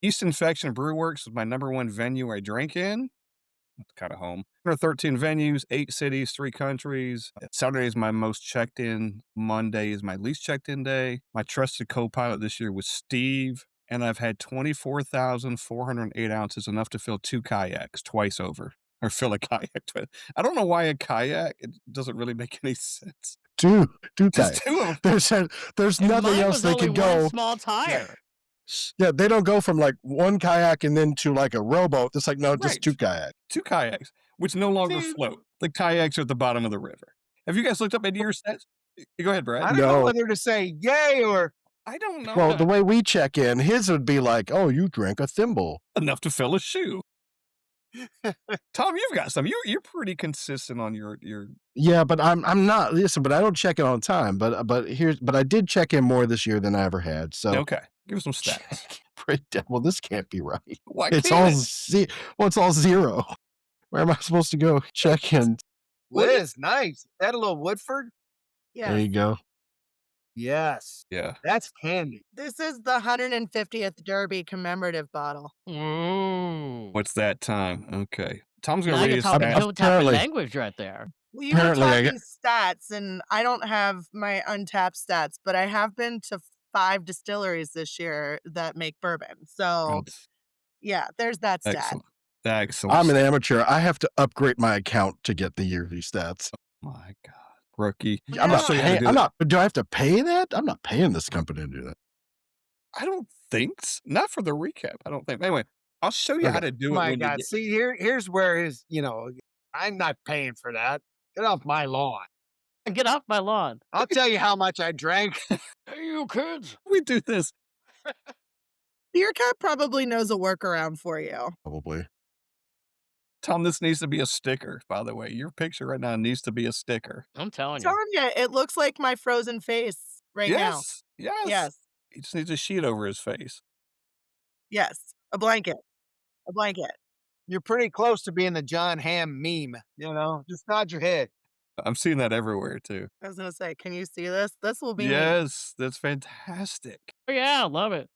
[SPEAKER 3] East Infection Brew Works was my #1 venue I drank in. That's kind of home. There are 13 venues, 8 cities, 3 countries. Saturday is my most checked in. Monday is my least checked in day. My trusted co-pilot this year was Steve, and I've had 24,408 ounces, enough to fill 2 kayaks twice over. Or fill a kayak. I don't know why a kayak. It doesn't really make any sense.
[SPEAKER 5] Two
[SPEAKER 3] Just
[SPEAKER 5] kayaks.
[SPEAKER 3] 2 of them.
[SPEAKER 5] There's
[SPEAKER 1] And
[SPEAKER 5] nothing
[SPEAKER 1] mine
[SPEAKER 5] else
[SPEAKER 1] was
[SPEAKER 5] they
[SPEAKER 1] only
[SPEAKER 5] could
[SPEAKER 1] one
[SPEAKER 5] go.
[SPEAKER 1] small tire.
[SPEAKER 5] Yeah, they don't go from like one kayak and then to like a rowboat. It's like, no, just
[SPEAKER 3] Right.
[SPEAKER 5] 2 kayaks.
[SPEAKER 3] 2 kayaks, which no longer
[SPEAKER 2] See,
[SPEAKER 3] float. The kayaks are at the bottom of the river. Have you guys looked up any of your stats? Go ahead,
[SPEAKER 2] I
[SPEAKER 3] Brad.
[SPEAKER 2] don't know
[SPEAKER 5] No.
[SPEAKER 2] whether to say yay or
[SPEAKER 3] I don't know.
[SPEAKER 5] Well, the way we check in, his would be like, oh, you drank a thimble.
[SPEAKER 3] Enough to fill a shoe. Tom, you've got some. You're pretty consistent on your
[SPEAKER 5] Yeah, but I'm not. Listen, but I don't check in all the time. But I did check in more this year than I ever had. So
[SPEAKER 3] Okay. Give us some stats.
[SPEAKER 5] well, this can't be right.
[SPEAKER 3] Why
[SPEAKER 5] It's
[SPEAKER 3] can't
[SPEAKER 5] all
[SPEAKER 3] it?
[SPEAKER 5] it's all zero. Where am I supposed to go check in?
[SPEAKER 2] Liz, nice. That a little Woodford?
[SPEAKER 5] There
[SPEAKER 4] Yes.
[SPEAKER 5] you go.
[SPEAKER 2] Yes.
[SPEAKER 3] Yeah.
[SPEAKER 2] That's candy.
[SPEAKER 4] This is the 150th Derby commemorative bottle.
[SPEAKER 1] Ooh.
[SPEAKER 3] What's that time? Okay. Tom's
[SPEAKER 1] Now
[SPEAKER 3] gonna read
[SPEAKER 1] you're
[SPEAKER 3] his
[SPEAKER 1] talking
[SPEAKER 3] stats.
[SPEAKER 1] Hilltapper
[SPEAKER 5] apparently-
[SPEAKER 1] language right there.
[SPEAKER 4] We were
[SPEAKER 5] Apparently I
[SPEAKER 4] talking stats, and I don't have my Untapped stats, but I have been to 5 distilleries this year that make bourbon. So,
[SPEAKER 3] That's
[SPEAKER 4] yeah, there's that stat.
[SPEAKER 3] excellent. Excellent.
[SPEAKER 5] I'm an amateur. I have to upgrade my account to get the yearly stats.
[SPEAKER 3] My God. Rookie.
[SPEAKER 4] Yeah.
[SPEAKER 5] I'm
[SPEAKER 3] I'll
[SPEAKER 5] not
[SPEAKER 3] show you how to
[SPEAKER 5] paying.
[SPEAKER 3] do
[SPEAKER 5] I'm
[SPEAKER 3] it.
[SPEAKER 5] not. Do I have to pay that? I'm not paying this company to do that.
[SPEAKER 3] I don't think so. Not for the recap. I don't think. Anyway, I'll show you how
[SPEAKER 5] Okay.
[SPEAKER 3] to do it
[SPEAKER 2] My
[SPEAKER 3] when you
[SPEAKER 2] God.
[SPEAKER 3] get.
[SPEAKER 2] See, here's where his, I'm not paying for that. Get off my lawn.
[SPEAKER 1] Get off my lawn.
[SPEAKER 2] I'll tell you how much I drank.
[SPEAKER 1] Hey, you kids.
[SPEAKER 3] We do this.
[SPEAKER 4] Beer Cat probably knows a workaround for you.
[SPEAKER 5] Probably.
[SPEAKER 3] Tom, this needs to be a sticker, by the way. Your picture right now needs to be a sticker.
[SPEAKER 1] I'm telling
[SPEAKER 4] I'm
[SPEAKER 1] you.
[SPEAKER 4] telling you, it looks like my frozen face right now.
[SPEAKER 3] Yes. Yes.
[SPEAKER 4] Yes.
[SPEAKER 3] He just needs a sheet over his face.
[SPEAKER 4] Yes. A blanket. A blanket.
[SPEAKER 2] You're pretty close to being the John Hamm meme, Just nod your head.
[SPEAKER 3] I'm seeing that everywhere too.
[SPEAKER 4] I was going to say, can you see this? This will be me.
[SPEAKER 3] Yes, that's fantastic.
[SPEAKER 1] Oh, yeah, I love it.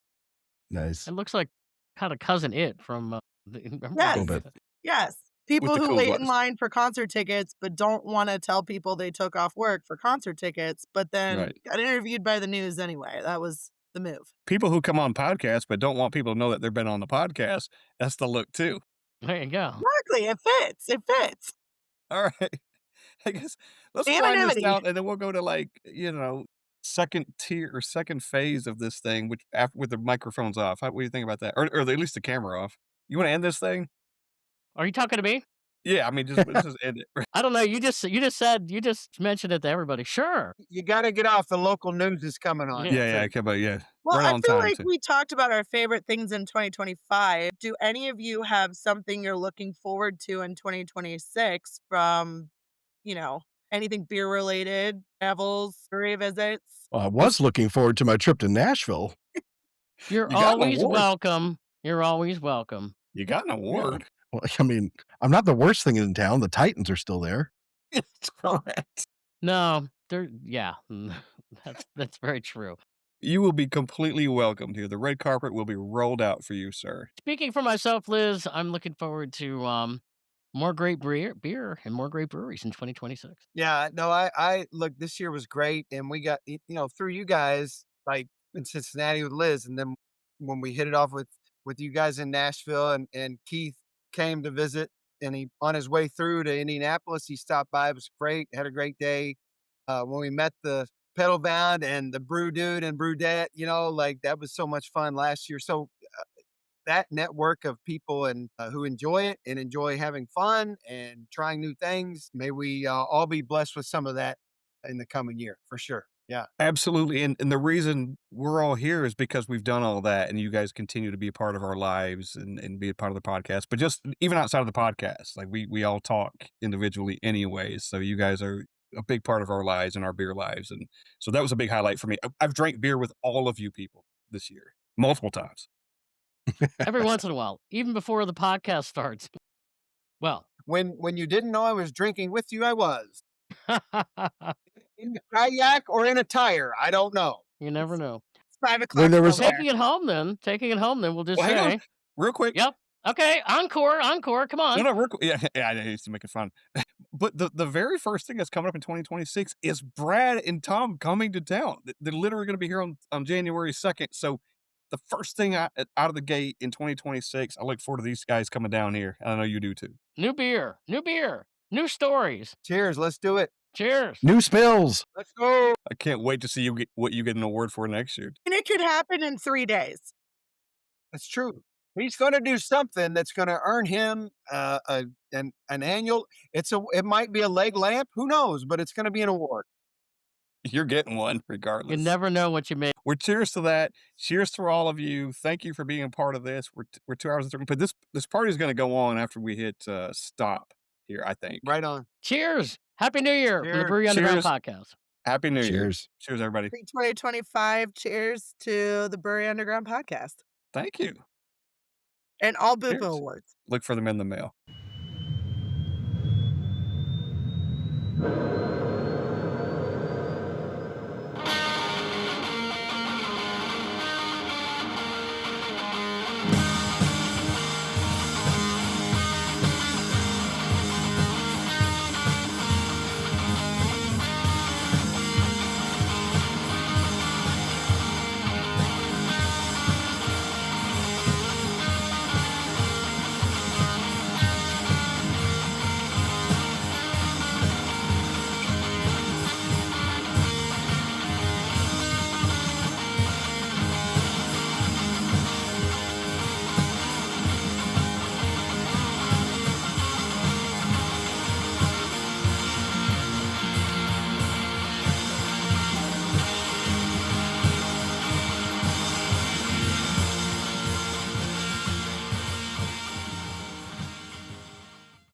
[SPEAKER 5] Nice.
[SPEAKER 1] It looks like kind of cousin It from remember
[SPEAKER 4] Yes.
[SPEAKER 5] A little bit.
[SPEAKER 4] Yes. People
[SPEAKER 3] the
[SPEAKER 4] who
[SPEAKER 3] cool
[SPEAKER 4] wait in
[SPEAKER 3] glasses.
[SPEAKER 4] line for concert tickets but don't want to tell people they took off work for concert tickets, but then
[SPEAKER 3] Right.
[SPEAKER 4] got interviewed by the news anyway. That was the move.
[SPEAKER 3] People who come on podcasts but don't want people to know that they've been on the podcast, that's the look too.
[SPEAKER 1] There you go.
[SPEAKER 4] Exactly. It fits. It fits.
[SPEAKER 3] All right. I guess let's grind this
[SPEAKER 4] Anonymity.
[SPEAKER 3] out and then we'll go to second tier or second phase of this thing, which after with the microphones off. What do you think about that? Or at least the camera off. You want to end this thing?
[SPEAKER 1] Are you talking to me?
[SPEAKER 3] Yeah, I mean, let's just end it.
[SPEAKER 1] I don't know. You just mentioned it to everybody. Sure.
[SPEAKER 2] You got to get off. The local news is coming on.
[SPEAKER 1] Yeah.
[SPEAKER 3] Yeah, okay, but yeah.
[SPEAKER 4] Well,
[SPEAKER 3] Right
[SPEAKER 4] I
[SPEAKER 3] on
[SPEAKER 4] feel
[SPEAKER 3] time,
[SPEAKER 4] like
[SPEAKER 3] too.
[SPEAKER 4] we talked about our favorite things in 2025. Do any of you have something you're looking forward to in 2026 from, anything beer related, travels, brewery visits?
[SPEAKER 5] Well, I was looking forward to my trip to Nashville.
[SPEAKER 1] You're
[SPEAKER 3] You got an
[SPEAKER 1] always
[SPEAKER 3] award.
[SPEAKER 1] welcome. You're always welcome.
[SPEAKER 3] You got an award.
[SPEAKER 5] Well, I mean, I'm not the worst thing in town. The Titans are still there.
[SPEAKER 3] It's correct.
[SPEAKER 1] No, yeah, that's very true.
[SPEAKER 3] You will be completely welcomed here. The red carpet will be rolled out for you, sir.
[SPEAKER 1] Speaking for myself, Liz, I'm looking forward to more great beer and more great breweries in 2026.
[SPEAKER 2] Yeah, no, I look, this year was great. And we got, through you guys, like in Cincinnati with Liz. And then when we hit it off with you guys in Nashville and Keith came to visit and he, on his way through to Indianapolis, he stopped by. It was great. Had a great day. When we met the pedal bound and the brew dude and brewdette, that was so much fun last year. So that network of people and who enjoy it and enjoy having fun and trying new things. May we all be blessed with some of that in the coming year, for sure. Yeah.
[SPEAKER 3] Absolutely, and the reason we're all here is because we've done all that, and you guys continue to be a part of our lives and be a part of the podcast. But just even outside of the podcast, like we all talk individually anyways, so you guys are a big part of our lives and our beer lives, and so that was a big highlight for me. I've drank beer with all of you people this year, multiple times.
[SPEAKER 1] Every once in a while, even before the podcast starts. Well,
[SPEAKER 2] When you didn't know I was drinking with you, I was. In a kayak or in a tire, I don't know.
[SPEAKER 1] you never know.
[SPEAKER 4] It's 5
[SPEAKER 5] When
[SPEAKER 4] o'clock
[SPEAKER 5] there was
[SPEAKER 4] somewhere.
[SPEAKER 1] Taking it home then, we'll just
[SPEAKER 3] Well, hang on,
[SPEAKER 1] say,
[SPEAKER 3] real quick.
[SPEAKER 1] yep. Okay, encore, come
[SPEAKER 3] No,
[SPEAKER 1] on.
[SPEAKER 3] no, real quick. Yeah, I used to make it fun. But the very first thing that's coming up in 2026 is Brad and Tom coming to town. They're literally going to be here on January 2nd. So the first thing out of the gate in 2026, I look forward to these guys coming down here. I know you do too.
[SPEAKER 1] New beer, new stories.
[SPEAKER 2] Cheers, let's do it.
[SPEAKER 1] Cheers.
[SPEAKER 5] New spills.
[SPEAKER 2] Let's go.
[SPEAKER 3] I can't wait to see what you get an award for next year.
[SPEAKER 4] And it could happen in 3 days.
[SPEAKER 2] That's true. He's going to do something that's going to earn him an annual. It might be a leg lamp, who knows? But it's going to be an award.
[SPEAKER 3] You're getting one regardless.
[SPEAKER 1] You never know what you make.
[SPEAKER 3] We're cheers to that. Cheers to all of you. Thank you for being a part of this. We're 2 hours and 30. But this party is going to go on after we hit stop here. I think.
[SPEAKER 2] Right on.
[SPEAKER 1] Cheers. Happy New Year from the
[SPEAKER 2] Cheers.
[SPEAKER 1] Brewery Underground
[SPEAKER 3] Cheers.
[SPEAKER 1] Podcast.
[SPEAKER 3] Happy New Year.
[SPEAKER 5] Cheers.
[SPEAKER 3] Cheers, everybody.
[SPEAKER 4] Happy 2025. Cheers to the Brewery Underground Podcast
[SPEAKER 3] Thank you.
[SPEAKER 4] and all BUPA
[SPEAKER 3] Cheers.
[SPEAKER 4] Awards.
[SPEAKER 3] Look for them in the mail.